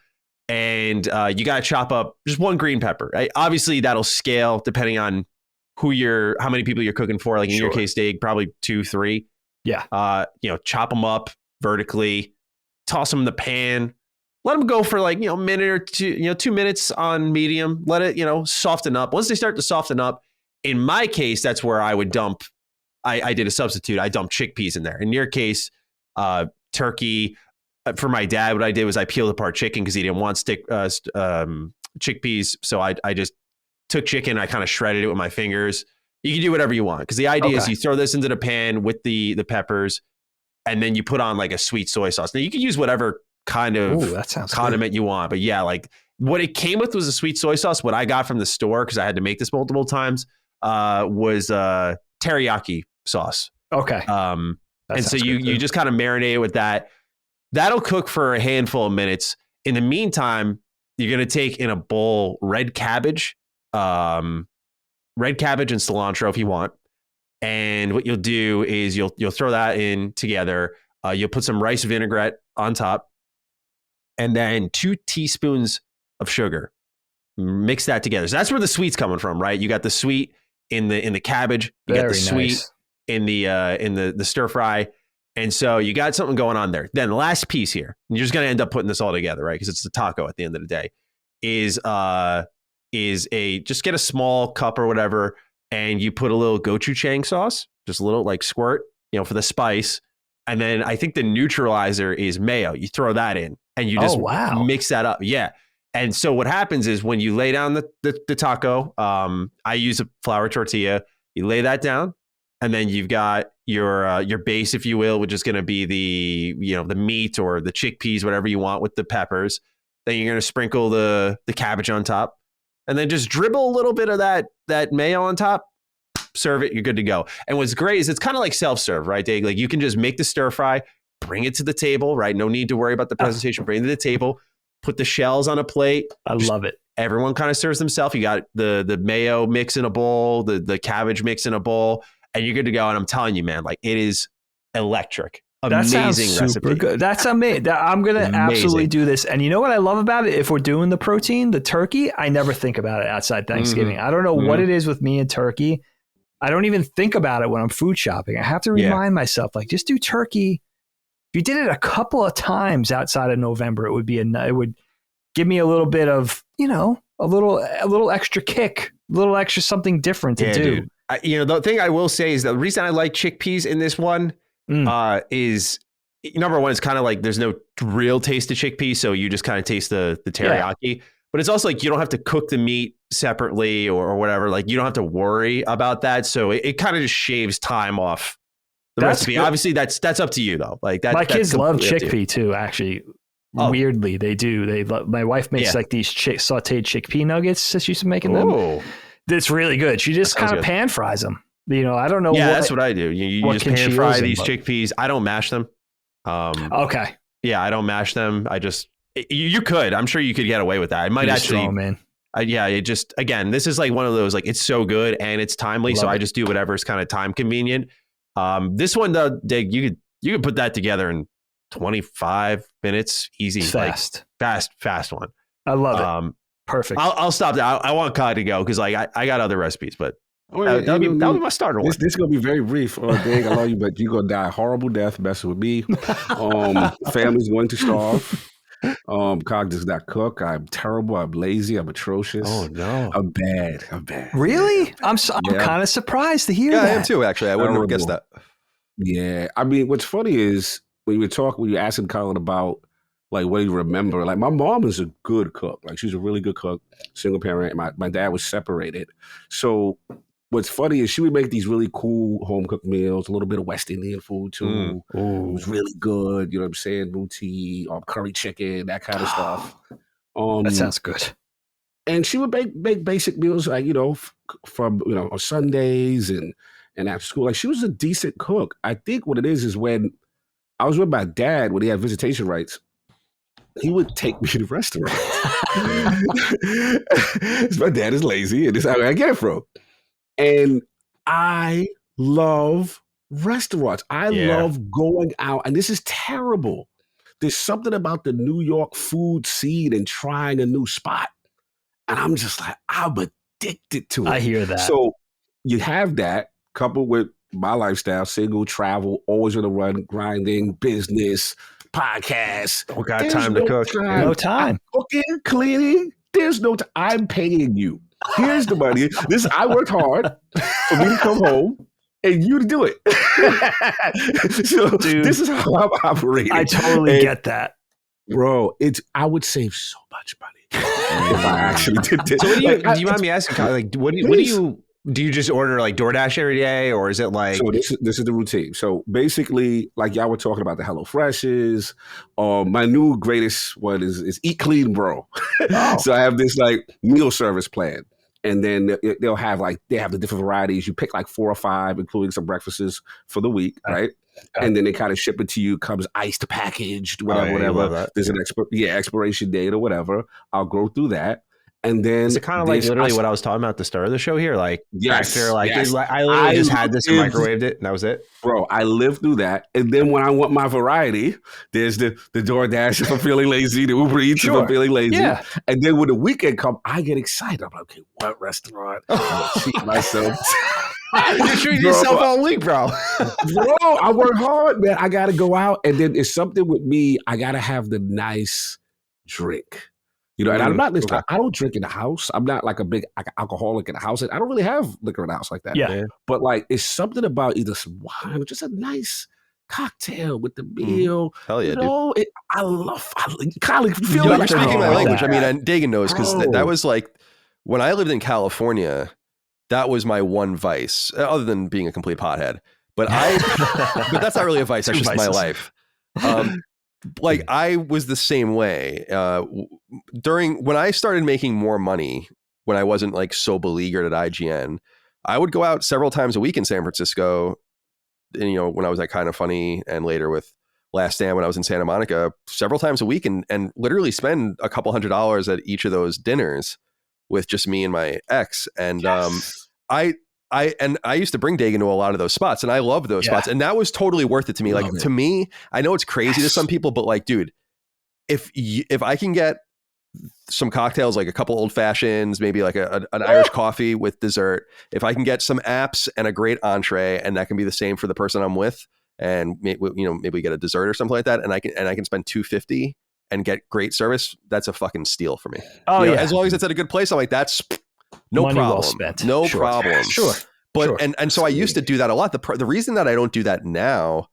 and you got to chop up just 1 green pepper. Right? Obviously, that'll scale depending on how many people you're cooking for. Like in your case, Dave, probably 2, 3. Yeah. Chop them up vertically, toss them in the pan. Let them go for like, minute or two, 2 minutes on medium. Let it, soften up. Once they start to soften up, in my case, that's where I would dump. I did a substitute. I dumped chickpeas in there. In your case, turkey. For my dad, what I did was I peeled apart chicken because he didn't want chickpeas. So I just took chicken. I kind of shredded it with my fingers. You can do whatever you want because the idea is you throw this into the pan with the peppers, and then you put on like a sweet soy sauce. Now you can use whatever kind of condiment you want, but yeah, like what it came with was a sweet soy sauce. What I got from the store, because I had to make this multiple times, was teriyaki sauce. Okay. And so you just kind of marinate it with that. That'll cook for a handful of minutes. In the meantime, you're going to take in a bowl red cabbage and cilantro if you want. And what you'll do is you'll throw that in together. You'll put some rice vinaigrette on top, and then 2 teaspoons of sugar. Mix that together. So that's where the sweet's coming from, right? You got the sweet in the cabbage. You got the sweet in the stir fry. And so you got something going on there. Then the last piece here, and you're just going to end up putting this all together, right? Because it's the taco at the end of the day, is just get a small cup or whatever, and you put a little gochujang sauce, just a little like squirt, for the spice. And then I think the neutralizer is mayo. You throw that in and you just mix that up. Yeah. And so what happens is when you lay down the taco, I use a flour tortilla. You lay that down, and then you've got your base, if you will, which is going to be the meat or the chickpeas, whatever you want, with the peppers. Then you're going to sprinkle the cabbage on top, and then just dribble a little bit of that mayo on top. Serve it. You're good to go. And what's great is it's kind of like self-serve, right, Dave? Like you can just make the stir fry, bring it to the table, right? No need to worry about the presentation. Bring it to the table. Put the shells on a plate. I love it. Everyone kind of serves themselves. You got the mayo mix in a bowl, the cabbage mix in a bowl, and you're good to go. And I'm telling you, man, like it is electric. Amazing that sounds recipe. Super good. That's amazing. I'm going to absolutely do this. And you know what I love about it? If we're doing the protein, the turkey, I never think about it outside Thanksgiving. I don't know what it is with me and turkey. I don't even think about it when I'm food shopping. I have to remind myself, like, just do turkey. If you did it a couple of times outside of November, it would give me a little bit of, a little extra kick, a little extra something different to do. Dude. The thing I will say is the reason I like chickpeas in this one is number one, it's kind of like there's no real taste of chickpea, so you just kind of taste the teriyaki. Yeah. But it's also like you don't have to cook the meat separately or whatever. Like you don't have to worry about that. So it kind of just shaves time off the recipe. Good. Obviously, that's up to you though. Like that. My kids love chickpea too. Actually, weirdly, they do. They my wife makes like these sautéed chickpea nuggets that she's making them. That's really good. She just kind of pan fries them. You know, I don't know. Yeah, that's what I do. You just pan fry these chickpeas. I don't mash them. Okay. Yeah, I don't mash them. I just you could. I'm sure you could get away with that. It might actually. Strong, man. Yeah, it just again, this is like one of those like it's so good and it's timely, so I just do whatever is kind of time convenient. This one though, Dig, you could put that together in 25 minutes, easy, fast one. I love it. Perfect. I'll stop there. I want Kai to go because like I got other recipes, but. That'll be my starter one. This is gonna be very brief. Dang, I love you, but you're gonna die a horrible death messing with me. Family's going to starve. Cog does not cook. I'm terrible. I'm lazy. I'm atrocious. Oh no, I'm bad. Really? I'm kind of surprised to hear that. I am too. Actually, I wouldn't have guessed that. Yeah, I mean, what's funny is when you're asking Colin about like what do you remember? Like my mom is a good cook. Like she's a really good cook. Single parent. My dad was separated, so. What's funny is she would make these really cool home cooked meals, a little bit of West Indian food too. It was really good. You know what I'm saying? Roti, curry chicken, that kind of stuff. That sounds good. And she would make basic meals, like, you know, from, you know, on Sundays and after school. Like she was a decent cook. I think what it is when I was with my dad, when he had visitation rights, he would take me to restaurants. My dad is lazy and this is where I get it from. And I love restaurants. I love going out. And this is terrible. There's something about the New York food scene and trying a new spot. And I'm just like, I'm addicted to it. I hear that. So you have that coupled with my lifestyle, single, travel, always on the run, grinding, business, podcast. Don't got time to cook. No time. Cooking, cleaning. There's no time. I'm paying you. Here's the money. I worked hard for me to come home and you to do it. So dude, this is how I'm operating. I totally get that. Bro, I would save so much money if I actually did this. So do you mind me asking, like, what do you just order like DoorDash every day, or is it like? So this is the routine. So basically, like y'all were talking about the HelloFreshes. My new greatest one is Eat Clean Bro. Oh. So I have this like meal service plan, and then they have the different varieties. You pick like 4 or 5, including some breakfasts for the week, right? And then they kind of ship it to you. Comes iced, packaged, whatever. There's an expiration date or whatever. I'll go through that. And then it's kind of like literally what I was talking about at the start of the show here. Like, after I literally just had this and microwaved it, and that was it. Bro, I lived through that. And then when I want my variety, there's the DoorDash if I'm feeling lazy, the Uber Eats if I'm feeling lazy. Yeah. And then when the weekend comes, I get excited. I'm like, okay, what restaurant? I'm going to treat myself. You're treating yourself all week, bro. Bro, I work hard, man. I got to go out. And then it's something with me. I got to have the nice drink. You know, and I'm not this. I don't drink in the house. I'm not like a big alcoholic in the house. I don't really have liquor in the house like that. Yeah. But like, it's something about either some wine or just a nice cocktail with the meal. Hell yeah, dude. I love Colin. You're speaking my language. I mean, and Dagan knows because that was like when I lived in California. That was my one vice, other than being a complete pothead. But but that's not really a vice. That's just my life. Like I was the same way when I started making more money when I wasn't like so beleaguered at IGN. I would go out several times a week in San Francisco. And, you know, when I was at Kind of Funny and later with Last Stand when I was in Santa Monica, several times a week and literally spend a couple $100s at each of those dinners with just me and my ex. And I used to bring Dagan to a lot of those spots, and I love those spots, and that was totally worth it to me. Like to me, I know it's crazy to some people, but like, dude, if I can get some cocktails, like a couple old fashions, maybe like an Irish coffee with dessert, if I can get some apps and a great entree, and that can be the same for the person I'm with, and maybe we get a dessert or something like that, and I can spend $250 and get great service, that's a fucking steal for me. Oh, yeah. As long as it's at a good place, I'm like, that's no money problem. Well spent. No problem. Sure. But and so I used to do that a lot. The reason that I don't do that now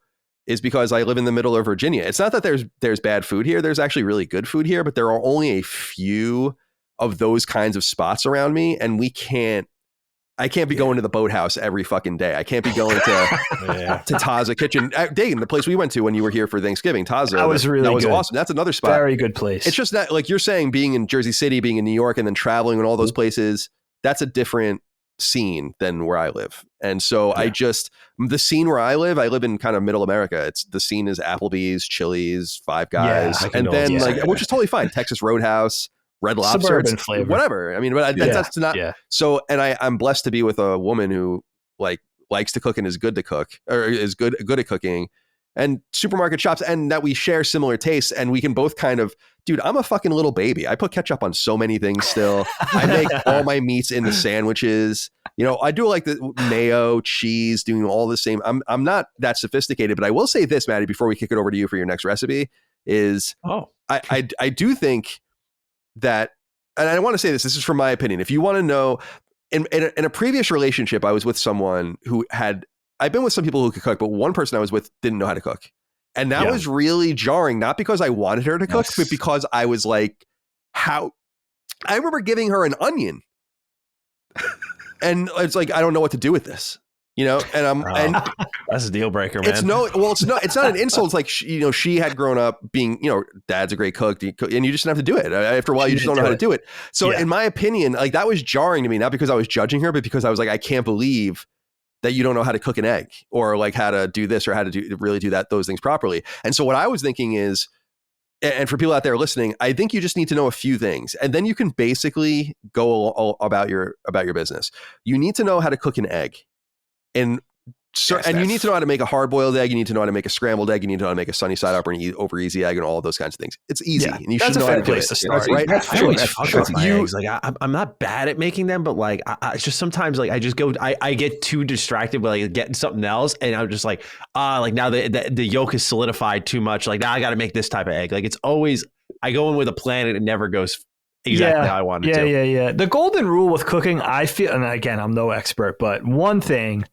is because I live in the middle of Virginia. It's not that there's bad food here. There's actually really good food here, but there are only a few of those kinds of spots around me, and I can't be going to the Boathouse every fucking day. I can't be going to to Taza Kitchen. Dagan, the place we went to when you were here for Thanksgiving, Taza. That was really good. Awesome. That's another spot. Very good place. It's just that, like you're saying, being in Jersey City, being in New York, and then traveling and all those places, that's a different scene than where I live. And so the scene where I live in kind of middle America. The scene is Applebee's, Chili's, Five Guys, and then which is totally fine. Texas Roadhouse, Red Lobster, suburban flavor, whatever. I mean, but that's not. Yeah. So, and I'm blessed to be with a woman who likes to cook and is good to cook, or is good at cooking, and supermarket shops, and that we share similar tastes, and we can both kind of, dude, I'm a fucking little baby. I put ketchup on so many things still. I make all my meats into sandwiches. I do like the mayo, cheese, doing all the same. I'm not that sophisticated, but I will say this, Maddie, before we kick it over to you for your next recipe, is I do think that, and I want to say this is from my opinion. If you want to know, in a previous relationship, I was with someone I've been with some people who could cook, but one person I was with didn't know how to cook. And that was really jarring, not because I wanted her to cook, but because I was like, I remember giving her an onion and it's like, I don't know what to do with this. And that's a deal breaker, man. It's not an insult. It's like, she had grown up being, dad's a great cook, and you just didn't have to do it. After a while, you just don't know how to do it. So in my opinion, like, that was jarring to me, not because I was judging her, but because I was like, I can't believe that you don't know how to cook an egg, or like how to do this, or how to really do those things properly. And so what I was thinking is, and for people out there listening, I think you just need to know a few things, and then you can basically go about your business. You need to know how to cook an egg. And you need to know how to make a hard-boiled egg. You need to know how to make a scrambled egg. You need to know how to make a sunny side up or an over easy egg, and all of those kinds of things. It's easy, and you should know how to do it. To start, right? I always fuck with my eggs. Like, I'm not bad at making them, but like, it's just sometimes like I just go, I get too distracted by like getting something else, and I'm just like, like now the yolk is solidified too much. Like, now I got to make this type of egg. Like, it's always, I go in with a plan and it never goes exactly how I want it to. Yeah. The golden rule with cooking, I feel, and again, I'm no expert, but one thing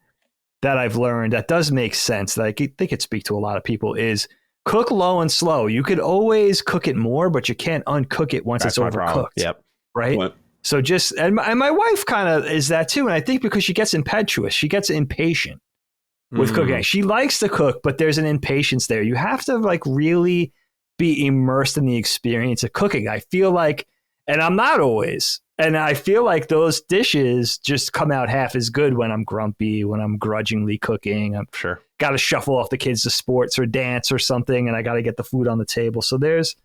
that I've learned that does make sense, that I think it speak to a lot of people, is cook low and slow. You could always cook it more, but you can't uncook it once it's overcooked. Yep. Right. What? So and my wife kind of is that too. And I think because she gets impetuous, she gets impatient with cooking. She likes to cook, but there's an impatience there. You have to like really be immersed in the experience of cooking. I feel like, and I'm not always. And I feel like those dishes just come out half as good when I'm grumpy, when I'm grudgingly cooking. I'm sure got to shuffle off the kids to sports or dance or something, and I got to get the food on the table. So there's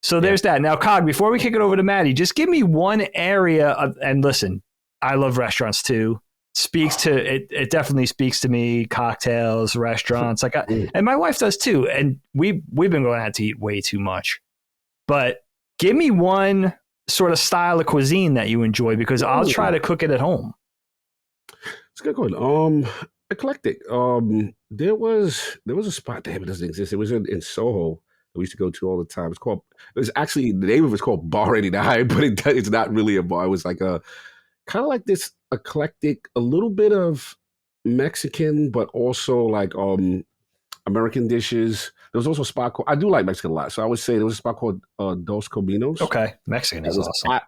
that. Now, Cog, before we kick it over to Maddie, just give me one area and listen, I love restaurants too. It definitely speaks to me. Cocktails, restaurants, and my wife does too. And we've been going out to eat way too much. But give me one sort of style of cuisine that you enjoy, because I'll try to cook it at home. It's a good one. Eclectic. There was a spot, damn, it doesn't exist. It was in Soho that we used to go to all the time. The name of it's called Bar 89, but it's not really a bar. It was like a kind of like this eclectic, a little bit of Mexican, but also like American dishes. There was also a spot called, I do like Mexican a lot, so I would say there was a spot called Dos Caminos. Okay, Mexican is awesome.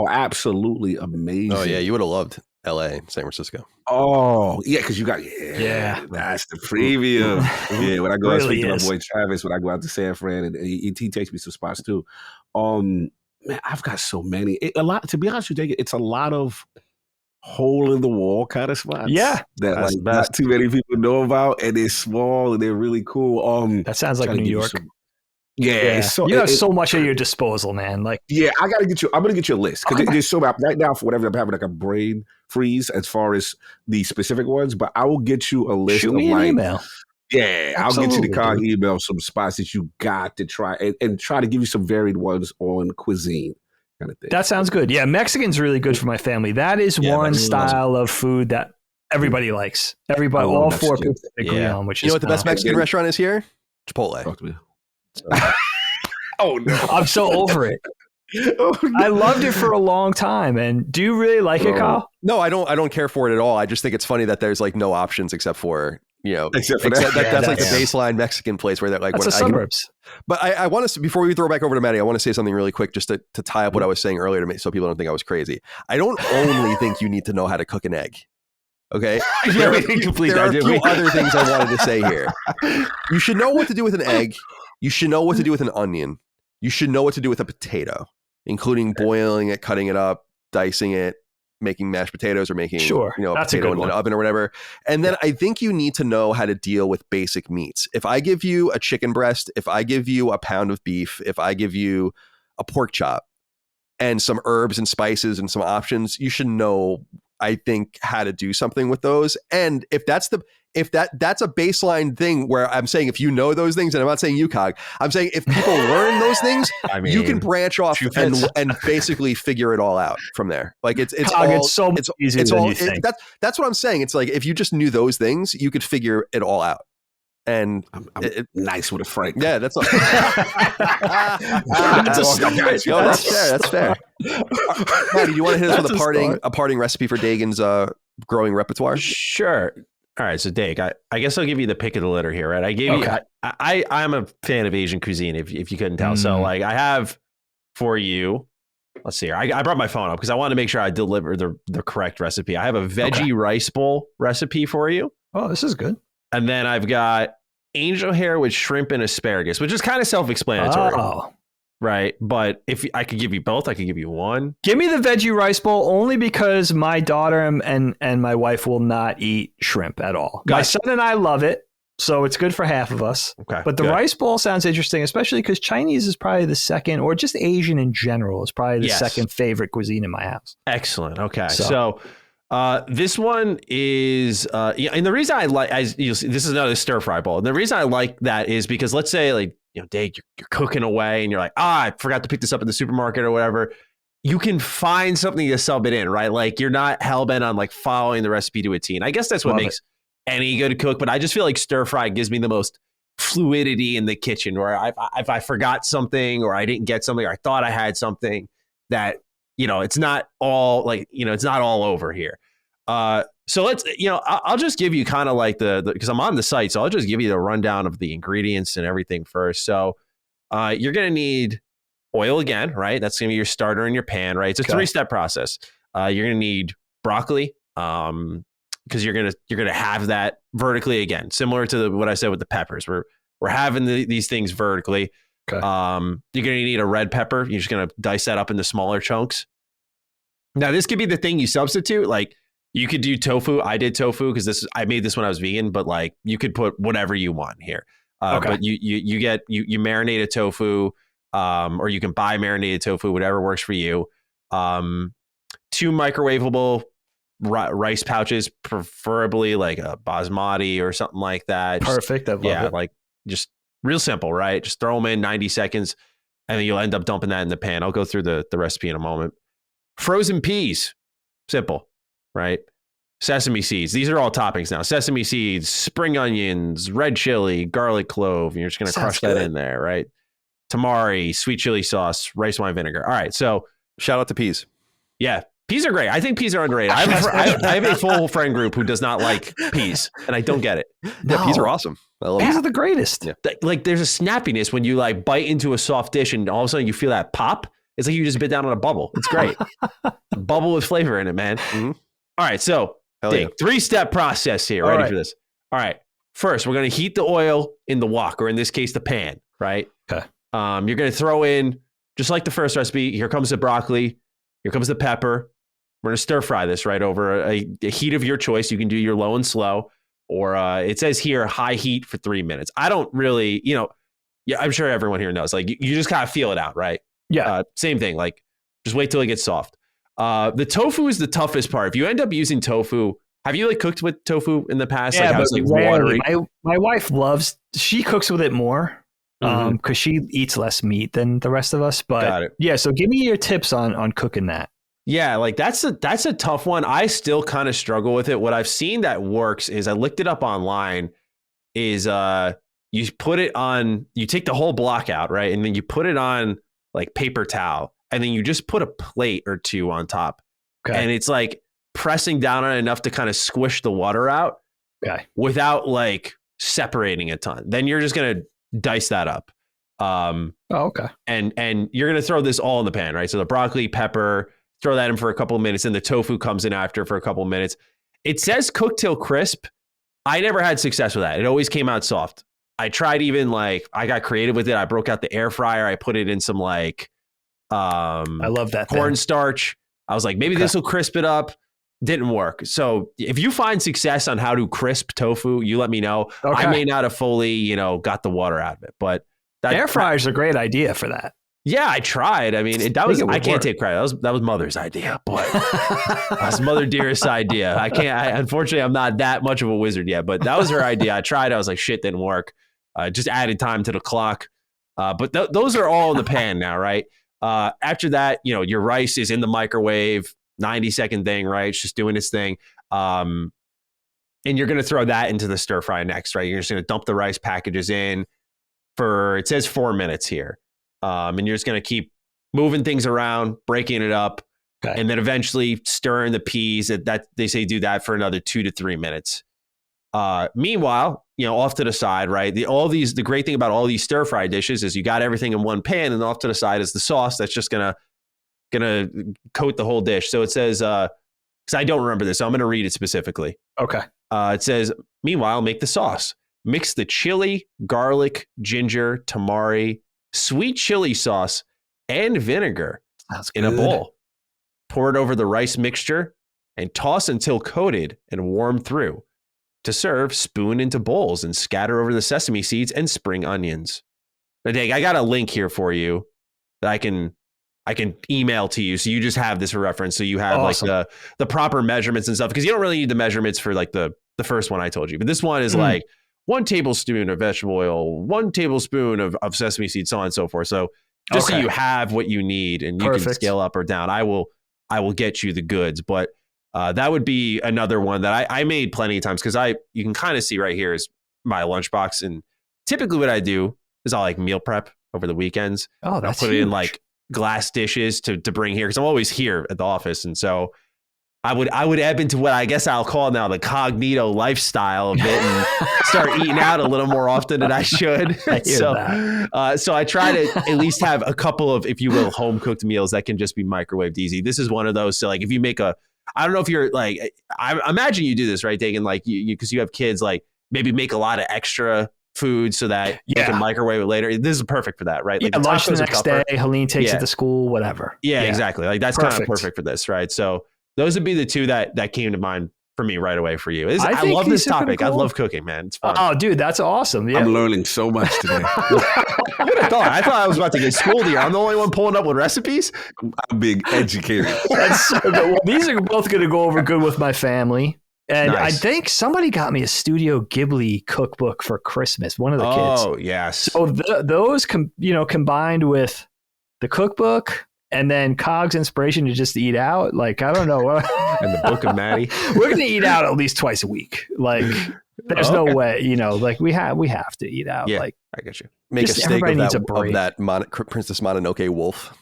Absolutely amazing. Oh yeah, you would have loved L.A., San Francisco. Oh yeah, because you got that's the premium. Yeah, when I go out to speak to my boy Travis, when I go out to San Fran, and he takes me to spots too. Man, I've got so many. A lot, to be honest with you, it's a lot of hole in the wall kind of spots. Yeah, that like not too many people know about, and they're small and they're really cool. That sounds like New York. So, you have so much at your disposal, man. Like, yeah, I'm gonna get you a list, because there's so right now, for whatever, I'm having like a brain freeze as far as the specific ones, but I will get you a list. Shoot me an email. Yeah, Absolutely. I'll get you the Cog email, some spots that you got to try, and try to give you some varied ones on cuisine. Kind of thing. That sounds good. Yeah, Mexican's really good for my family. That is one style of food that everybody likes. Everybody, all four people agree on. Which is what the best Mexican restaurant is here? Chipotle. Talk to me. Oh no, I'm so over it. Oh, no. I loved it for a long time. And do you really like it, Kyle? No, I don't care for it at all. I just think it's funny that there's like no options except for except for that. That's like the baseline Mexican place where they're like, that's the suburbs. But I want to, before we throw back over to Maddie, I want to say something really quick just to tie up what I was saying earlier so people don't think I was crazy. I don't only think you need to know how to cook an egg. Okay. There are a few other things I wanted to say here. You should know what to do with an egg. You should know what to do with an onion. You should know what to do with a potato, including boiling it, cutting it up, dicing it, making mashed potatoes, or making a potato in an oven or whatever. And then I think you need to know how to deal with basic meats. If I give you a chicken breast, if I give you a pound of beef, if I give you a pork chop and some herbs and spices and some options, you should know, I think, how to do something with those. And if that's a baseline thing where I'm saying, if you know those things, and I'm not saying you, Cog, I'm saying if people learn those things, you can branch off and basically figure it all out from there. Like it's so much easier than you think. That's what I'm saying. It's like, if you just knew those things, you could figure it all out. And I'm nice with a Frank. Yeah, that's all. That's fair. Maddie, do you want to hit us with a parting recipe for Dagan's growing repertoire? Sure. All right, so Dag, I guess I'll give you the pick of the litter here, right? I gave you. I'm a fan of Asian cuisine, if you couldn't tell. So like, I have for you. Let's see here. I brought my phone up because I want to make sure I deliver the correct recipe. I have a veggie rice bowl recipe for you. Oh, this is good. And then I've got angel hair with shrimp and asparagus, which is kind of self-explanatory. Oh. Right. But if I could give you both, I could give you one. Give me the veggie rice bowl only because my daughter and my wife will not eat shrimp at all. Gotcha. My son and I love it, so it's good for half of us. Okay. But the rice bowl sounds interesting, especially because Chinese is probably the second, or just Asian in general, is probably the second favorite cuisine in my house. Excellent. Okay. So this one is, and the reason I like, as you'll see, this is another stir fry bowl. And the reason I like that is because, let's say, like, Dave, you're cooking away and you're like, I forgot to pick this up in the supermarket or whatever. You can find something to sub it in, right? Like, you're not hell bent on like following the recipe to a T. And I guess that's what makes any good cook. But I just feel like stir fry gives me the most fluidity in the kitchen, where if I forgot something, or I didn't get something, or I thought I had something, that, it's not all like, it's not all over here. So let's, I'll just give you kind of like because I'm on the site, so I'll just give you the rundown of the ingredients and everything first. So you're going to need oil again, right? That's going to be your starter in your pan, right? It's a 3-step process. You're going to need broccoli, because you're going to have that vertically again, similar to what I said with the peppers. We're having these things vertically. Okay. You're going to need a red pepper. You're just going to dice that up into smaller chunks. Now, this could be the thing you substitute. Like, you could do tofu. I did tofu because I made this when I was vegan, but like, you could put whatever you want here. But you marinate a tofu, or you can buy marinated tofu, whatever works for you. 2 microwavable rice pouches, preferably like a basmati or something like that. Perfect. I love it. Like, just real simple, right? Just throw them in 90 seconds, and then you'll end up dumping that in the pan. I'll go through the recipe in a moment. Frozen peas, simple. Right? Sesame seeds. These are all toppings now. Sesame seeds, spring onions, red chili, garlic clove. And you're just going to crush that in there, right? Tamari, sweet chili sauce, rice wine vinegar. All right. So shout out to peas. Yeah. Peas are great. I think peas are underrated. I have a full friend group who does not like peas, and I don't get it. Yeah, peas are awesome. I love peas are the greatest. Yeah. Like, there's a snappiness when you like bite into a soft dish and all of a sudden you feel that pop. It's like you just bit down on a bubble. It's great. Bubble with flavor in it, man. Mm-hmm. All right, so 3-step process here. Ready for this? All right. First, we're going to heat the oil in the wok, or in this case, the pan, right? Okay. You're going to throw in, just like the first recipe, here comes the broccoli, here comes the pepper. We're going to stir fry this right over a heat of your choice. You can do your low and slow, or it says here, high heat for 3 minutes. I don't really, I'm sure everyone here knows, like, you just kind of feel it out, right? Yeah. Same thing, like, just wait till it gets soft. The tofu is the toughest part. If you end up using tofu, have you like cooked with tofu in the past? Yeah, like, but watery. My wife she cooks with it more because she eats less meat than the rest of us. But yeah, so give me your tips on cooking that. Yeah, like that's a tough one. I still kind of struggle with it. What I've seen that works is, I looked it up online, is you put it on, you take the whole block out, right? And then you put it on like paper towel. And then you just put a plate or 2 on top. Okay. And it's like pressing down on it enough to kind of squish the water out. Okay. without like separating a ton. Then you're just going to dice that up. Okay. And you're going to throw this all in the pan, right? So the broccoli, pepper, throw that in for a couple of minutes, and the tofu comes in after for a couple of minutes. It says cook till crisp. I never had success with that. It always came out soft. I tried even like, I got creative with it. I broke out the air fryer. I put it in some like, I love that cornstarch. I was like, maybe this will crisp it up. Didn't work. So if you find success on how to crisp tofu, you let me know. Okay. I may not have fully, got the water out of it, but air fryer is a great idea for that. Yeah, I tried. I mean, I can't take credit. That was Mother's idea, but that's Mother Dearest's idea. Unfortunately, I'm not that much of a wizard yet, but that was her idea. I tried. I was like, shit, didn't work. Just added time to the clock. But those are all in the pan now, right? After that, your rice is in the microwave, 90-second thing, right? It's just doing its thing. And you're going to throw that into the stir fry next, right? You're just going to dump the rice packages in for, it says 4 minutes here. And you're just going to keep moving things around, breaking it up, and then eventually stirring the peas. That they say do that for another 2 to 3 minutes. Meanwhile, off to the side, right? The great thing about all these stir fry dishes is you got everything in one pan, and off to the side is the sauce that's just gonna coat the whole dish. So it says, because I don't remember this, so I'm gonna read it specifically. Okay. It says, meanwhile, make the sauce. Mix the chili, garlic, ginger, tamari, sweet chili sauce, and vinegar in a bowl. Pour it over the rice mixture and toss until coated and warm through. To serve, spoon into bowls and scatter over the sesame seeds and spring onions. Now, Dave, I got a link here for you that I can email to you, so you just have this for reference. So you have like the proper measurements and stuff, because you don't really need the measurements for like the first one I told you, but this one is like 1 tablespoon of vegetable oil, 1 tablespoon of sesame seeds, so on and so forth. So just so you have what you need and you can scale up or down. I will get you the goods, but that would be another one that I made plenty of times, because you can kind of see right here is my lunchbox. And typically what I do is I'll like meal prep over the weekends. Oh, that's I'll put huge. it in like glass dishes to bring here, because I'm always here at the office. And so I would ebb into what I guess I'll call now the cognito lifestyle a bit and start eating out a little more often than I should. So I try to at least have a couple of, if you will, home cooked meals that can just be microwaved easy. This is one of those. So like if you make I don't know if you're like, I imagine you do this, right, Dagan? Like because you have kids, like maybe make a lot of extra food so that you can microwave it later. This is perfect for that, right? Like the lunch the next day, Helene takes it to school, whatever. Yeah, exactly. Like that's kind of perfect for this, right? So those would be the two that came to mind for me right away for you. I love this topic. Cool. I love cooking, man. It's fun. Oh, dude, that's awesome. Yeah. I'm learning so much today. I thought I was about to get schooled here. I'm the only one pulling up with recipes. I'm being educated. That's so good. Well, these are both going to go over good with my family. And I think somebody got me a Studio Ghibli cookbook for Christmas. One of the kids. Oh, yes. So those, combined with the cookbook and then Cog's inspiration to just eat out, like, I don't know. And the Book of Maddie. We're going to eat out at least twice a week. Like, there's no way, like we have to eat out. Yeah, like, I get you. Make a steak of that Princess Mononoke wolf.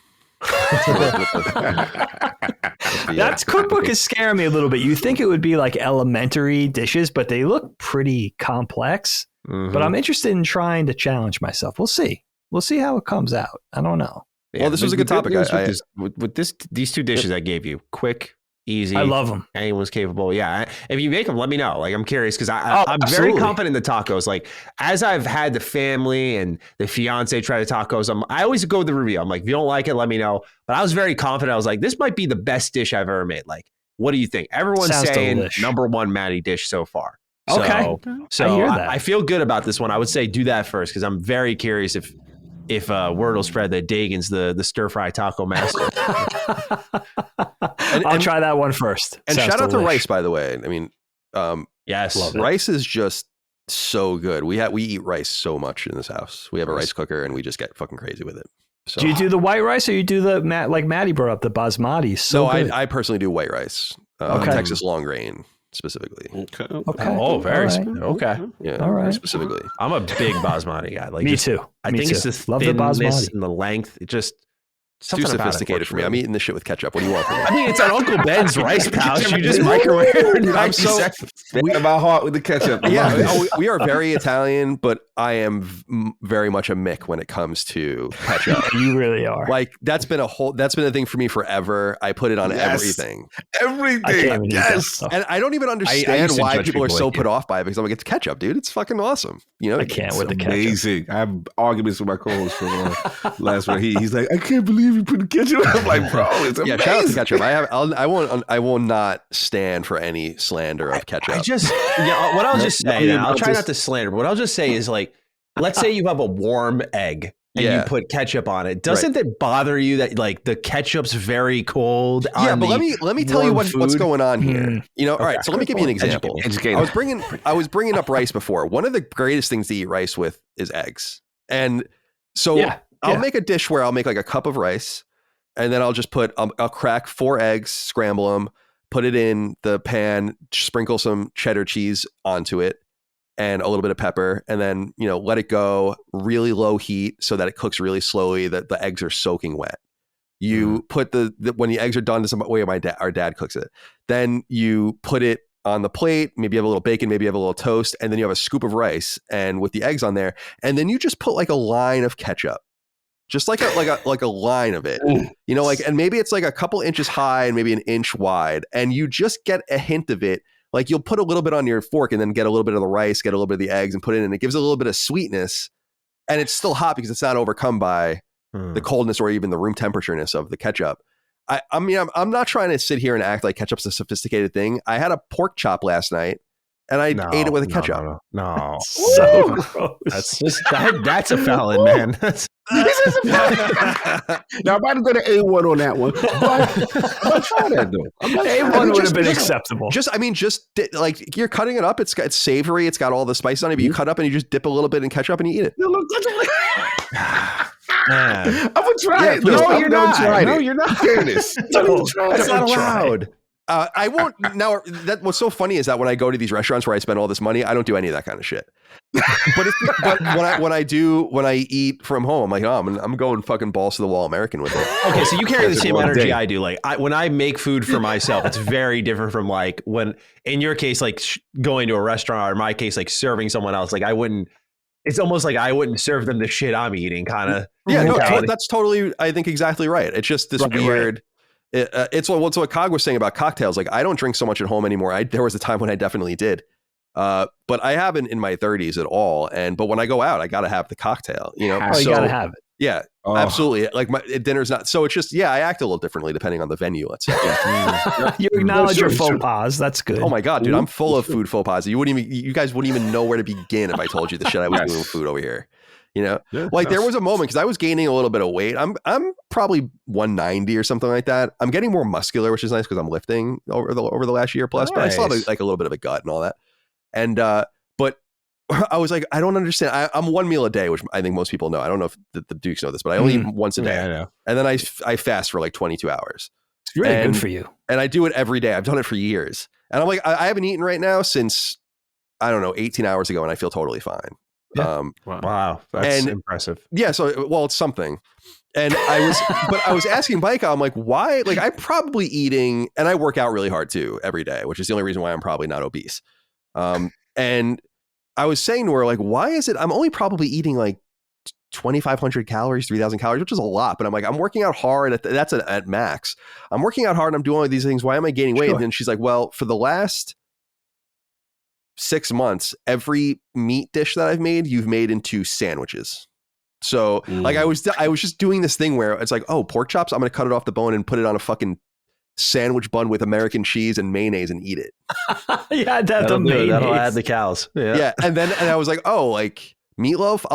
That cookbook is scaring me a little bit. You think it would be like elementary dishes, but they look pretty complex. Mm-hmm. But I'm interested in trying to challenge myself. We'll see how it comes out. I don't know. Yeah, well, this was a good topic. With these two dishes I gave you, quick, easy. I love them. Anyone's capable. Yeah. If you make them, let me know. Like, I'm curious, because I'm very confident in the tacos. Like, as I've had the family and the fiance try the tacos, I always go with the review. I'm like, if you don't like it, let me know. But I was very confident. I was like, this might be the best dish I've ever made. Like, what do you think? Everyone's saying number one Maddie dish so far. Okay. So I feel good about this one. I would say do that first, because I'm very curious if word will spread that Dagan's the stir fry taco master. I'll try that one first. And shout out to rice, by the way. I mean, yes, rice is just so good. We eat rice so much in this house. We have a rice cooker, and we just get fucking crazy with it. So, do you do the white rice, or you do the like Maddie brought up, the basmati? So I personally do white rice. Texas long grain specifically. Okay. Oh, very okay. Yeah. All right. Specifically, I'm a big basmati guy. Like me too. I think it's the thinness and the length. It just It's too sophisticated for me. I'm eating this shit with ketchup. What do you want from me? I mean, it's on Uncle Ben's rice pouch. You just microwave it. I'm so my heart with the ketchup. Yeah, we are very Italian, but I am very much a Mick when it comes to ketchup. You really are. Like that's been a thing for me forever. I put it on everything. Everything. Yes. And I don't even understand why people are so put off by it, because I'm like, it's ketchup, dude. It's fucking awesome. You know, I can't with the ketchup. Amazing. I have arguments with my co-host from last week. He's like, I can't believe you put the ketchup. I'm like, bro, it's amazing. Yeah, shout out to ketchup. I will not stand for any slander of ketchup. What I'll just say, I'll try not to slander, but what I'll just say is, like, let's say you have a warm egg and you put ketchup on it. Doesn't it bother you that, like, the ketchup's very cold? Yeah, but let me tell you what's going on here. You know, all right. So let me give you an example. I was bringing up rice before. One of the greatest things to eat rice with is eggs, and so I'll make a dish where I'll make like a cup of rice, and then I'll just I'll crack 4 eggs, scramble them, put it in the pan, sprinkle some cheddar cheese onto it and a little bit of pepper, and then, you know, let it go really low heat so that it cooks really slowly, that the eggs are soaking wet. You put when the eggs are done, this is the way our dad cooks it. Then you put it on the plate, maybe you have a little bacon, maybe you have a little toast, and then you have a scoop of rice and with the eggs on there, and then you just put like a line of ketchup. Just like a line of it, you know, like, and maybe it's like a couple inches high and maybe an inch wide, and you just get a hint of it. Like you'll put a little bit on your fork and then get a little bit of the rice, get a little bit of the eggs and put it in, and it gives a little bit of sweetness, and it's still hot because it's not overcome by the coldness or even the room temperatureness of the ketchup. I mean, I'm not trying to sit here and act like ketchup's a sophisticated thing. I had a pork chop last night, and I ate it with a ketchup. No. So gross. That's a felon, man. This is a now, I'm about to go to A1 on that one. But try that though. A1 would have been acceptable. Like you're cutting it up. It's savory. It's got all the spices on it. But you cut up and you just dip a little bit in ketchup and you eat it. I'm gonna try it. No, you're not. No, you're not. Fairness. That's not allowed. I won't. Now, what's so funny is that when I go to these restaurants where I spend all this money, I don't do any of that kind of shit. But when I eat from home, I'm like, oh, I'm going fucking balls to the wall American with it. Okay, so you carry the same energy I do. Like when I make food for myself, it's very different from like when, in your case, like going to a restaurant, or in my case, like serving someone else. Like it's almost like I wouldn't serve them the shit I'm eating, kind of. Yeah, no, that's totally, I think, exactly right. It's just this weird. Right. It's what Cog was saying about cocktails. Like I don't drink so much at home anymore. There was a time when I definitely did, but I haven't in my 30s at all. But when I go out, I got to have the cocktail. You know, you got to have it. Yeah, absolutely. Like my dinner's not. So it's just I act a little differently depending on the venue. Let's say. You acknowledge your faux pas. That's good. Oh my god, dude, I'm full of food faux pas. You guys wouldn't even know where to begin if I told you the shit I was doing with food over here. You know, there was a moment because I was gaining a little bit of weight. I'm probably 190 or something like that. I'm getting more muscular, which is nice because I'm lifting over the last year plus. Nice. But I still have like a little bit of a gut and all that. And but I was like, I don't understand. I'm one meal a day, which I think most people know. I don't know if the Dukes know this, but I only eat once a day. Yeah, I know. And then I fast for like 22 hours. It's really good for you. And I do it every day. I've done it for years. And I'm like, I haven't eaten right now since, I don't know, 18 hours ago, and I feel totally fine. Yeah. Wow, that's impressive. Yeah, so it's something. And I was asking Micah, I'm like, why? Like, I'm probably eating, and I work out really hard too every day, which is the only reason why I'm probably not obese. And I was saying to her, like, why is it I'm only probably eating like 2,500 calories, 3,000 calories, which is a lot. But I'm like, I'm working out hard. At max. I'm working out hard. And I'm doing all these things. Why am I gaining weight? Sure. And then she's like, well, for the last 6 months, every meat dish that I've made, you've made into sandwiches. So like I was just doing this thing where it's like, oh, pork chops, I'm going to cut it off the bone and put it on a fucking sandwich bun with American cheese and mayonnaise and eat it. Yeah, that'll add the cows. Yeah. And I was like, oh, like meatloaf,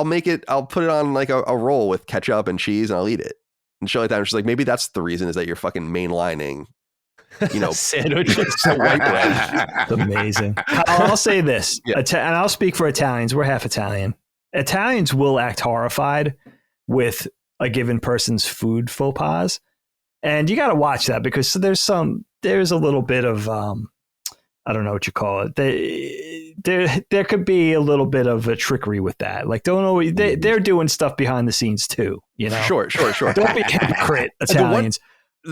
I'll put it on like a roll with ketchup and cheese and I'll eat it. And shit like that. And she's like, maybe that's the reason, is that you're fucking mainlining, you know, sandwiches. White bread. Amazing. I'll say this, and I'll speak for Italians. We're half Italian. Italians will act horrified with a given person's food faux pas. And you got to watch that, because there's a little bit of I don't know what you call it. There could be a little bit of a trickery with that. Like, don't always they're doing stuff behind the scenes too. You know, Sure. Don't be a hypocrite, Italians.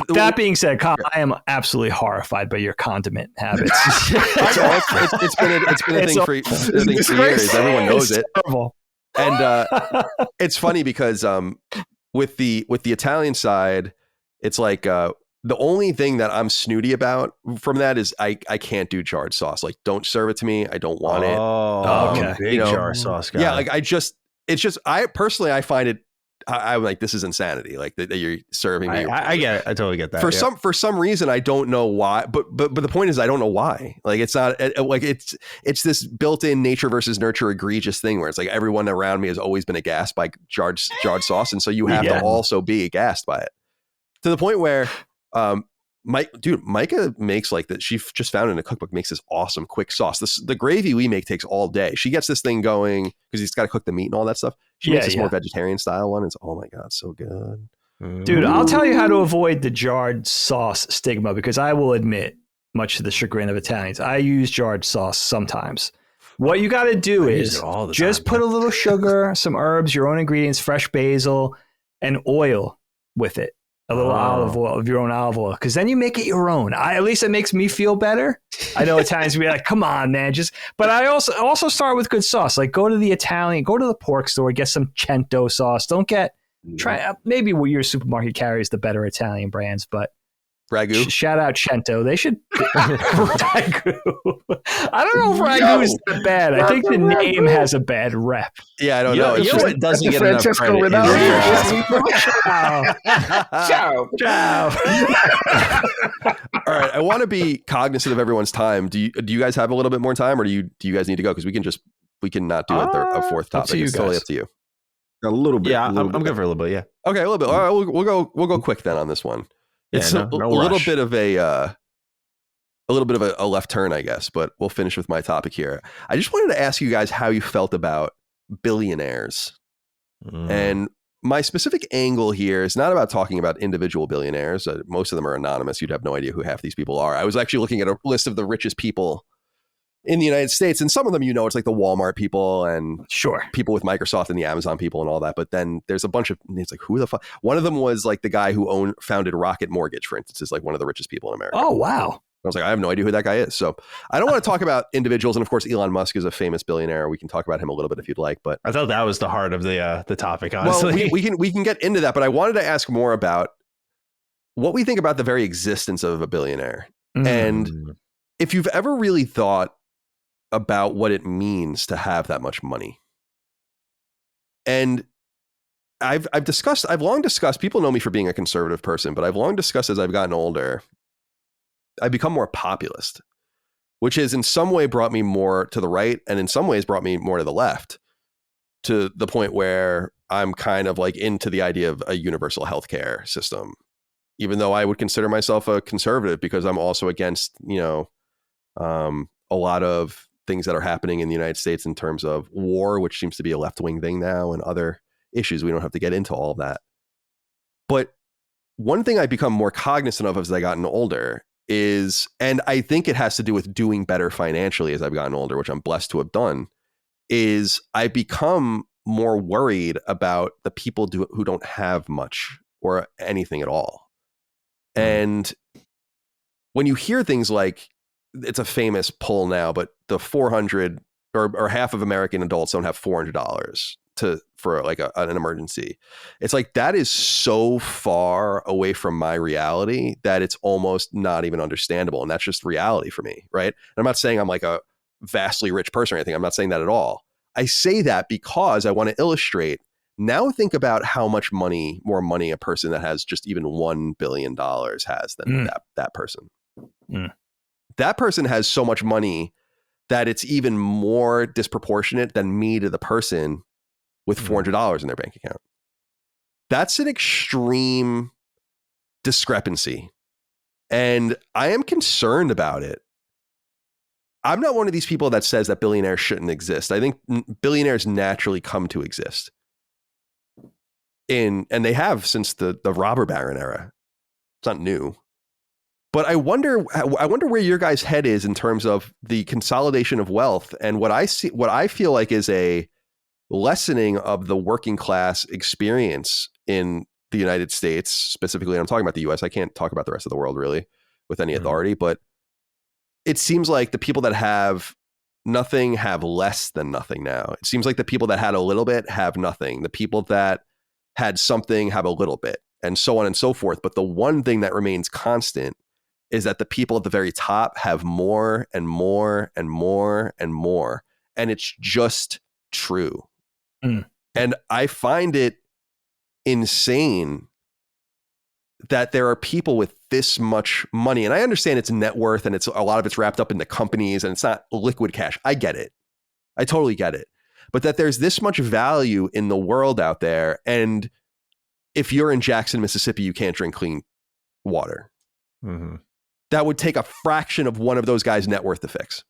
That being said, Kyle, I am absolutely horrified by your condiment habits. It's been a thing for years. Everyone knows it. Terrible. And it's funny because with the Italian side, it's like the only thing that I'm snooty about from that is I can't do jarred sauce. Like, don't serve it to me. I don't want it. Oh, okay. Big jar sauce guy. Yeah, like I personally find it. I'm like, this is insanity. Like that you're serving me. I get it. I totally get that. For some reason, I don't know why. But the point is, I don't know why. Like, it's not like it's this built-in nature versus nurture egregious thing where it's like everyone around me has always been aghast by jarred sauce, and so you have to also be aghast by it to the point where Micah makes like that. She just found in a cookbook, makes this awesome quick sauce. The gravy we make takes all day. She gets this thing going because he's got to cook the meat and all that stuff. She makes this more vegetarian style one. It's, oh my God, so good. Dude, I'll tell you how to avoid the jarred sauce stigma, because I will admit, much to the chagrin of Italians, I use jarred sauce sometimes. What you got to do is just put a little sugar, some herbs, your own ingredients, fresh basil, and oil with it. A little olive oil, of your own olive oil, because then you make it your own. At least it makes me feel better. I know Italians will be like, "Come on, man!" But I also start with good sauce. Like, go to the pork store, get some Cento sauce. Don't try maybe what your supermarket carries the better Italian brands, but Ragu. Shout out Cento. They should Ragu. I don't know if Ragu is that bad. I think the name has a bad rep. Yeah, I don't know. You know what doesn't get enough credit? Ciao. All right, I want to be cognizant of everyone's time. Do you guys have a little bit more time, or do you guys need to go? Because we can not do a fourth topic. It's totally up to you. A little bit. Yeah, I'm good for a little bit. Yeah. Okay, a little bit. All right, we'll go quick then on this one. It's a little bit of a left turn, I guess, but we'll finish with my topic here. I just wanted to ask you guys how you felt about billionaires. And my specific angle here is not about talking about individual billionaires. Most of them are anonymous. You'd have no idea who half these people are. I was actually looking at a list of the richest people in the United States, and some of them, it's like the Walmart people and people with Microsoft and the Amazon people and all that. But then there's a bunch of, it's like, who the fuck? One of them was like the guy who founded Rocket Mortgage, for instance, is like one of the richest people in America. Oh, wow. I was like, I have no idea who that guy is. So I don't want to talk about individuals. And of course, Elon Musk is a famous billionaire. We can talk about him a little bit if you'd like. But I thought that was the heart of the topic, honestly. Well, we can get into that. But I wanted to ask more about what we think about the very existence of a billionaire. And if you've ever really thought about what it means to have that much money. And I've long discussed, people know me for being a conservative person, but I've long discussed as I've gotten older, I've become more populist, which has in some way brought me more to the right and in some ways brought me more to the left, to the point where I'm kind of like into the idea of a universal healthcare system, even though I would consider myself a conservative because I'm also against, a lot of things that are happening in the United States in terms of war, which seems to be a left-wing thing now, and other issues. We don't have to get into all of that. But one thing I've become more cognizant of as I've gotten older is, and I think it has to do with doing better financially as I've gotten older, which I'm blessed to have done, is I've become more worried about the people who don't have much or anything at all. And when you hear things like, it's a famous poll now, but the 400 or half of American adults don't have $400 for like an emergency. It's like, that is so far away from my reality that it's almost not even understandable. And that's just reality for me. Right. And I'm not saying I'm like a vastly rich person or anything. I'm not saying that at all. I say that because I want to illustrate. Now think about how much more money a person that has just even $1 billion has than that person. That person has so much money that it's even more disproportionate than me to the person with $400 in their bank account. That's an extreme discrepancy. And I am concerned about it. I'm not one of these people that says that billionaires shouldn't exist. I think billionaires naturally come to exist. And they have since the robber baron era. It's not new. But I wonder where your guys' head is in terms of the consolidation of wealth, and what I feel like is a lessening of the working class experience in the United States specifically. I'm talking about the US. I can't talk about the rest of the world really with any authority, but it seems like the people that have nothing have less than nothing now. It seems like the people that had a little bit have nothing. The people that had something have a little bit, and so on and so forth. But the one thing that remains constant is that the people at the very top have more and more and more and more. And it's just true. And I find it insane that there are people with this much money. And I understand it's net worth and it's a lot of it's wrapped up into companies and it's not liquid cash. I get it. I totally get it. But that there's this much value in the world out there. And if you're in Jackson, Mississippi, you can't drink clean water. Mm-hmm. That would take a fraction of one of those guys' net worth to fix.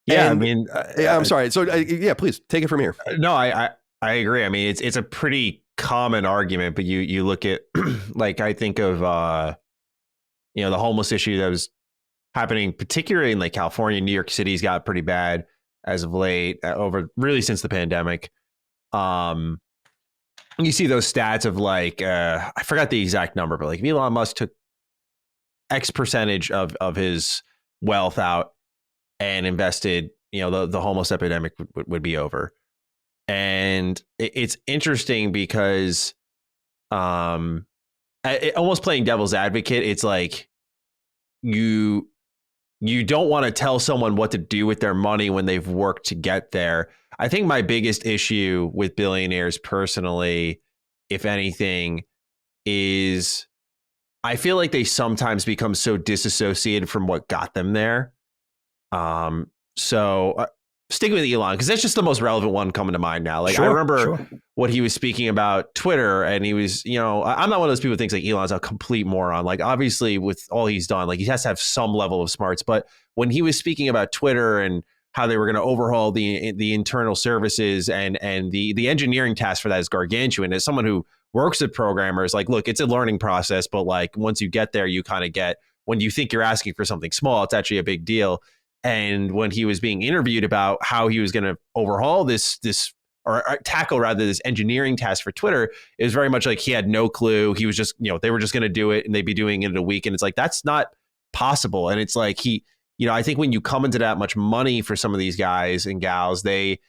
Yeah, and, I mean, I'm sorry. So yeah, please take it from here. No, I agree. I mean, it's a pretty common argument, but you look at like I think of the homeless issue that was happening, particularly in like California, New York City's got pretty bad as of late, over really since the pandemic. You see those stats of like I forgot the exact number, but like Elon Musk took X percentage of his wealth out and invested, the homeless epidemic would be over. And it's interesting because almost playing devil's advocate, it's like you don't want to tell someone what to do with their money when they've worked to get there. I think my biggest issue with billionaires personally, if anything, is I feel like they sometimes become so disassociated from what got them there. So sticking with Elon, because that's just the most relevant one coming to mind now. Like, I remember what he was speaking about Twitter, and he was, I'm not one of those people who thinks like Elon's a complete moron. Like, obviously with all he's done, like he has to have some level of smarts. But when he was speaking about Twitter and how they were going to overhaul the internal services and the engineering task for that is gargantuan. As someone who works with programmers, like, look, it's a learning process, but like once you get there, you kind of get, when you think you're asking for something small, it's actually a big deal. And when he was being interviewed about how he was going to overhaul this or tackle rather this engineering task for Twitter, it was very much like he had no clue. He was just, they were just going to do it and they'd be doing it in a week. And it's like, that's not possible. And it's like I think when you come into that much money for some of these guys and gals, they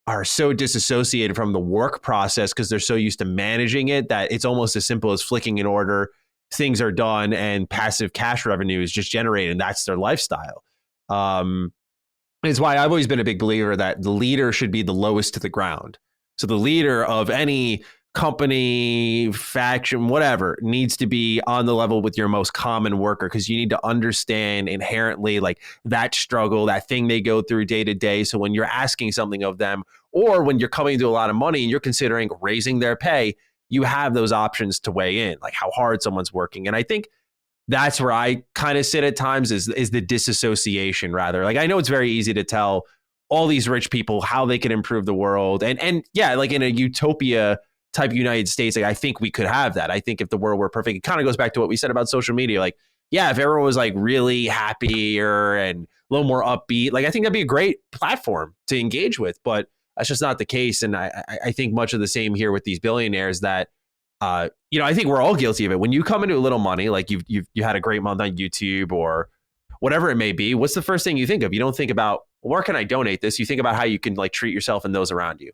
are so disassociated from the work process because they're so used to managing it that it's almost as simple as flicking an order, things are done, and passive cash revenue is just generated, and that's their lifestyle. It's why I've always been a big believer that the leader should be the lowest to the ground. So the leader of any company, faction, whatever, needs to be on the level with your most common worker, because you need to understand inherently like that struggle, that thing they go through day to day. So when you're asking something of them, or when you're coming to a lot of money and you're considering raising their pay, you have those options to weigh in, like how hard someone's working. And I think that's where I kind of sit at times is the disassociation rather. Like, I know it's very easy to tell all these rich people how they can improve the world. And yeah, like in a utopia type United States, like I think we could have that. I think if the world were perfect, it kind of goes back to what we said about social media. Like, yeah, if everyone was like really happier and a little more upbeat, like I think that'd be a great platform to engage with, but that's just not the case. And I think much of the same here with these billionaires that, I think we're all guilty of it. When you come into a little money, like you had a great month on YouTube or whatever it may be, what's the first thing you think of? You don't think about, where can I donate this? You think about how you can like treat yourself and those around you.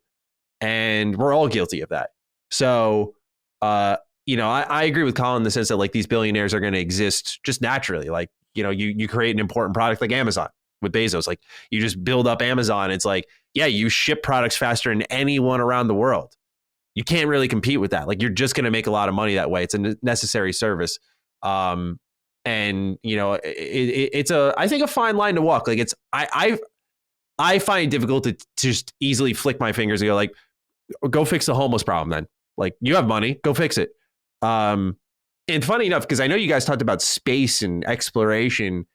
And we're all guilty of that. So, I agree with Colin in the sense that like these billionaires are going to exist just naturally. Like, you create an important product like Amazon with Bezos, like you just build up Amazon. It's like, yeah, you ship products faster than anyone around the world. You can't really compete with that. Like, you're just going to make a lot of money that way. It's a necessary service. And it's I think a fine line to walk. Like I find it difficult to just easily flick my fingers and go like, go fix the homeless problem then. Like, you have money, go fix it. And funny enough, because I know you guys talked about space and exploration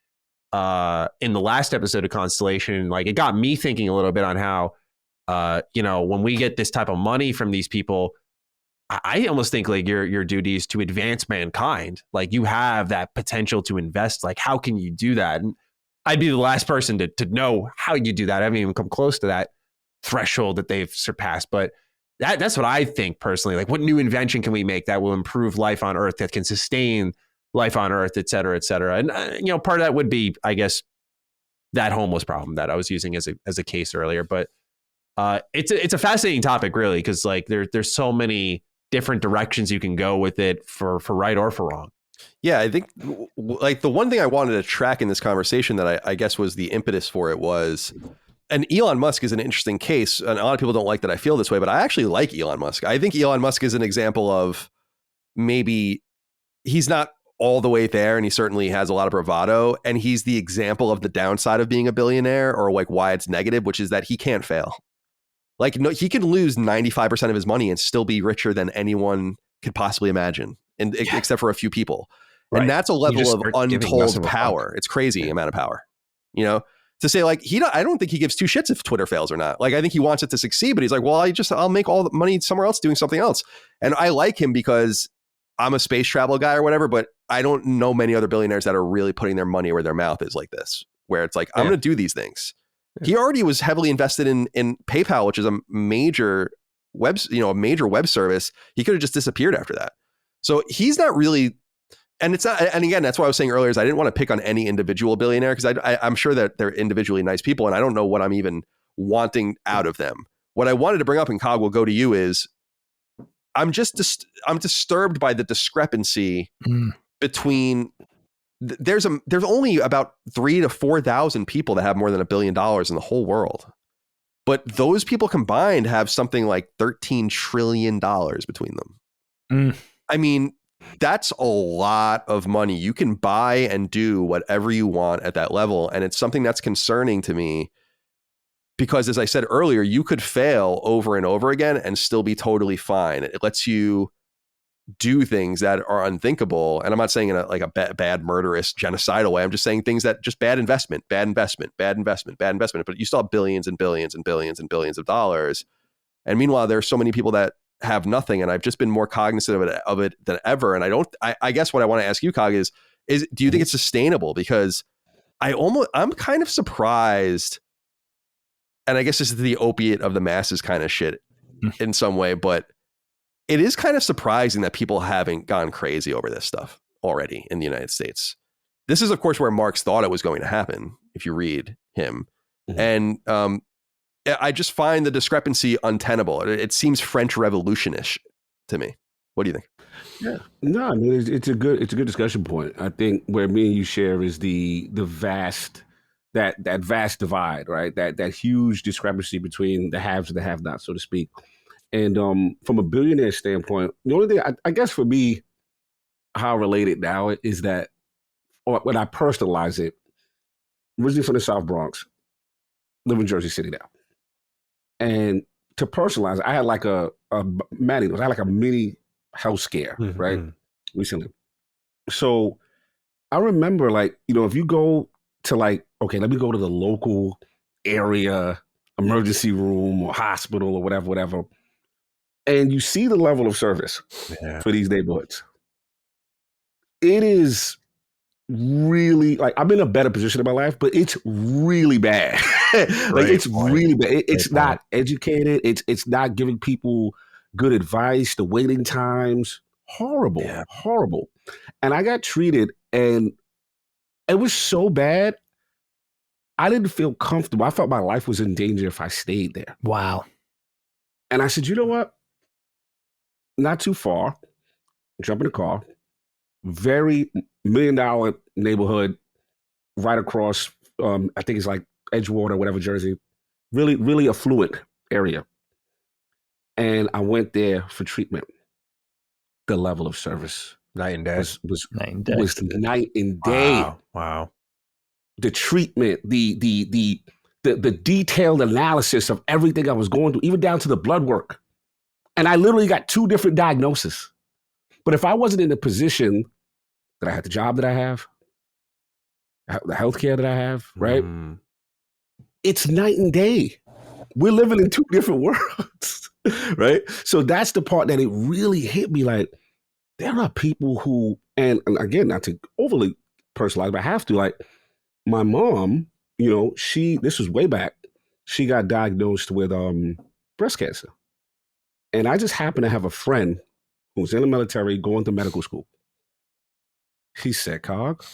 in the last episode of Constellation, like it got me thinking a little bit on how, when we get this type of money from these people, I almost think like your duty is to advance mankind. Like you have that potential to invest. Like how can you do that? And I'd be the last person to know how you do that. I haven't even come close to that threshold that they've surpassed. But that's what I think personally. Like what new invention can we make that will improve life on Earth, that can sustain life on Earth, et cetera, et cetera. And part of that would be, I guess, that homeless problem that I was using as a case earlier. But it's a fascinating topic, really, because like there's so many different directions you can go with it for right or for wrong. Yeah, I think like the one thing I wanted to track in this conversation that I guess was the impetus for it was, and Elon Musk is an interesting case. And a lot of people don't like that I feel this way, but I actually like Elon Musk. I think Elon Musk is an example of maybe he's not all the way there, and he certainly has a lot of bravado, and he's the example of the downside of being a billionaire, or like why it's negative, which is that he can't fail. Like, no, he can lose 95% of his money and still be richer than anyone could possibly imagine, and except for a few people. Right. And that's a level of untold power. It's crazy amount of power, to say like, I don't think he gives two shits if Twitter fails or not. Like, I think he wants it to succeed, but he's like, well, I'll make all the money somewhere else doing something else. And I like him because I'm a space travel guy or whatever, but I don't know many other billionaires that are really putting their money where their mouth is like this, where it's like, I'm going to do these things. He already was heavily invested in PayPal, which is a major web service. He could have just disappeared after that. So he's not really, and it's not, and again, that's what I was saying earlier is I didn't want to pick on any individual billionaire because I'm sure that they're individually nice people, and I don't know what I'm even wanting out of them. What I wanted to bring up, and Cog will go to you, is I'm disturbed by the discrepancy between there's only about 3,000 to 4,000 people that have more than $1 billion in the whole world. But those people combined have something like $13 trillion between them. I mean, that's a lot of money. You can buy and do whatever you want at that level. And it's something that's concerning to me because, as I said earlier, you could fail over and over again and still be totally fine. It lets you do things that are unthinkable. And I'm not saying in a bad, murderous, genocidal way. I'm just saying things that just bad investment. But you still have billions and billions and billions and billions of dollars. And meanwhile, there are so many people that have nothing. And I've just been more cognizant of it than ever. And I guess what I want to ask you, Cog, is do you think it's sustainable? Because I'm kind of surprised. And I guess this is the opiate of the masses kind of shit in some way, but it is kind of surprising that people haven't gone crazy over this stuff already in the United States. This is, of course, where Marx thought it was going to happen, if you read him. And I just find the discrepancy untenable. It seems French Revolutionish to me. What do you think? Yeah, no, I mean it's a good discussion point. I think where me and you share is the vast that vast divide, right? That huge discrepancy between the haves and the have-nots, so to speak. And from a billionaire standpoint, the only thing I guess for me, how I relate it now is that, or when I personalize it, originally from the South Bronx, live in Jersey City now. And to personalize it, I had like I had like a mini health scare, right? Recently. So I remember if you go to okay, let me go to the local area emergency room or hospital or whatever. And you see the level of service for these neighborhoods. It is really I'm in a better position in my life, but it's really bad. It's really bad. It's not educated. It's not giving people good advice. The waiting times, horrible. And I got treated, and it was so bad. I didn't feel comfortable. I felt my life was in danger if I stayed there. Wow. And I said, you know what? Not too far. Jump in the car. Very $1 million neighborhood right across, I think it's like Edgewater, whatever, Jersey. Really, really affluent area. And I went there for treatment. The level of service night and day was night and day. Wow. The treatment, the detailed analysis of everything I was going through, even down to the blood work. And I literally got 2 different diagnoses. But if I wasn't in the position that I had the job that I have, the healthcare that I have, right? It's night and day. We're living in 2 different worlds. Right. So that's the part that it really hit me. Like, there are people who, and again, not to overly personalize, but I have to, like, my mom, this was way back. She got diagnosed with breast cancer. And I just happened to have a friend who was in the military going to medical school. He said, Cog,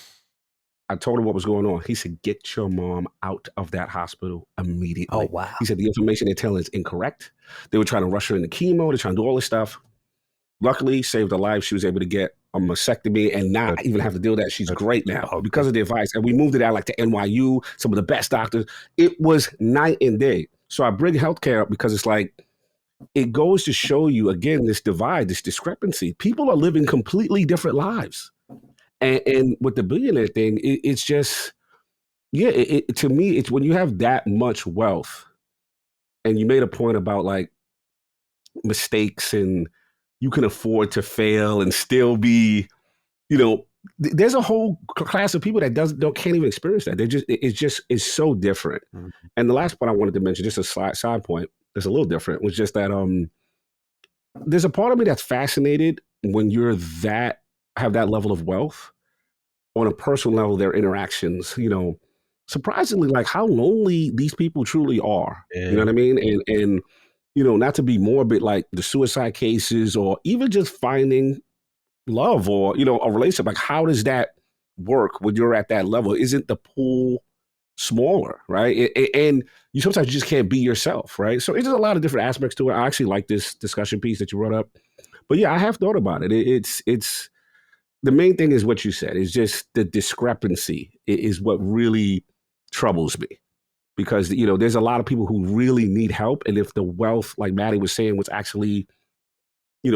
I told her what was going on. He said, get your mom out of that hospital immediately. Oh, wow. He said, the information they're telling is incorrect. They were trying to rush her into chemo. They're trying to do all this stuff. Luckily, saved her life. She was able to get a mastectomy and not even have to deal with that. She's great now because of the advice. And we moved it out like to NYU, some of the best doctors. It was night and day. So I bring healthcare up because it's like, it goes to show you, again, this divide, this discrepancy. People are living completely different lives. And with the billionaire thing, it's just, to me, it's when you have that much wealth, and you made a point about like mistakes and you can afford to fail and still be, there's a whole class of people that can't even experience that. It's so different. Mm-hmm. And the last point I wanted to mention, just a side point that's a little different, was just that there's a part of me that's fascinated when you're have that level of wealth on a personal level, their interactions, surprisingly, like how lonely these people truly are. Yeah. You know what I mean? And not to be morbid, like the suicide cases or even just finding love or, a relationship. Like, how does that work when you're at that level? Isn't the pool smaller, right? And you sometimes just can't be yourself, right? So there's a lot of different aspects to it. I actually like this discussion piece that you brought up. But yeah, I have thought about it. It's the main thing is what you said. It's just the discrepancy is what really troubles me. Because, there's a lot of people who really need help. And if the wealth, like Maddie was saying, was actually,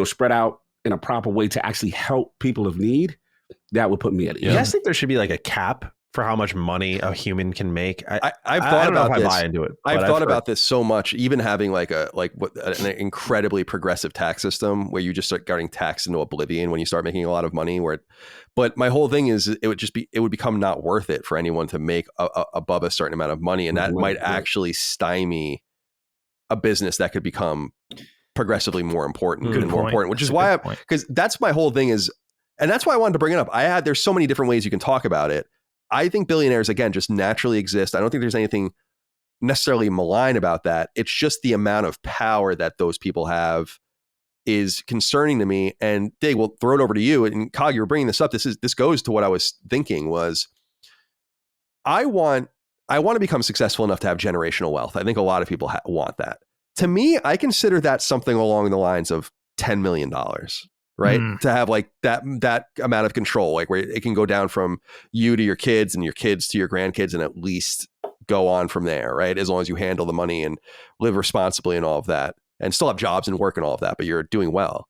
spread out in a proper way to actually help people of need, that would put me at ease. You guys think there should be like a cap for how much money a human can make? I've thought about this. I buy into it. I've thought about this so much, even having like an incredibly progressive tax system where you just start getting taxed into oblivion when you start making a lot of money. But my whole thing is it would become not worth it for anyone to make above a certain amount of money, and that might actually stymie a business that could become progressively more important and more important. Which is why, because that's my whole thing is, and that's why I wanted to bring it up. There's so many different ways you can talk about it. I think billionaires, again, just naturally exist. I don't think there's anything necessarily malign about that. It's just the amount of power that those people have is concerning to me. And Dig, we'll throw it over to you. And Cog, you were bringing this up. This goes to what I was thinking was, I want to become successful enough to have generational wealth. I think a lot of people want that. To me, I consider that something along the lines of $10 million. Right. To have like that amount of control, like where it can go down from you to your kids and your kids to your grandkids and at least go on from there. Right. As long as you handle the money and live responsibly and all of that and still have jobs and work and all of that, but you're doing well.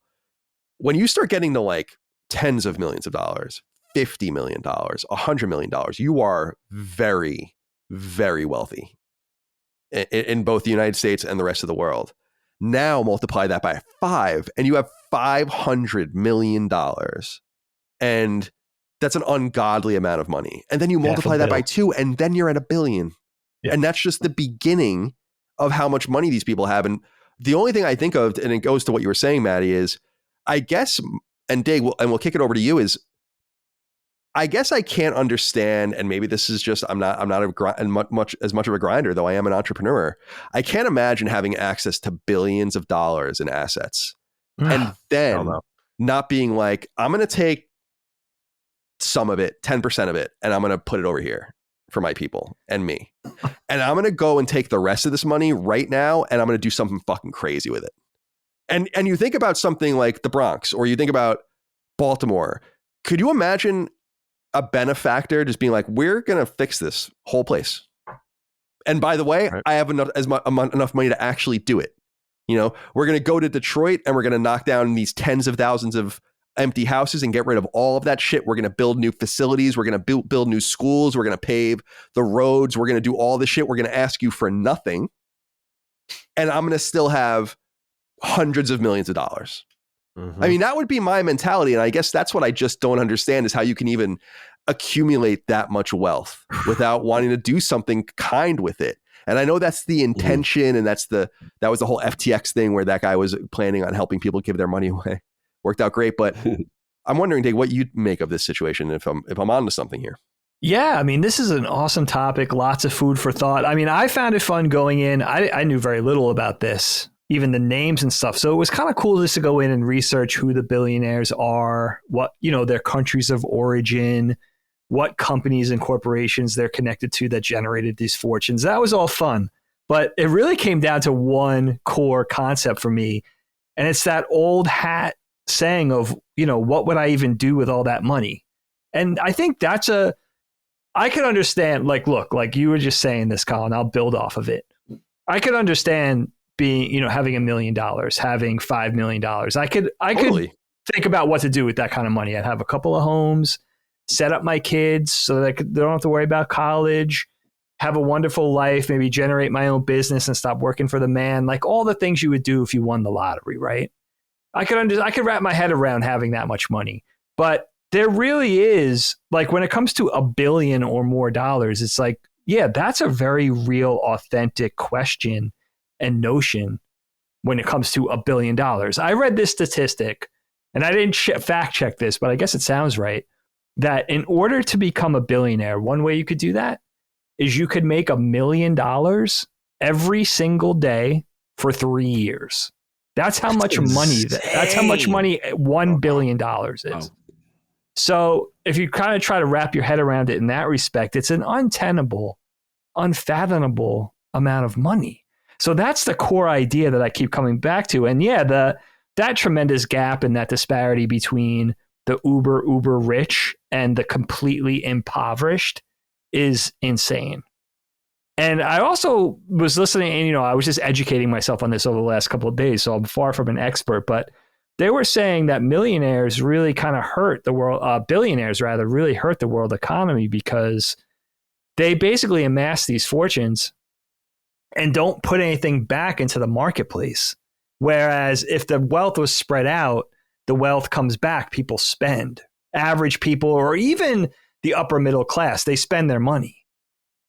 When you start getting to like tens of millions of dollars, $50 million, $100 million, you are very, very wealthy in both the United States and the rest of the world. Now multiply that by 5 and you have $500 million. And that's an ungodly amount of money. And then you multiply that by 2 and then you're at $1 billion. Yeah. And that's just the beginning of how much money these people have. And the only thing I think of, and it goes to what you were saying, Maddie, is I guess, and Dave, we'll kick it over to you, is I guess I can't understand, and maybe this is just I'm not as much of a grinder, though I am an entrepreneur. I can't imagine having access to billions of dollars in assets and then not being like, I'm going to take some of it, 10% of it, and I'm going to put it over here for my people and me. And I'm going to go and take the rest of this money right now, and I'm going to do something fucking crazy with it. And you think about something like the Bronx, or you think about Baltimore. Could you imagine a benefactor just being like, we're going to fix this whole place. And by the way, right, I have enough money to actually do it. We're going to go to Detroit and we're going to knock down these tens of thousands of empty houses and get rid of all of that shit. We're going to build new facilities. We're going to build new schools. We're going to pave the roads. We're going to do all this shit. We're going to ask you for nothing. And I'm going to still have hundreds of millions of dollars. I mean, that would be my mentality. And I guess that's what I just don't understand is how you can even accumulate that much wealth without wanting to do something kind with it. And I know that's the intention, and that was the whole FTX thing where that guy was planning on helping people give their money away. Worked out great, but I'm wondering, Dave, what you make of this situation if I'm onto something here. Yeah, I mean, this is an awesome topic. Lots of food for thought. I mean, I found it fun going in. I knew very little about this, even the names and stuff. So it was kind of cool just to go in and research who the billionaires are, what, their countries of origin, what companies and corporations they're connected to that generated these fortunes. That was all fun. But it really came down to one core concept for me. And it's that old hat saying of, what would I even do with all that money? And I think I could understand, look, like you were just saying this, Colin, I'll build off of it. I could understand being, having $1 million, having $5 million. I could think about what to do with that kind of money. I'd have a couple of homes, set up my kids so that they don't have to worry about college, have a wonderful life, maybe generate my own business and stop working for the man, like all the things you would do if you won the lottery, right? I could wrap my head around having that much money. But there really is, like, when it comes to $1 billion or more dollars, it's like, yeah, that's a very real, authentic question and notion when it comes to $1 billion. I read this statistic, and I didn't fact check this, but I guess it sounds right, that in order to become a billionaire, one way you could do that is you could make $1 million every single day for 3 years. That's how much money. That's how much money $1 billion is. Oh. So if you kind of try to wrap your head around it in that respect, it's an untenable, unfathomable amount of money. So that's the core idea that I keep coming back to. And yeah, that tremendous gap and that disparity between the uber rich and the completely impoverished is insane. And I also was listening, and I was just educating myself on this over the last couple of days, so I'm far from an expert, but they were saying that millionaires really kind of hurt the world, billionaires rather, really hurt the world economy because they basically amass these fortunes and don't put anything back into the marketplace. Whereas if the wealth was spread out, the wealth comes back, people spend. Average people, or even the upper middle class, they spend their money.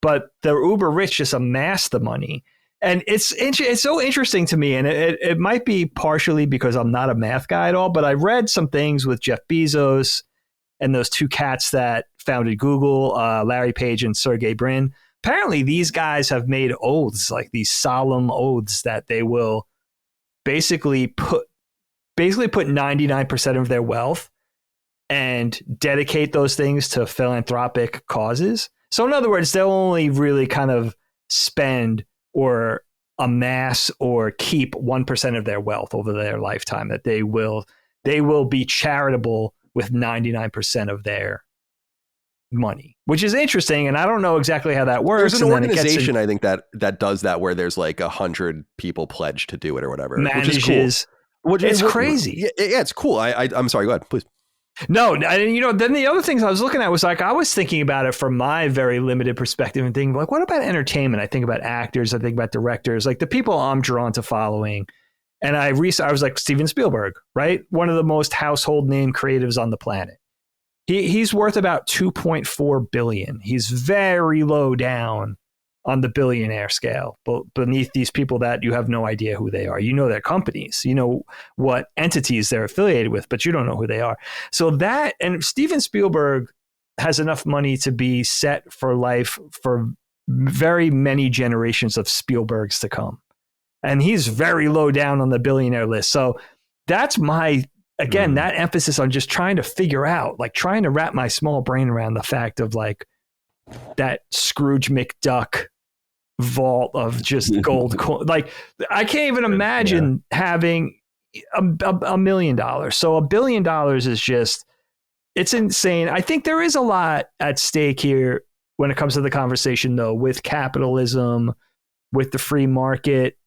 But the uber rich just amass the money. And it's so interesting to me, and it might be partially because I'm not a math guy at all, but I read some things with Jeff Bezos and those two cats that founded Google, Larry Page and Sergey Brin. Apparently, these guys have made oaths, like these solemn oaths that they will basically put 99% of their wealth and dedicate those things to philanthropic causes. So in other words, they'll only really kind of spend or amass or keep 1% of their wealth over their lifetime, that they will be charitable with 99% of their money, which is interesting. And I don't know exactly how that works. There's an organization, I think, that does that, where there's like 100 people pledged to do it or whatever. Manages, which is cool. It's crazy. Yeah, it's cool. I'm sorry, go ahead, please. No, then the other things I was looking at was like, I was thinking about it from my very limited perspective and thinking like, what about entertainment? I think about actors, I think about directors, like the people I'm drawn to following. And I was like, Steven Spielberg, right? One of the most household name creatives on the planet. He's worth about 2.4 billion. He's very low down on the billionaire scale, but beneath these people that you have no idea who they are. You know their companies, you know what entities they're affiliated with, but you don't know who they are. So that, and Steven Spielberg has enough money to be set for life for very many generations of Spielbergs to come. And he's very low down on the billionaire list. So that's that emphasis on just trying to figure out, like trying to wrap my small brain around the fact of like that Scrooge McDuck vault of just gold coin. Like I can't even imagine having $1 million. So $1 billion is just, it's insane. I think there is a lot at stake here when it comes to the conversation though, with capitalism, with the free market,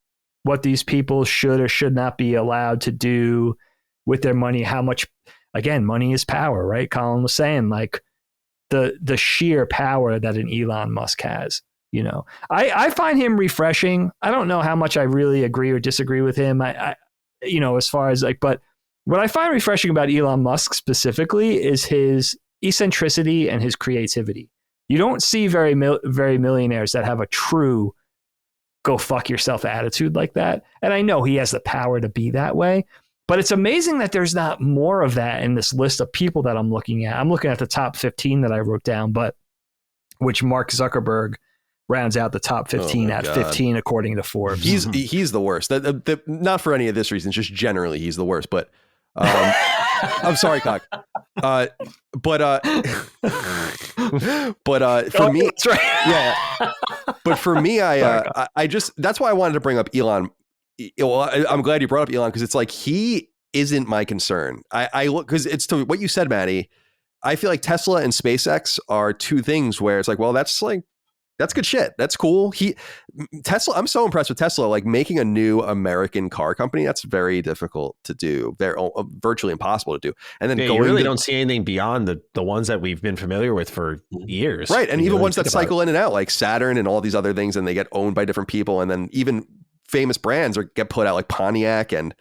what these people should or should not be allowed to do with their money. How much, again, money is power, right? Colin was saying like the sheer power that an Elon Musk has. I find him refreshing. I don't know how much I really agree or disagree with him. I as far as like, but what I find refreshing about Elon Musk specifically is his eccentricity and his creativity. You don't see very millionaires that have a true go fuck yourself attitude like that. And I know he has the power to be that way, but it's amazing that there's not more of that in this list of people that I'm looking at. I'm looking at the top 15 that I wrote down, but which Mark Zuckerberg rounds out the top 15 at 15, according to Forbes. He's the worst. Not for any of this reason, just generally he's the worst. But I'm sorry, Cock. But for me, that's right. Yeah. But for me, I just, that's why I wanted to bring up Elon. Well, I'm glad you brought up Elon, because it's like, he isn't my concern. I look, because it's to what you said, Maddie. I feel like Tesla and SpaceX are two things where it's like, well, that's good shit. That's cool. Tesla, I'm so impressed with Tesla, like making a new American car company. That's very difficult to do. They're virtually impossible to do. And then you really don't see anything beyond the ones that we've been familiar with for years. Right. And even ones that cycle in and out, like Saturn and all these other things, and they get owned by different people. And then even famous brands get put out, like Pontiac and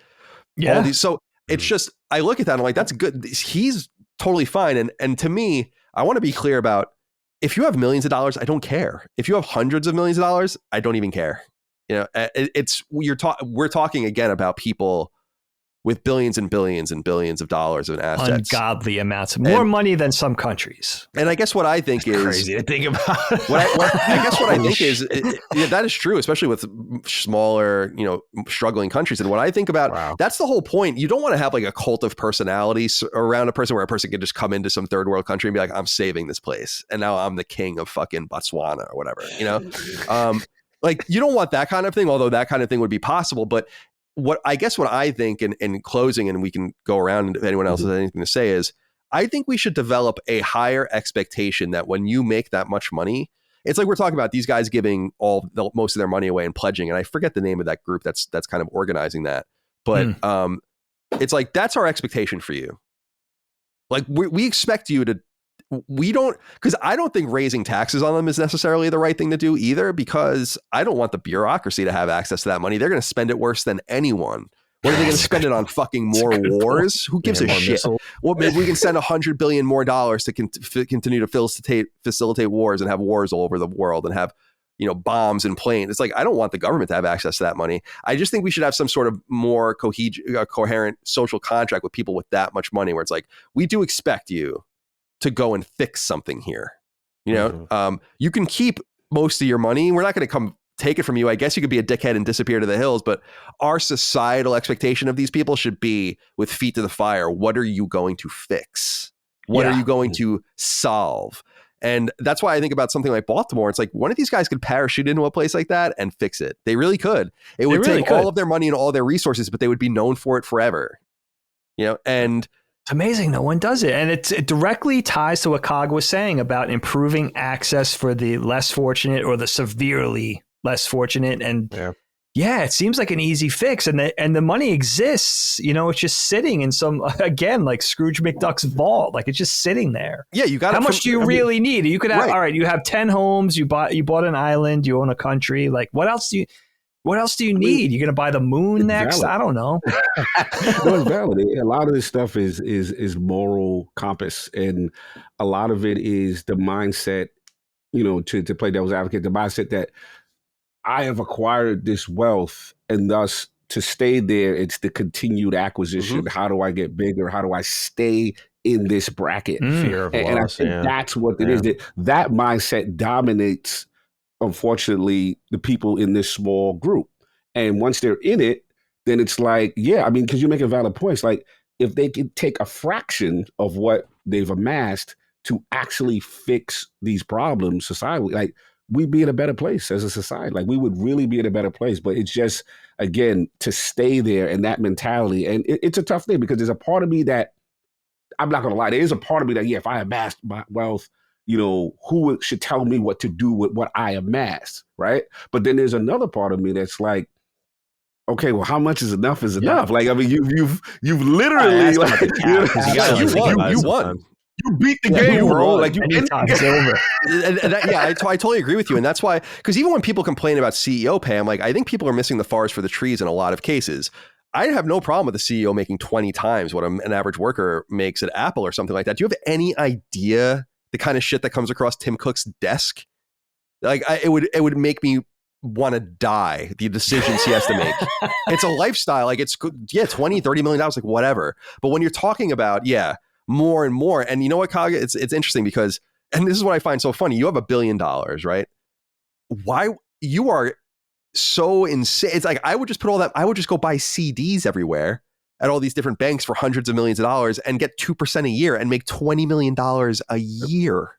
all these. So it's just, I look at that and I'm like, that's good. He's totally fine. And to me, I want to be clear about, if you have millions of dollars, I don't care. If you have hundreds of millions of dollars, I don't even care. You know, we're talking again about people with billions and billions and billions of dollars in assets. Ungodly amounts. More money than some countries. And I guess what I think is crazy to think about. I guess what I think is, that is true, especially with smaller, struggling countries. And what I think about, that's the whole point. You don't want to have like a cult of personality around a person where a person can just come into some third world country and be like, I'm saving this place. And now I'm the king of fucking Botswana or whatever, like you don't want that kind of thing, although that kind of thing would be possible. But what I think in closing, and we can go around and if anyone else has anything to say, is I think we should develop a higher expectation that when you make that much money, it's like we're talking about these guys giving most of their money away and pledging. And I forget the name of that group that's kind of organizing that. But it's like, that's our expectation for you. Like we expect you to, because I don't think raising taxes on them is necessarily the right thing to do either, because I don't want the bureaucracy to have access to that money. They're going to spend it worse than anyone. What are they going to spend it on? Fucking more wars? Who gives a shit? Missiles. Well, maybe we can send $100 billion more to continue to facilitate wars and have wars all over the world and have, bombs and planes. It's like, I don't want the government to have access to that money. I just think we should have some sort of more coherent social contract with people with that much money, where it's like, we do expect you to go and fix something here. You can keep most of your money. We're not going to come take it from you. I guess you could be a dickhead and disappear to the hills, but our societal expectation of these people should be with feet to the fire. What are you going to fix? What are you going to solve? And that's why I think about something like Baltimore. It's like, one of these guys could parachute into a place like that and fix it. They really could. It would take all of their money and all their resources, but they would be known for it forever. And it's amazing no one does it. And it directly ties to what Cog was saying about improving access for the less fortunate or the severely less fortunate. And it seems like an easy fix. And the money exists, it's just sitting in some, again, like Scrooge McDuck's vault. Like, it's just sitting there. Yeah, you got. How much do you really need? You could have, all right, you have 10 homes, you bought an island, you own a country. Like, what else do you need? You're going to buy the moon next? Valid. I don't know. No, it's valid. A lot of this stuff is moral compass. And a lot of it is the mindset, to play devil's advocate, the mindset that I have acquired this wealth, and thus to stay there, it's the continued acquisition. How do I get bigger? How do I stay in this bracket? Fear of loss. And I think that's what it is. That mindset dominates, unfortunately, the people in this small group. And once they're in it, then it's like, because you're making valid points. Like, if they could take a fraction of what they've amassed to actually fix these problems societally, like, we'd be in a better place as a society. Like, we would really be in a better place. But it's just, again, to stay there and that mentality. And it's a tough thing, because there's a part of me that, I'm not going to lie, there is a part of me that, if I amassed my wealth, who should tell me what to do with what I amassed, right? But then there's another part of me that's like, okay, well, how much is enough is enough? Like, I mean, you've literally, like, you won. You beat the game, bro. Like, it's over. I totally agree with you. And that's why, because even when people complain about CEO pay, I'm like, I think people are missing the forest for the trees in a lot of cases. I have no problem with the CEO making 20 times what an average worker makes at Apple or something like that. Do you have any idea the kind of shit that comes across Tim Cook's desk? Like, it would make me want to die, the decisions he has to make. It's a lifestyle. Like it's 20, $30 million, like whatever. But when you're talking about, more and more, and you know what, Kaga, it's interesting because, and this is what I find so funny. You have $1 billion, right? Why you are so insane. It's like, I would just put all that, I would just go buy CDs everywhere at all these different banks for hundreds of millions of dollars and get 2% a year and make $20 million a year.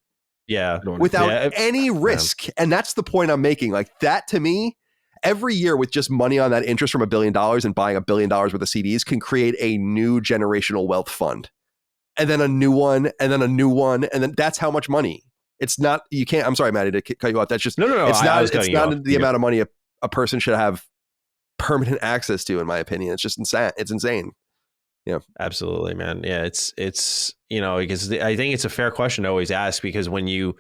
Yeah. Without any risk. And that's the point I'm making. Like that to me, every year with just money on that interest from $1 billion and buying $1 billion worth of CDs can create a new generational wealth fund. And then a new one, and then a new one. And then that's how much money. It's not, you can't, I'm sorry, Maddie, to cut you off. That's just, no. It's not the amount of money a person should have permanent access to, in my opinion. It's just insane. It's insane. Yeah, absolutely, man. Yeah, it's because I think it's a fair question to always ask, because when you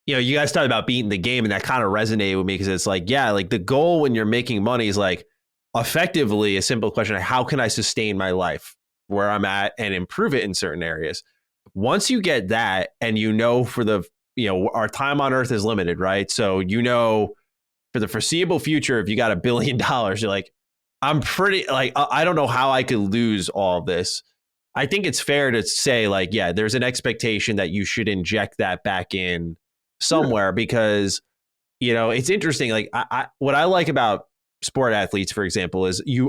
guys talked about beating the game, and that kind of resonated with me, because it's like, like the goal when you're making money is like effectively a simple question of how can I sustain my life where I'm at and improve it in certain areas. Once you get that, and for the our time on earth is limited, right? So for the foreseeable future, if you got $1 billion, you're like, I'm pretty like, I don't know how I could lose all of this. I think it's fair to say like, there's an expectation that you should inject that back in somewhere, because, it's interesting. Like what I like about sport athletes, for example, is you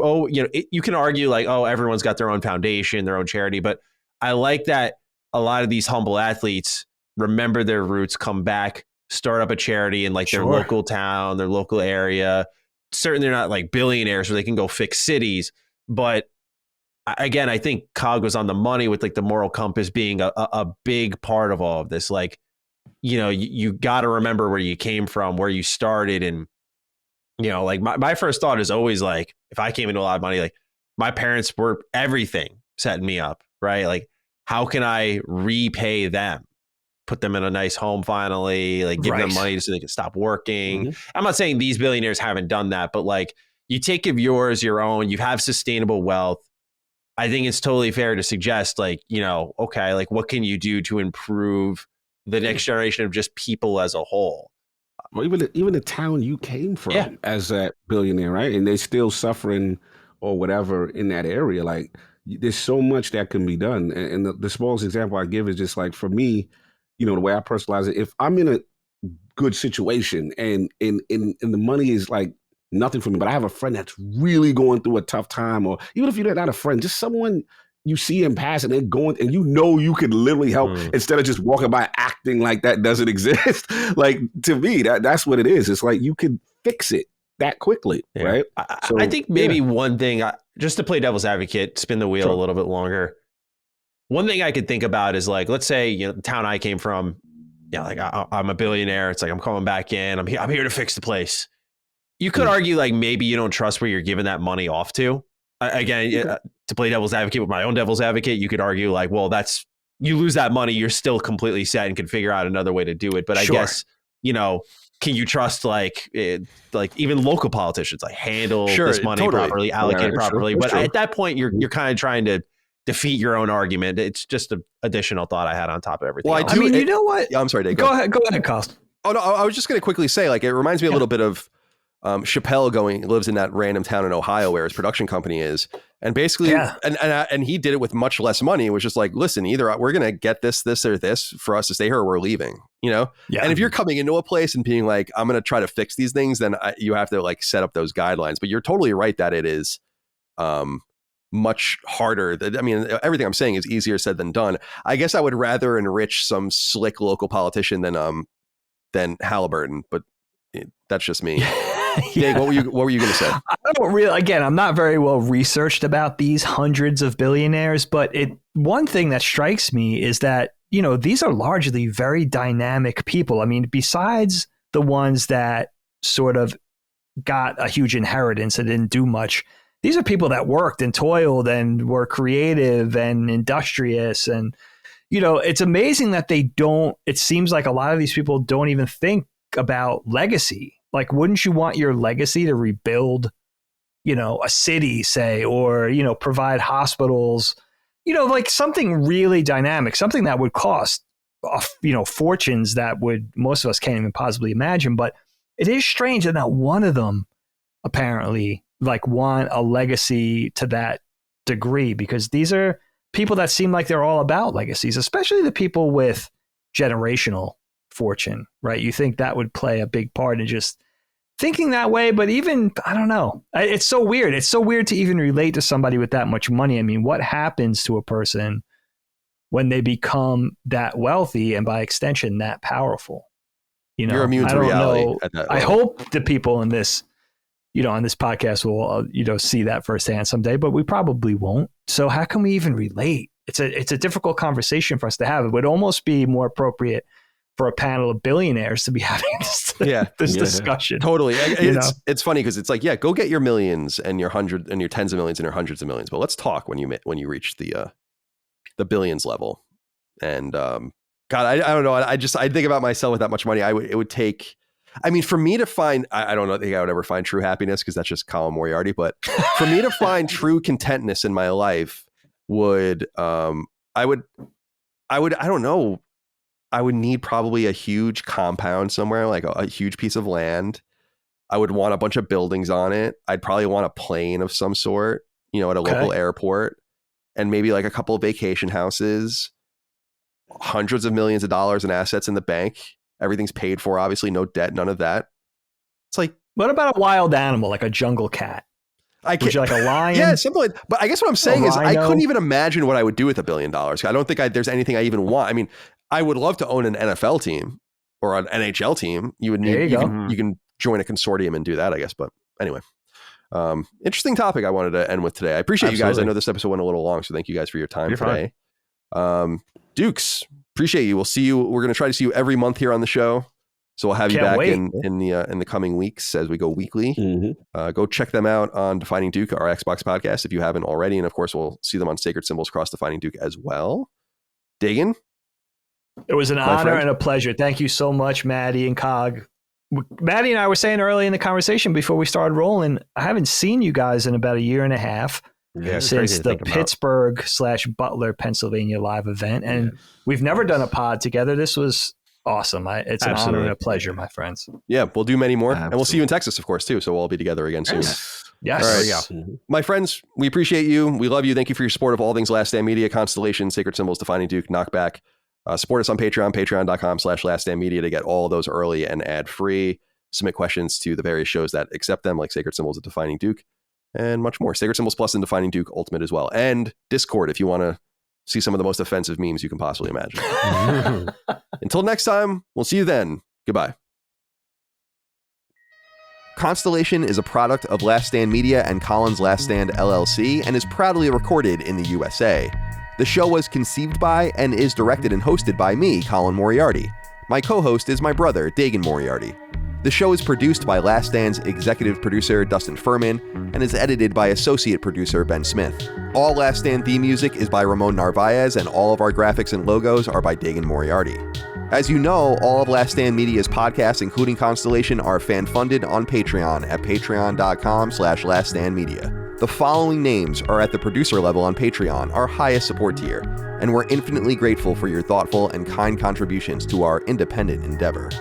can argue like, oh, everyone's got their own foundation, their own charity. But I like that a lot of these humble athletes remember their roots, come back, start up a charity in like their local town, their local area. Certainly they're not like billionaires where they can go fix cities. But again, I think Cog was on the money with like the moral compass being a big part of all of this. Like, you got to remember where you came from, where you started. And, like my first thought is always like, if I came into a lot of money, like my parents were everything setting me up, right? Like, how can I repay them? Put them in a nice home finally, like give them money so they can stop working. Mm-hmm. I'm not saying these billionaires haven't done that, but like you take of yours, your own, you have sustainable wealth. I think it's totally fair to suggest like, okay, like what can you do to improve the next generation of just people as a whole? Well, even the town you came from as that billionaire, right? And they're still suffering or whatever in that area. Like there's so much that can be done. And the smallest example I give is just like, for me, the way I personalize it, if I'm in a good situation and the money is like nothing for me, but I have a friend that's really going through a tough time, or even if you're not a friend, just someone you see in passing, they're going, and you can literally help instead of just walking by acting like that doesn't exist. Like to me, that's what it is. It's like you can fix it that quickly, right? I think maybe one thing, just to play devil's advocate, spin the wheel a little bit longer. One thing I could think about is like, let's say, the town I came from, like I'm a billionaire. It's like, I'm coming back in. I'm here to fix the place. You could argue like maybe you don't trust where you're giving that money off to. Again, to play devil's advocate with my own devil's advocate, you could argue like, well, you lose that money, you're still completely set and can figure out another way to do it. But I guess, can you trust like even local politicians, like handle this money properly, allocate it properly? But at that point, you're kind of trying to defeat your own argument. It's just an additional thought I had on top of everything. Well, I mean, you know what? Yeah, I'm sorry, Dave. Go ahead, Cost. Oh no, I was just going to quickly say, like, it reminds me a little bit of Chappelle lives in that random town in Ohio where his production company is, and basically, and he did it with much less money. It was just like, listen, either we're going to get this, or this for us to stay here, or we're leaving. Yeah. And if you're coming into a place and being like, I'm going to try to fix these things, then you have to like set up those guidelines. But you're totally right that it is much harder. I mean, everything I'm saying is easier said than done. I guess I would rather enrich some slick local politician than Halliburton, but that's just me. Dave, what were you going to say? I don't really. Again, I'm not very well researched about these hundreds of billionaires, but one thing that strikes me is that these are largely very dynamic people. I mean, besides the ones that sort of got a huge inheritance and didn't do much, these are people that worked and toiled and were creative and industrious. And, it's amazing that it seems like a lot of these people don't even think about legacy. Like, wouldn't you want your legacy to rebuild, a city, say, or, provide hospitals, like something really dynamic, something that would cost, fortunes that most of us can't even possibly imagine. But it is strange that not one of them apparently like want a legacy to that degree, because these are people that seem like they're all about legacies, especially the people with generational fortune, right? You think that would play a big part in just thinking that way, but even, I don't know. It's so weird. It's so weird to even relate to somebody with that much money. I mean, what happens to a person when they become that wealthy and by extension that powerful? You know, you're immune to reality at that level. I hope the people in this, you know, on this podcast will, you know, see that firsthand someday, but we probably won't. So how can we even relate? It's a difficult conversation for us to have. It would almost be more appropriate for a panel of billionaires to be having this discussion. Totally. It's funny because it's like, yeah, go get your millions and your hundred and your tens of millions and your hundreds of millions. But let's talk when you reach the billions level. And God, I don't know. I think about myself with that much money. It would take, I mean, for me to find, I don't think I would ever find true happiness because that's just Colin Moriarty. But for me to find true contentness in my life would, I don't know. I would need probably a huge compound somewhere, like a huge piece of land. I would want a bunch of buildings on it. I'd probably want a plane of some sort, you know, at a local airport, and maybe like a couple of vacation houses, hundreds of millions of dollars in assets in the bank. Everything's paid for, obviously, no debt, none of that. It's like, what about a wild animal, like a jungle cat? Would you like a lion? Yeah, something like, but I guess what I'm saying is I couldn't even imagine what I would do with $1 billion. I don't think there's anything I even want. I mean, I would love to own an NFL team or an NHL team. You would need, you can join a consortium and do that, I guess. But anyway, interesting topic I wanted to end with today. I appreciate you guys. I know this episode went a little long, so thank you guys for your time today. Dukes, appreciate you. We'll see you. We're going to try to see you every month here on the show. So we'll have you back in the coming weeks as we go weekly. Go check them out on Defining Duke, our Xbox podcast, if you haven't already. And of course, we'll see them on Sacred Symbols Cross Defining Duke as well. Dagan? It was an honor and a pleasure. Thank you so much, Maddie and Cog. Maddie and I were saying early in the conversation before we started rolling, I haven't seen you guys in about 1.5 years since the Pittsburgh/Butler, Pennsylvania live event. And we've never done a pod together. This was awesome. It's an honor and a pleasure, my friends. Yeah, we'll do many more. And we'll see you in Texas, of course, too. So we'll all be together again soon. Yes. All right. My friends, we appreciate you. We love you. Thank you for your support of all things Last Stand Media, Constellation, Sacred Symbols, Defining Duke, Knockback. Support us on Patreon, patreon.com/laststandmedia to get all of those early and ad-free. Submit questions to the various shows that accept them, like Sacred Symbols at Defining Duke, and much more. Sacred Symbols Plus and Defining Duke Ultimate as well. And Discord if you want to see some of the most offensive memes you can possibly imagine. Until next time, we'll see you then. Goodbye. Constellation is a product of Last Stand Media and Collins Last Stand LLC and is proudly recorded in the USA. The show was conceived by and is directed and hosted by me, Colin Moriarty. My co-host is my brother, Dagan Moriarty. The show is produced by Last Stand's executive producer, Dustin Furman, and is edited by associate producer, Ben Smith. All Last Stand theme music is by Ramon Narvaez, and all of our graphics and logos are by Dagan Moriarty. As you know, all of Last Stand Media's podcasts, including Constellation, are fan-funded on Patreon at patreon.com/laststandmedia. The following names are at the producer level on Patreon, our highest support tier, and we're infinitely grateful for your thoughtful and kind contributions to our independent endeavor.